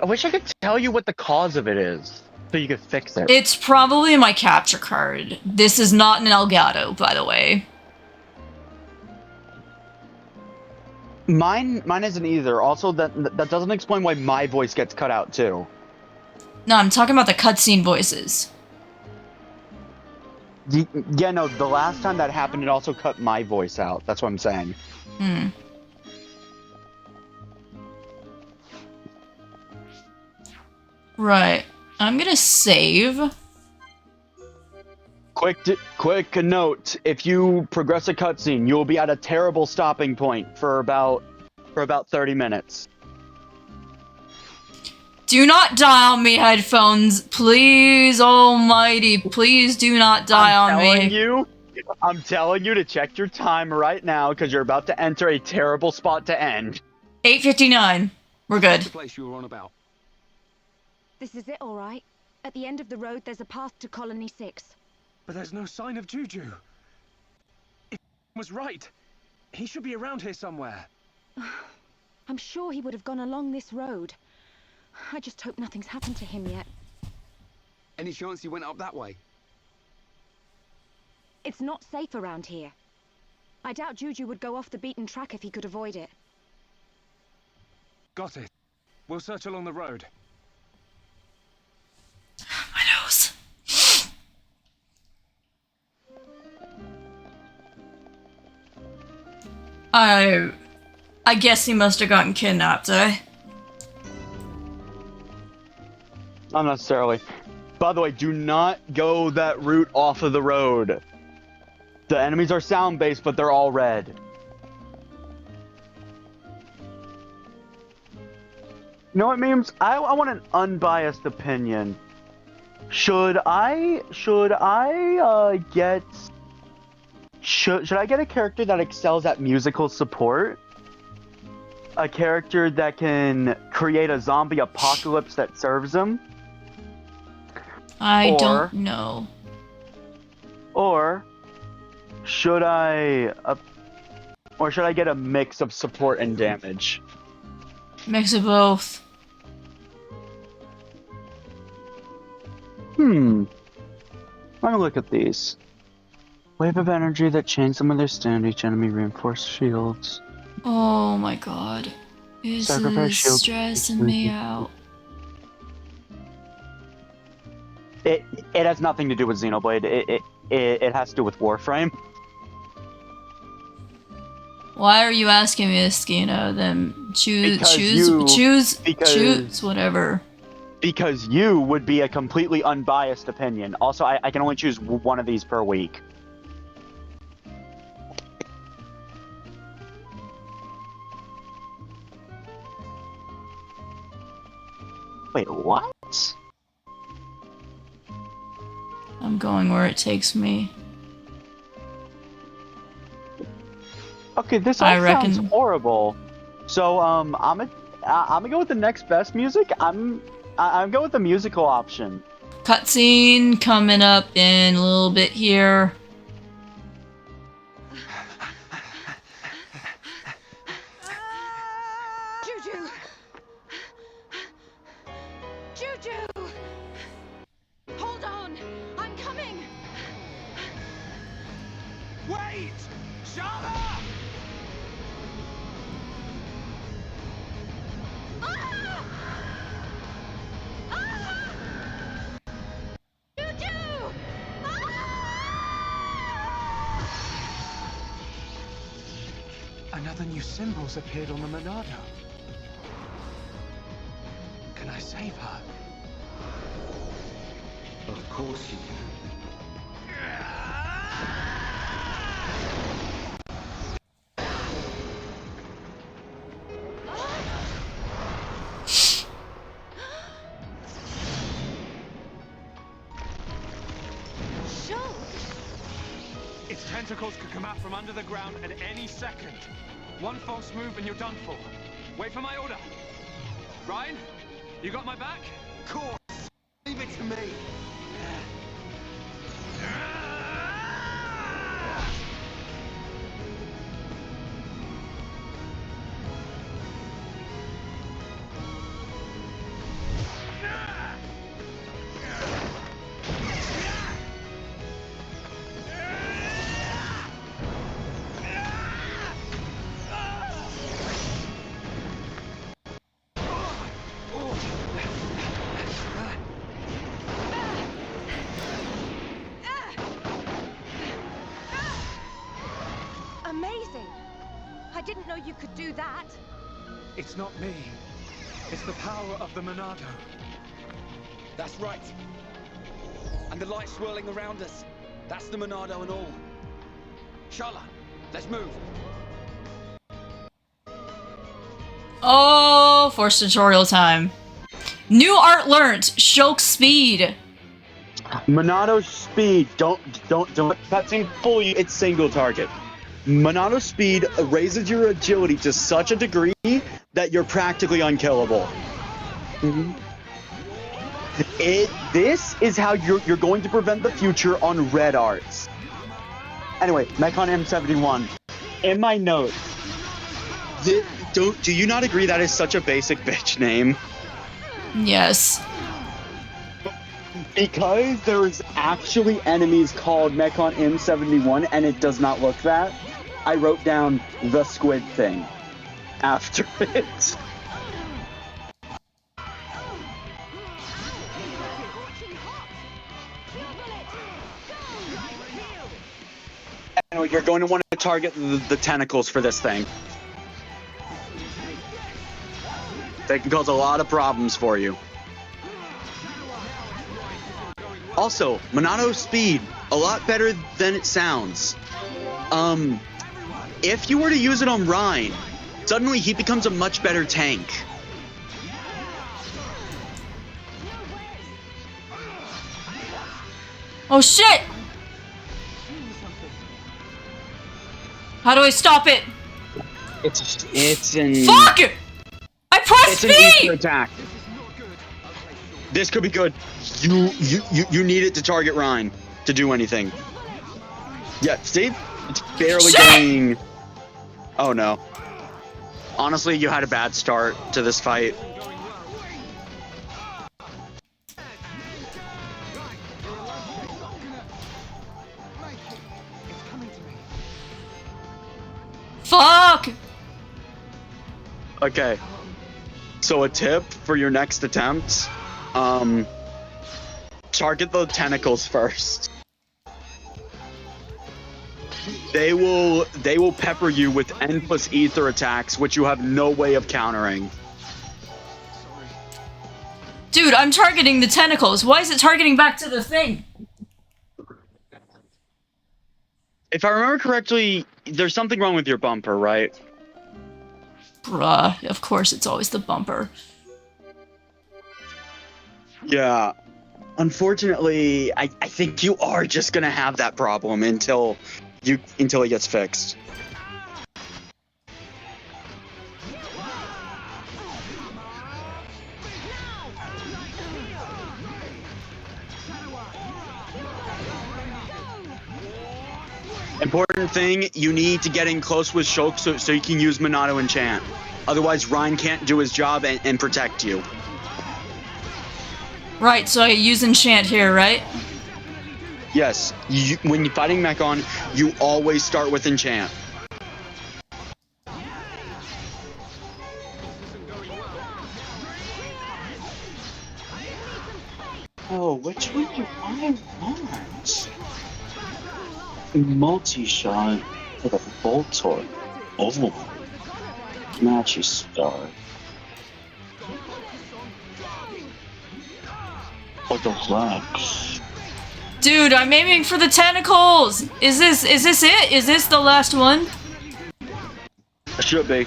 wish I could tell you what the cause of it is, so you could fix it. It's probably my capture card. This is not an Elgato, by the way. Mine isn't either. Also, that doesn't explain why my voice gets cut out too. No, I'm talking about the cutscene voices. Yeah, no, the last time that happened, it also cut my voice out. That's what I'm saying. Right. I'm gonna save. Quick note: if you progress a cutscene, you will be at a terrible stopping point for about 30 minutes. Do not die on me, headphones. Please, almighty. Please do not die on me. I'm telling you to check your time right now because you're about to enter a terrible spot to end. 8:59. We're good. The place you were on about. This is it, all right. At the end of the road, there's a path to Colony 6. But there's no sign of Juju. If was right, he should be around here somewhere. I'm sure he would have gone along this road. I just hope nothing's happened to him yet. Any chance he went up that way? It's not safe around here. I doubt Juju would go off the beaten track if he could avoid it. Got it. We'll search along the road. My nose. I guess he must have gotten kidnapped, eh? Not necessarily. By the way, do not go that route off of the road. The enemies are sound-based, but they're all red. You know what, memes? I want an unbiased opinion. Should I get a character that excels at musical support? A character that can create a zombie apocalypse that serves them? I don't know. Or should I get a mix of support and damage? Mix of both. Let me look at these. Wave of energy that chains them where they stand. Each enemy reinforced shields. Oh my god. This Sacrifice is shield. stressing me out. It has nothing to do with Xenoblade. It has to do with Warframe. Why are you asking me this, Skino? Then choose whatever. Because you would be a completely unbiased opinion. Also, I can only choose one of these per week. Wait, what? I'm going where it takes me. Okay, this all I reckon- sounds horrible. So, I'm gonna go with the next best music. I'm going with the musical option. Cutscene coming up in a little bit here. Juju! Juju! Hold on! I'm coming! Wait! Shala! Ah! Ah! Juju! Another new symbol's appeared on the Monado. Can I save her? Of course you can. Shulk! Its tentacles could come out from under the ground at any second. One false move and you're done for. Wait for my order. Ryan, you got my back? Of course. Leave it to me. amazing. I didn't know you could do that. It's not me. It's the power of the Monado. That's right. And the light swirling around us. That's the Monado and all. Shala, let's move. Oh, forced tutorial time. New art learned. Shulk speed. Monado speed. Don't cutscene fool you. It's single target. Monado speed raises your agility to such a degree that you're practically unkillable. This is how you're going to prevent the future on red arts. Anyway, Mechon M71. In my notes, do you not agree that is such a basic bitch name? Yes. Because there's actually enemies called Mechon M71 and it does not look that, I wrote down the squid thing after it. Anyway, you're going to want to target the tentacles for this thing. They can cause a lot of problems for you. Also, Monado speed, a lot better than it sounds. If you were to use it on Ryan, suddenly he becomes a much better tank. Oh shit! How do I stop it? It's an Fuck! I pressed it's an Easter B! attack. This could be good. You need it to target Ryan to do anything. Yeah, see? It's barely going. Oh no. Honestly, you had a bad start to this fight. Fuck! Okay. So a tip for your next attempt, target the tentacles first. They will pepper you with endless ether attacks, which you have no way of countering. Dude, I'm targeting the tentacles. Why is it targeting back to the thing? If I remember correctly, there's something wrong with your bumper, right? Bruh, of course it's always the bumper. Yeah. Unfortunately, I think you are just gonna have that problem until it gets fixed. Important thing, you need to get in close with Shulk so you can use Monado Enchant. Otherwise, Ryan can't do his job and protect you. Right, so I use enchant here, right? Yes, when you're fighting Mechon, you always start with Enchant. Oh, which one do I want? Multi-shot for the Voltor. Oh, Matchy Star. Or the Lex. Dude, I'm aiming for the tentacles! Is this it? Is this the last one? It should be.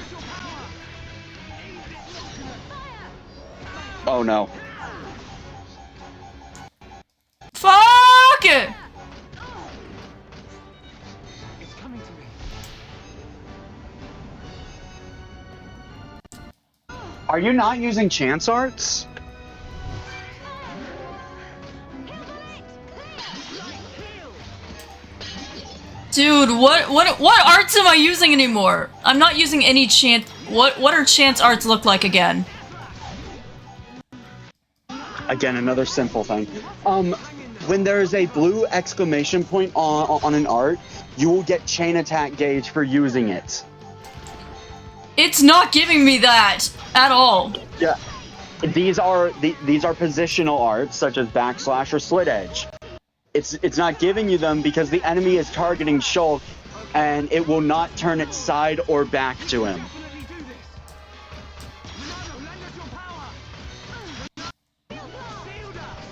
Oh no. Fuck! It's coming to me. Are you not using Chance Arts? Dude, what arts am I using anymore? I'm not using any chant. What are chance arts look like again? Again, another simple thing. When there is a blue exclamation point on an art, you will get chain attack gauge for using it. It's not giving me that at all. Yeah. These are positional arts such as backslash or slit edge. It's not giving you them because the enemy is targeting Shulk and it will not turn its side or back to him. Definitely do this. Renato, lend us your power. Shield us.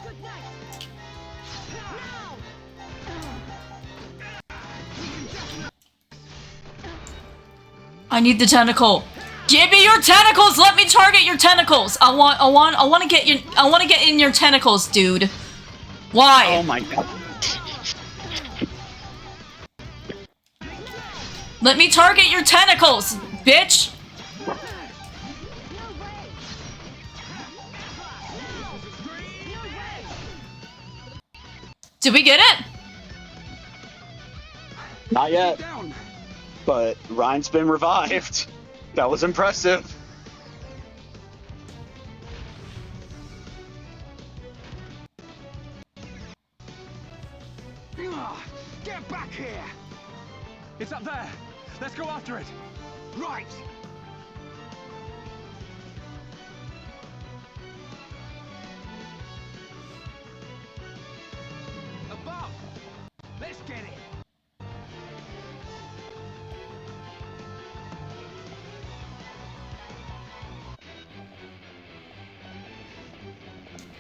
Good night. Now! I need the tentacle. Give me your tentacles. Let me target your tentacles. I want to get in your tentacles, dude. Why? Oh my god. Let me target your tentacles, bitch. Did we get it? Not yet, Down. but Ryan's been revived. That was impressive. Get back here. It's up there. Let's go after it. Right. Above. Let's get it.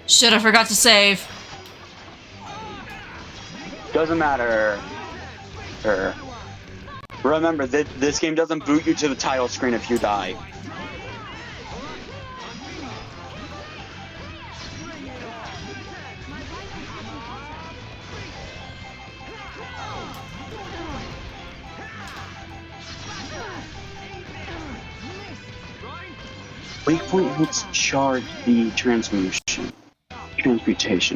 Shit, I forgot to save. Doesn't matter. Remember, this game doesn't boot you to the title screen if you die. Waypoint hits charge the transmutation.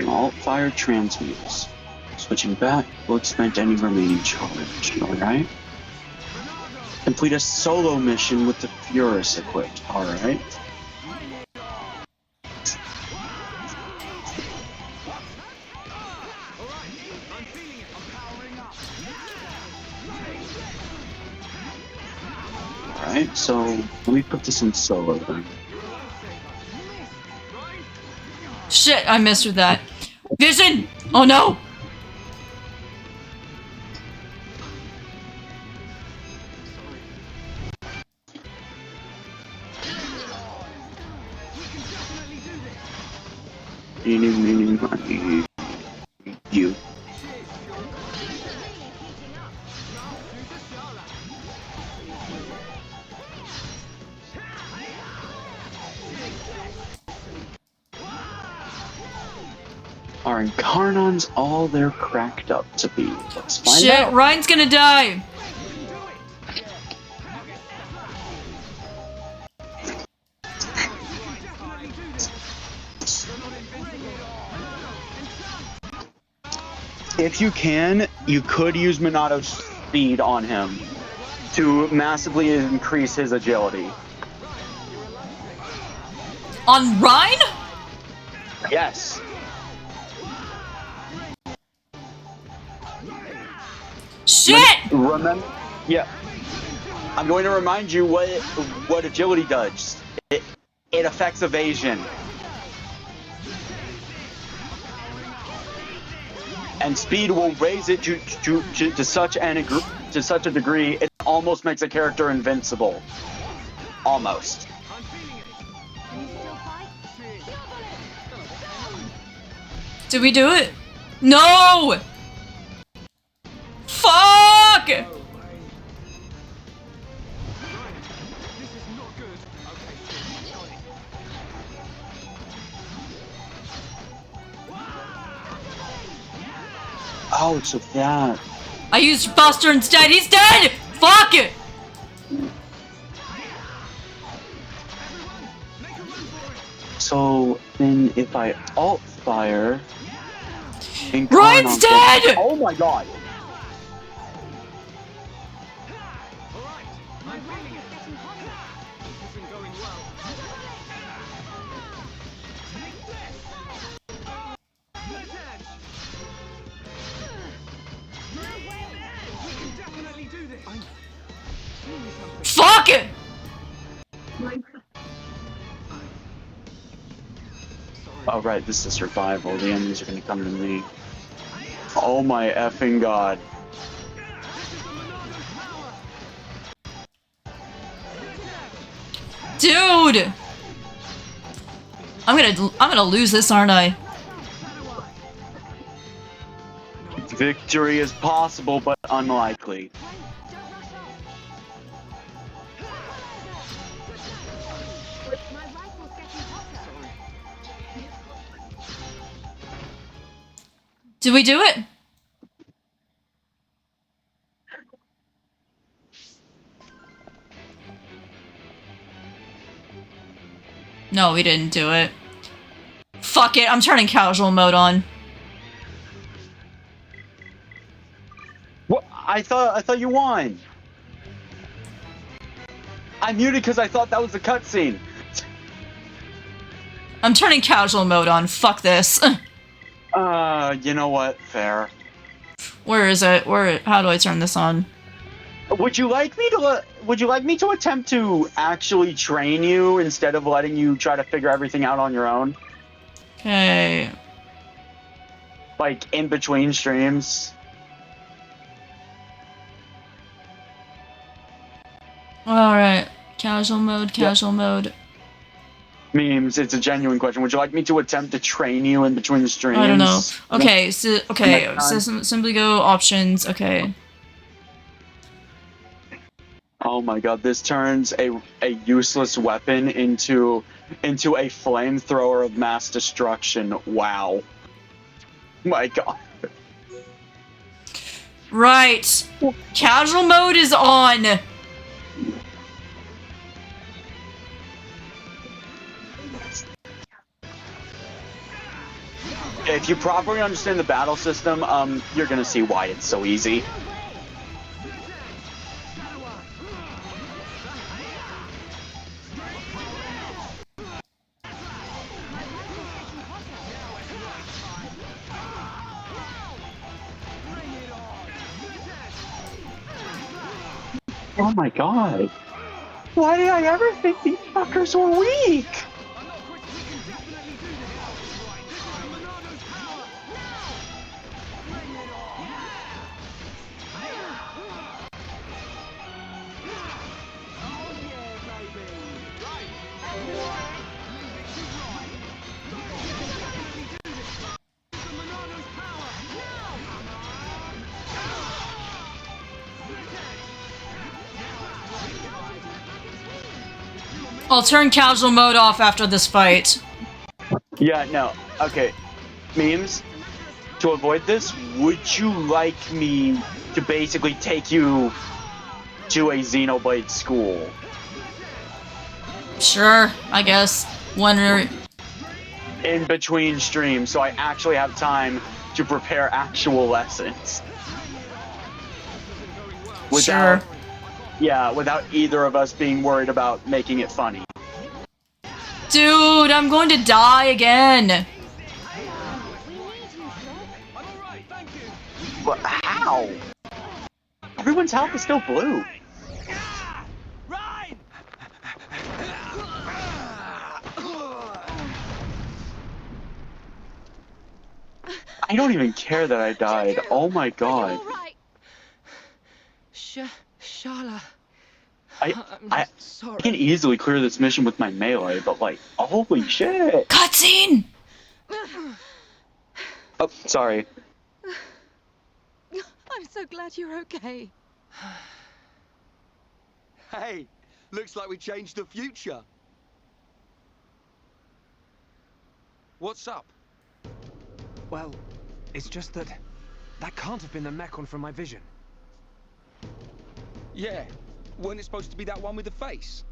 Alt fire transmutes. Switching back will expend any remaining charge. Alright. Complete a solo mission with the Furus equipped. Alright. Alright, so let me put this in solo then. Shit, I missed with that. Vision! Oh no! You. Are Incarnons all they're cracked up to be? Let's find Shit, out. Ryan's gonna die! If you can, you could use Monato's speed on him to massively increase his agility. On Ryan? Yes. Shit! Remember? Yeah. I'm going to remind you what agility does. It affects evasion. And speed will raise it to such a degree it almost makes a character invincible. Almost. Did we do it? No! Fuck! Oh, it's with that. I used Buster instead. He's dead! Fuck it! So then if I alt fire... Ryan's dead! Oh my god! Fuck it! Oh right, this is survival. The enemies are gonna come to me. Oh my effing god. Dude! I'm gonna lose this, aren't I? Victory is possible, but unlikely. My rifle's getting hotter. Did we do it? No, we didn't do it. Fuck it, I'm turning casual mode on. What? I thought you won. I muted because I thought that was a cutscene. I'm turning casual mode on. Fuck this. You know what? Fair. Where is it? How do I turn this on? Would you like me to attempt to actually train you instead of letting you try to figure everything out on your own? Okay. Like in between streams? Alright. Casual mode. Memes, it's a genuine question. Would you like me to attempt to train you in between the streams? I don't know. Okay, so simply go options, okay. Oh my god, this turns a useless weapon into a flamethrower of mass destruction. Wow. My god. Right. Casual mode is on. If you properly understand the battle system, you're gonna see why it's so easy. Oh my god. Why did I ever think these fuckers were weak? I'll turn casual mode off after this fight. Yeah, no. Okay. Memes, to avoid this, would you like me to basically take you to a Xenoblade school? Sure, I guess. Wonder. In between streams, so I actually have time to prepare actual lessons. Sure. Yeah, without either of us being worried about making it funny. Dude, I'm going to die again. But how? Everyone's health is still blue. I don't even care that I died. Oh my god. Shala. I can easily clear this mission with my melee, but like, holy shit. Cutscene! Oh, sorry. I'm so glad you're okay. Hey, looks like we changed the future. What's up? Well, it's just that can't have been the Mechon from my vision. Yeah, wasn't it supposed to be that one with the face?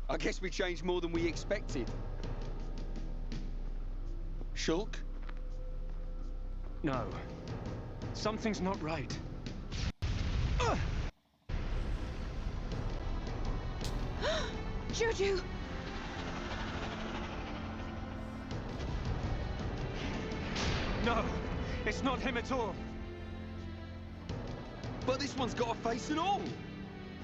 I guess we changed more than we expected. Shulk? No. Something's not right. Juju! No, it's not him at all. But this one's got a face and all.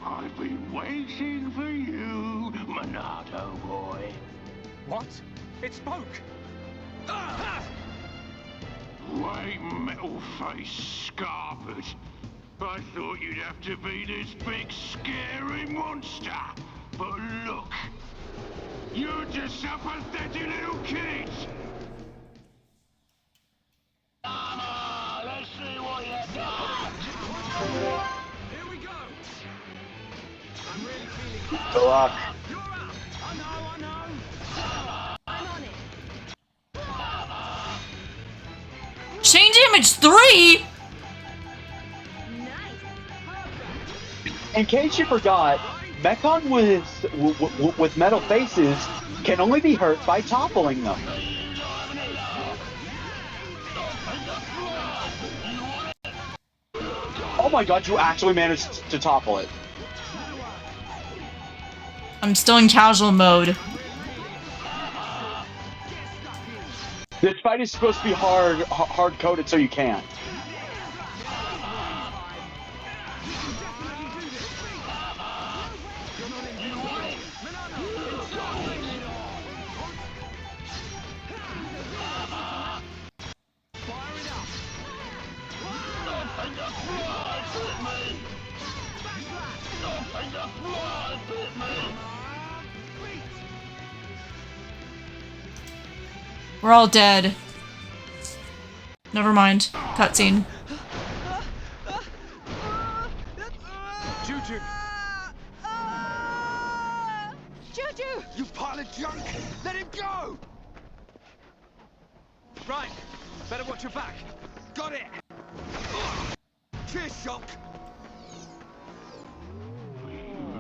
I've been waiting for you, Minato boy. What? It spoke! Wait, metal-faced scarpers. I thought you'd have to be this big, scary monster. But look, you're just some pathetic little kids. Let's see what you got. Here we go. I'm really feeling it. Good luck. You're up. I know. I'm on it. Chain damage 3? Nice. In case you forgot, Mechon with metal faces can only be hurt by toppling them. Oh my god, you actually managed to topple it. I'm still in casual mode. This fight is supposed to be hard-coded so you can't. We're all dead. Never mind. Cutscene. Juju. Juju! You pile of junk! Let him go! Right. Better watch your back. Got it! Cheers, Shulk!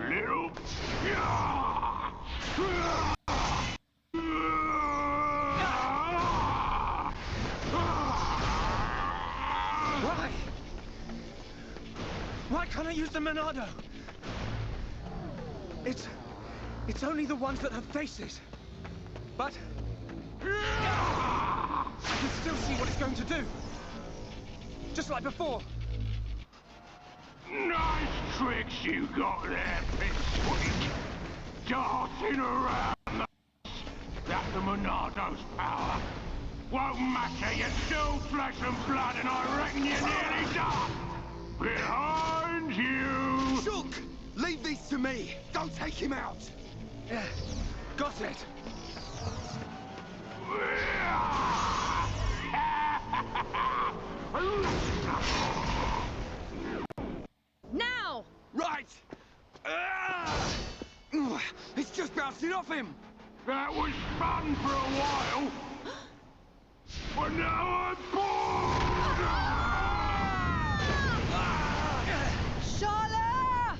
Little... Why? Why can't I use the Monado? It's only the ones that have faces. But I can still see what it's going to do. Just like before. Nice tricks you got there, Pipsqueak. Darting around that's the Monado's power. Won't matter, you're still flesh and blood, and I reckon you're nearly done. Behind you! Shulk! Leave these to me! Don't take him out! Yeah, got it. Now! Right! It's just bouncing off him! That was fun for a while. But now I'm bored! Shala!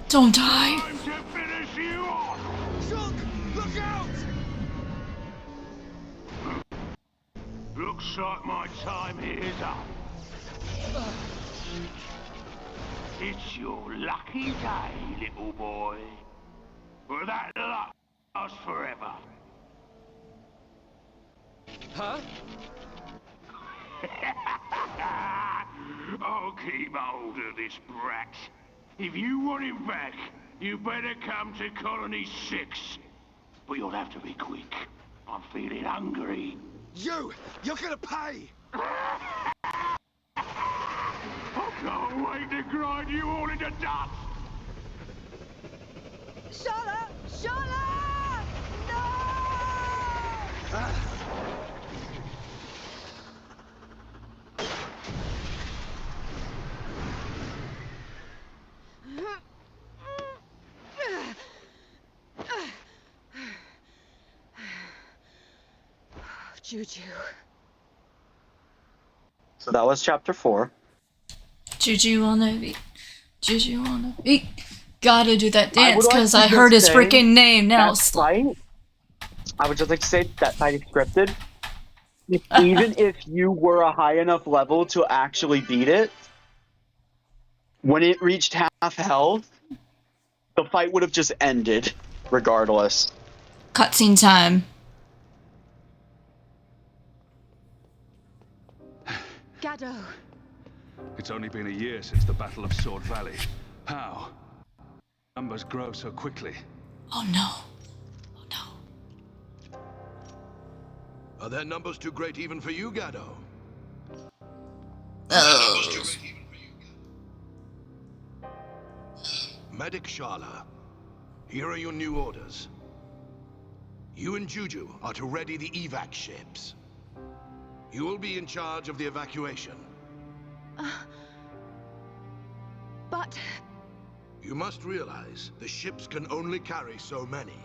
Don't die. Time to finish you off! Shulk! Look out! Looks like my time here is up. It's your lucky day, little boy. But that luck lasts forever. Huh? I'll keep hold of this brat. If you want him back, you better come to Colony 6. But you'll have to be quick. I'm feeling hungry. You're gonna pay! I can't wait to grind you all into dust! Shala! Shala! No! Juju. So that was chapter 4. Juju on the beat. Juju on the beat. Gotta do that I would dance like because to I just heard his say freaking name now. That fight, I would just like to say that fight is scripted. Even if you were a high enough level to actually beat it, when it reached half health, the fight would have just ended, regardless. Cutscene time. Gado. It's only been a year since the Battle of Sword Valley. How? Numbers grow so quickly. Oh no. Are their numbers too great even for you, Gado? Oh. Medic Shala, here are your new orders. You and Juju are to ready the evac ships. You will be in charge of the evacuation. But... You must realize the ships can only carry so many.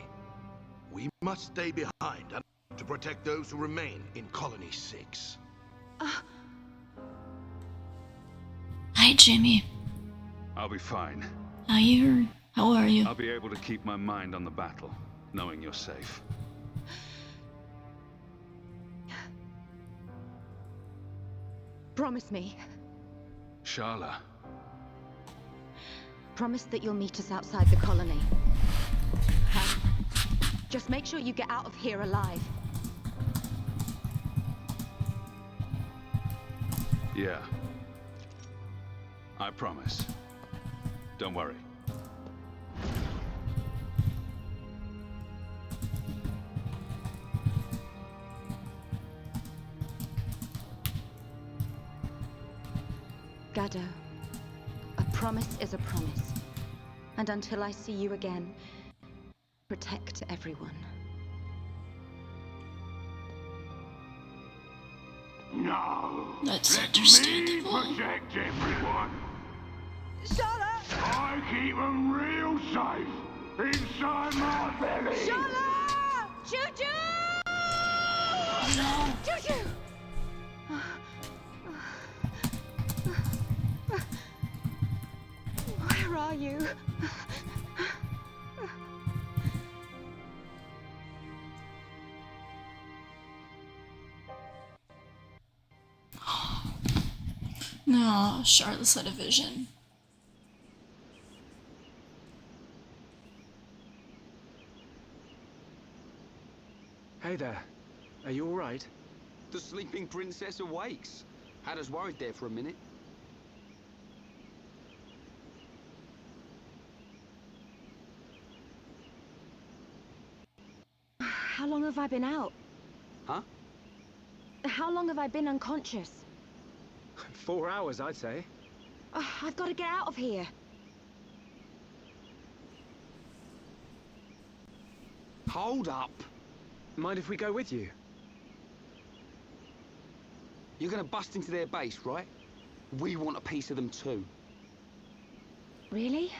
We must stay behind and to protect those who remain in Colony 6. Hi, Jimmy. I'll be fine. How are you? I'll be able to keep my mind on the battle, knowing you're safe. Promise me. Shala. Promise that you'll meet us outside the colony. Huh? Just make sure you get out of here alive. Yeah. I promise. Don't worry. Gado, a promise is a promise. And until I see you again, protect everyone. No. That's Let understandable. me protect everyone. Shala! I keep them real safe inside my belly. Shala! Juju! No. Juju! Where are you? No, Charlotte's had a vision. Hey there. Are you alright? The sleeping princess awakes. Had us worried there for a minute. How long have I been out? Huh? How long have I been unconscious? 4 hours, I'd say. I've got to get out of here. Hold up. Mind if we go with you? You're gonna bust into their base, right? We want a piece of them too. Really?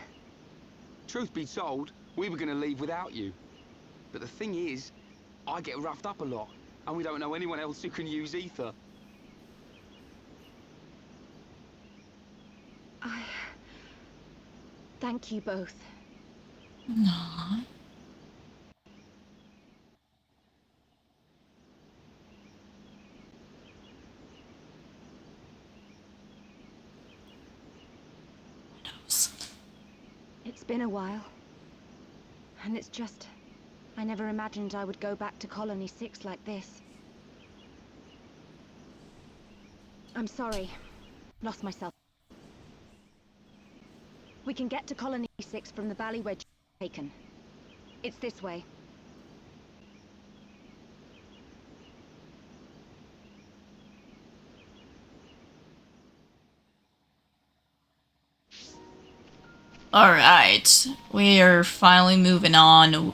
Truth be told, we were gonna leave without you. But the thing is, I get roughed up a lot, and we don't know anyone else who can use ether. Thank you both. No. It's been a while. And it's just... I never imagined I would go back to Colony 6 like this. I'm sorry. Lost myself. We can get to Colony 6 from the valley where taken. It's this way. Alright, we are finally moving on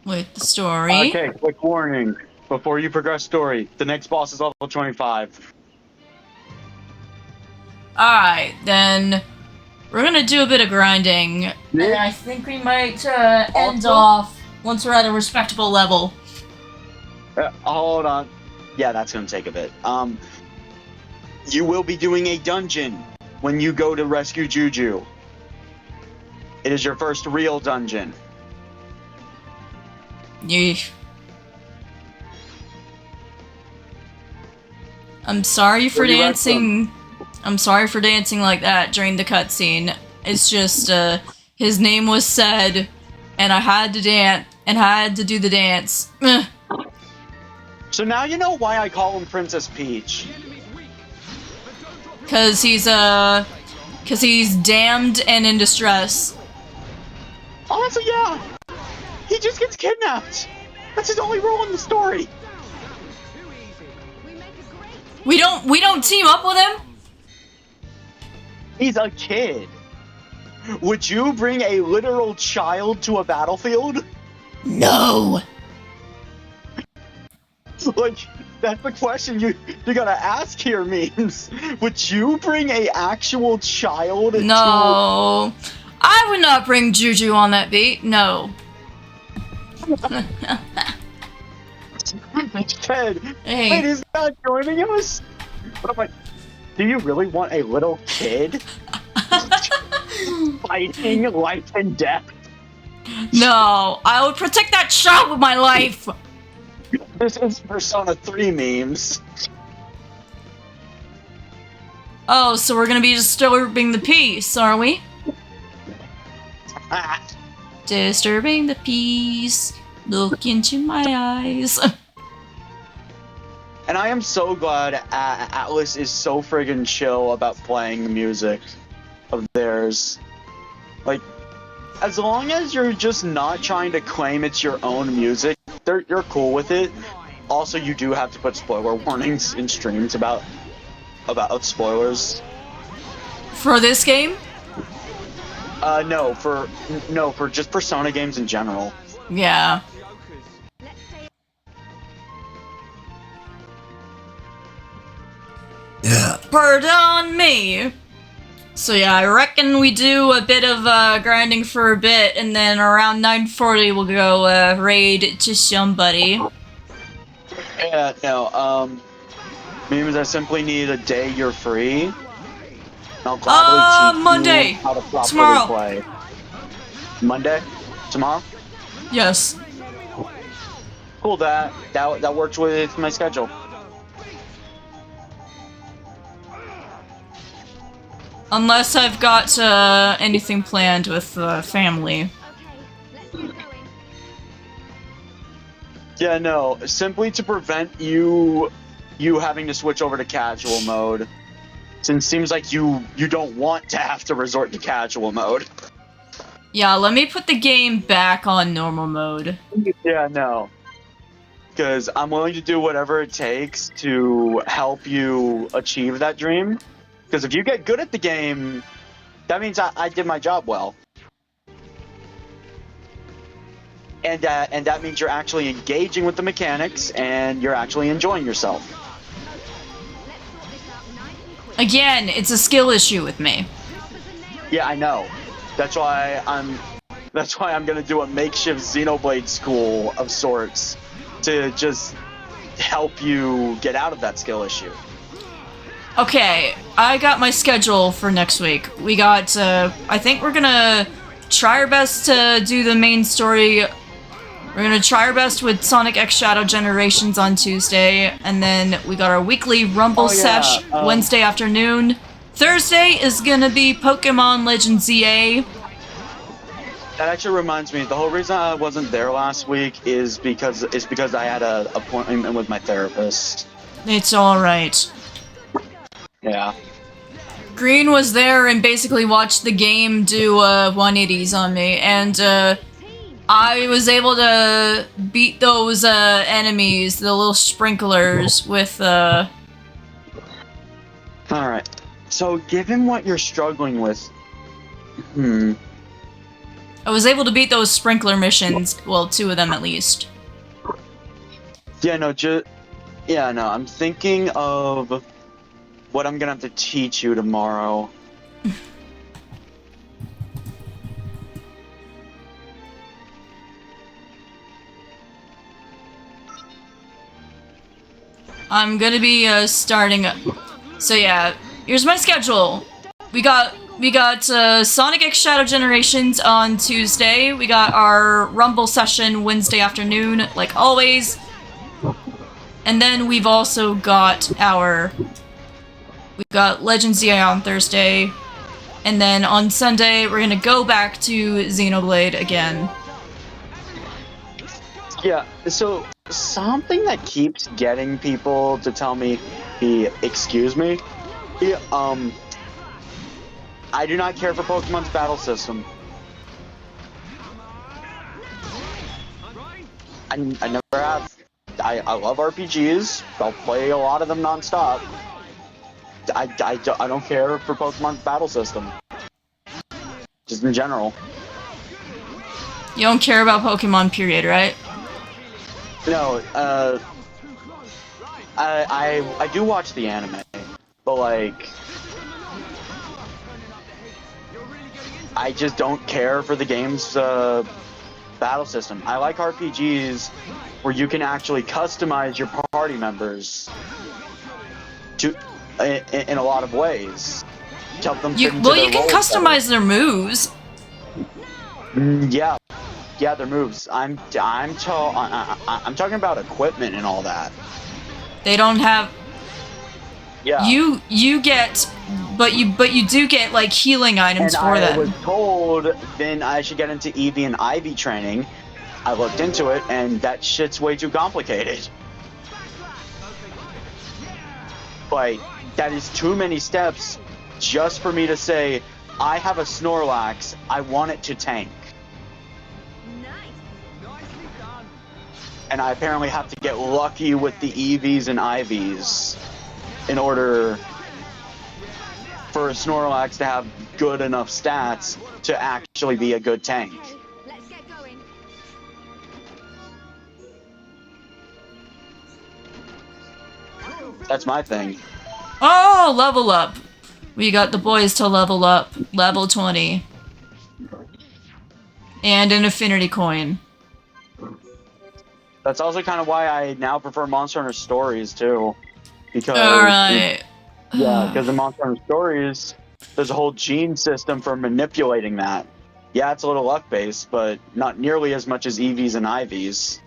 with the story. Okay, quick warning. Before you progress story, the next boss is level 25. Alright, then we're gonna do a bit of grinding, and I think we might end off once we're at a respectable level. Hold on. Yeah, that's gonna take a bit. You will be doing a dungeon when you go to rescue Juju. It is your first real dungeon. Yeesh. I'm sorry for dancing. I'm sorry for dancing like that during the cutscene. It's just, his name was said, and I had to dance, and had to do the dance. So now you know why I call him Princess Peach. Cause he's damned and in distress. Honestly, yeah. He just gets kidnapped. That's his only role in the story. We don't team up with him? He's a kid. Would you bring a literal child to a battlefield? No. Like, that's the question you gotta ask here, memes. Would you bring a actual child No. I would not bring Juju on that beat. No. Ted, Hey. wait, he's not joining us? What am I? Do you really want a little kid fighting life and death? No, I would protect that child with my life. This is Persona 3 memes. Oh, so we're gonna be disturbing the peace, are we? Disturbing the peace. Look into my eyes. And I am so glad Atlas is so friggin' chill about playing the music of theirs. Like, as long as you're just not trying to claim it's your own music, you're cool with it. Also, you do have to put spoiler warnings in streams about spoilers. For this game? No, for just Persona games in general. Yeah. Pardon me. So yeah, I reckon we do a bit of grinding for a bit, and then around 9:40 we'll go raid to somebody. Yeah, no, means I simply need a day you're free. I'll gladly teach Monday! you how to properly Tomorrow! play. Monday? Tomorrow? Yes. Cool, that works with my schedule. Unless I've got anything planned with family. Yeah, no, simply to prevent you having to switch over to casual mode. Since it seems like you don't want to have to resort to casual mode. Yeah, let me put the game back on normal mode. Yeah, no. Because I'm willing to do whatever it takes to help you achieve that dream. Because if you get good at the game, that means I did my job well. And that means you're actually engaging with the mechanics and you're actually enjoying yourself. Again, it's a skill issue with me. Yeah, I know. That's why I'm gonna do a makeshift Xenoblade school of sorts to just help you get out of that skill issue. Okay, I got my schedule for next week. We got, I think we're gonna try our best to do the main story. We're gonna try our best with Sonic X Shadow Generations on Tuesday, and then we got our weekly Rumble sesh Wednesday afternoon. Thursday is gonna be Pokemon Legends ZA. That actually reminds me, the whole reason I wasn't there last week is because I had an appointment with my therapist. It's alright. Yeah. Green was there and basically watched the game do 180s on me, and I was able to beat those enemies, the little sprinklers, with Alright. So, given what you're struggling with, I was able to beat those sprinkler missions, well, 2 of them at least. Yeah, no, I'm thinking of what I'm gonna have to teach you tomorrow. I'm gonna be starting up. So yeah, here's my schedule. We got Sonic X Shadow Generations on Tuesday. We got our Rumble session Wednesday afternoon, like always. And then we've also got we've got Legends ZA on Thursday. And then on Sunday, we're gonna go back to Xenoblade again. Yeah, so something that keeps getting people to tell me, excuse me, I do not care for Pokemon's battle system. I never have. I love RPGs. I'll play a lot of them nonstop. I don't care for Pokemon's battle system. Just in general. You don't care about Pokemon, period, right? No, I do watch the anime, but like, I just don't care for the game's battle system. I like RPGs where you can actually customize your party members to in a lot of ways. To help them fit into Well, their you can roles customize their moves. Yeah, their moves. I'm talking about equipment and all that. They don't have. Yeah. You get, but you do get like healing items And for I them. was told then I should get into EV and IV training. I looked into it, and that shit's way too complicated. Like, that is too many steps just for me to say, I have a Snorlax, I want it to tank. And I apparently have to get lucky with the EVs and IVs in order for a Snorlax to have good enough stats to actually be a good tank. Let's get going. That's my thing. Oh, level up. We got the boys to level up. Level 20. And an affinity coin. That's also kind of why I now prefer Monster Hunter Stories, too. Because Alright. because in Monster Hunter Stories, there's a whole gene system for manipulating that. Yeah, it's a little luck-based, but not nearly as much as EVs and IVs.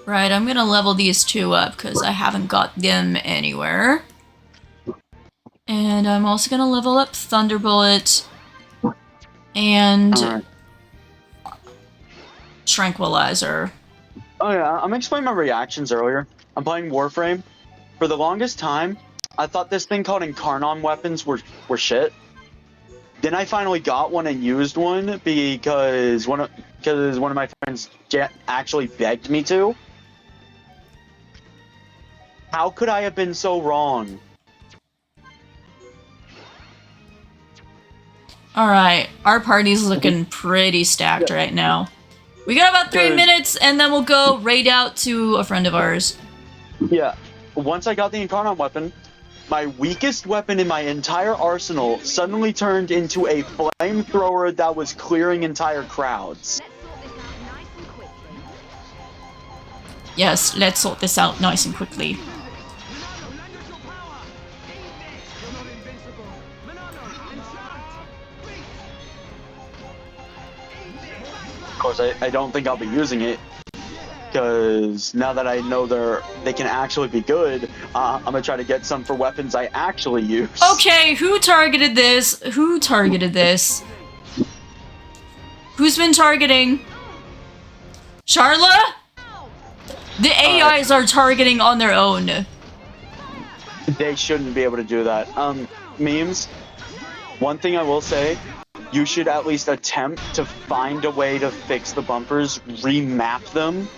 Right, I'm gonna level these two up because I haven't got them anywhere. And I'm also gonna level up Thunderbolt and Tranquilizer. Oh yeah, I'm explaining my reactions earlier. I'm playing Warframe. For the longest time, I thought this thing called Incarnon weapons were shit. Then I finally got one and used one because one of my friends actually begged me to. How could I have been so wrong? Alright, our party's looking pretty stacked right now. We got about 3 minutes, and then we'll go raid out to a friend of ours. Yeah. Once I got the Incarnon weapon, my weakest weapon in my entire arsenal suddenly turned into a flamethrower that was clearing entire crowds. Yes, let's sort this out nice and quickly. Of course, I don't think I'll be using it, because now that I know they can actually be good, I'm gonna try to get some for weapons I actually use. Okay, who targeted this? Who targeted this? Who's been targeting? Charla? The AIs are targeting on their own. They shouldn't be able to do that. Memes, one thing I will say, you should at least attempt to find a way to fix the bumpers, remap them.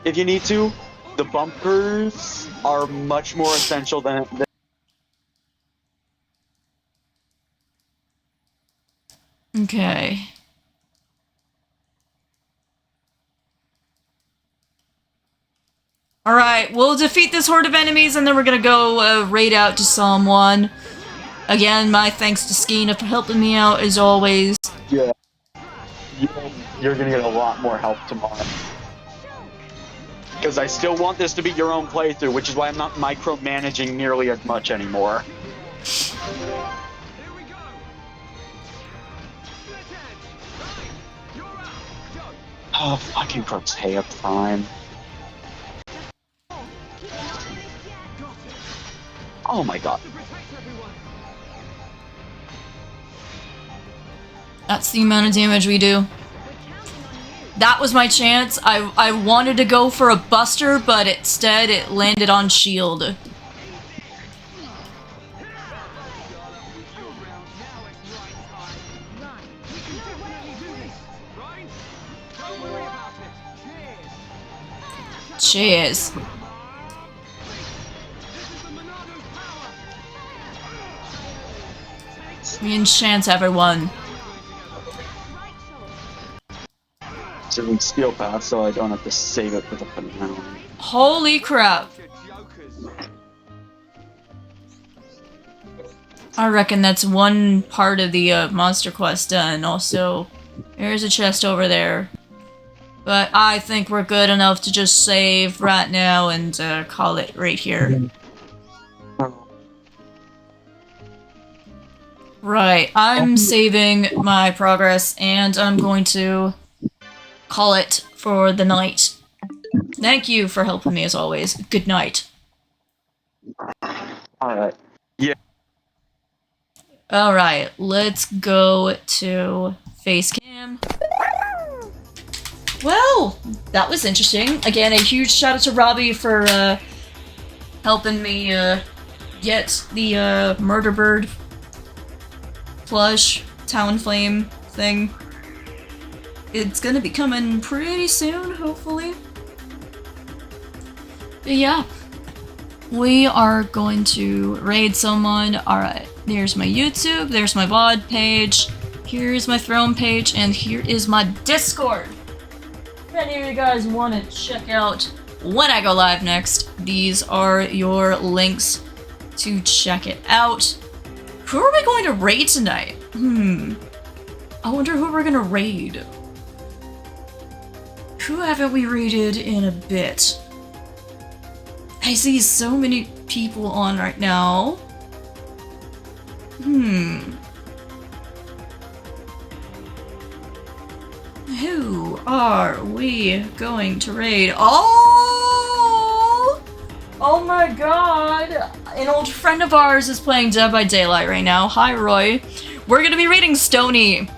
If you need to, the bumpers are much more essential than Okay. Alright, we'll defeat this horde of enemies and then we're gonna go raid out to someone. Again, my thanks to Skeena for helping me out as always. Yeah. You're gonna get a lot more help tomorrow. Because I still want this to be your own playthrough, which is why I'm not micromanaging nearly as much anymore. Oh, fucking Protea Prime. Oh my god. That's the amount of damage we do. That was my chance. I wanted to go for a buster, but instead it landed on shield. Right? Don't worry about it. Cheers. Cheers. This is the Monado's power. We enchant everyone. Right, Shulk. So we can steal fast, so I don't have to save it for the finale. Holy crap. You're jokers. I reckon that's one part of the monster quest done. Also, there's a chest over there. But I think we're good enough to just save right now and call it right here. Right, I'm saving my progress and I'm going to call it for the night. Thank you for helping me as always. Good night. Alright. Yeah. Alright, let's go to Facecam. Well, that was interesting. Again, a huge shout out to Robbie for helping me get the Murder Bird plush Talonflame thing. It's gonna be coming pretty soon, hopefully. But yeah, we are going to raid someone. Alright, there's my YouTube, there's my VOD page, here's my throne page, and here is my Discord. If any of you guys want to check out when I go live next, these are your links to check it out. Who are we going to raid tonight? I wonder who we're gonna raid. Who haven't we raided in a bit? I see so many people on right now. Who are we going to raid? Oh my god! An old friend of ours is playing Dead by Daylight right now. Hi, Roy. We're gonna be raiding Stony,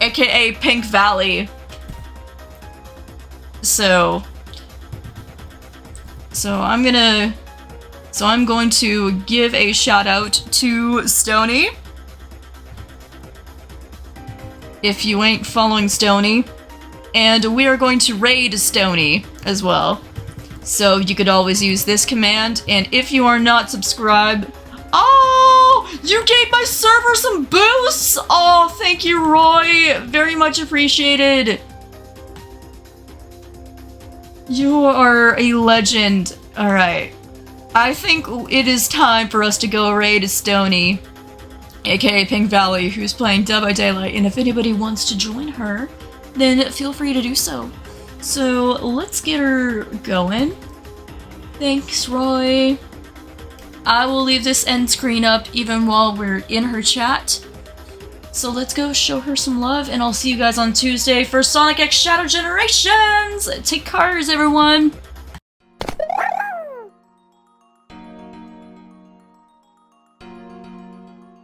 aka Pink Valley. So I'm going to give a shout out to Stony. If you ain't following Stony. And we are going to raid Stony as well. So you could always use this command, and if you are not subscribed... Oh! You gave my server some boosts! Oh, thank you, Roy! Very much appreciated! You are a legend. Alright. I think it is time for us to go raid Stony, aka Pink Valley, who's playing Dead by Daylight, and if anybody wants to join her, then feel free to do so. So let's get her going. Thanks, Roy. I will leave this end screen up even while we're in her chat. So let's go show her some love, and I'll see you guys on Tuesday for Sonic X Shadow Generations! Take cars, everyone!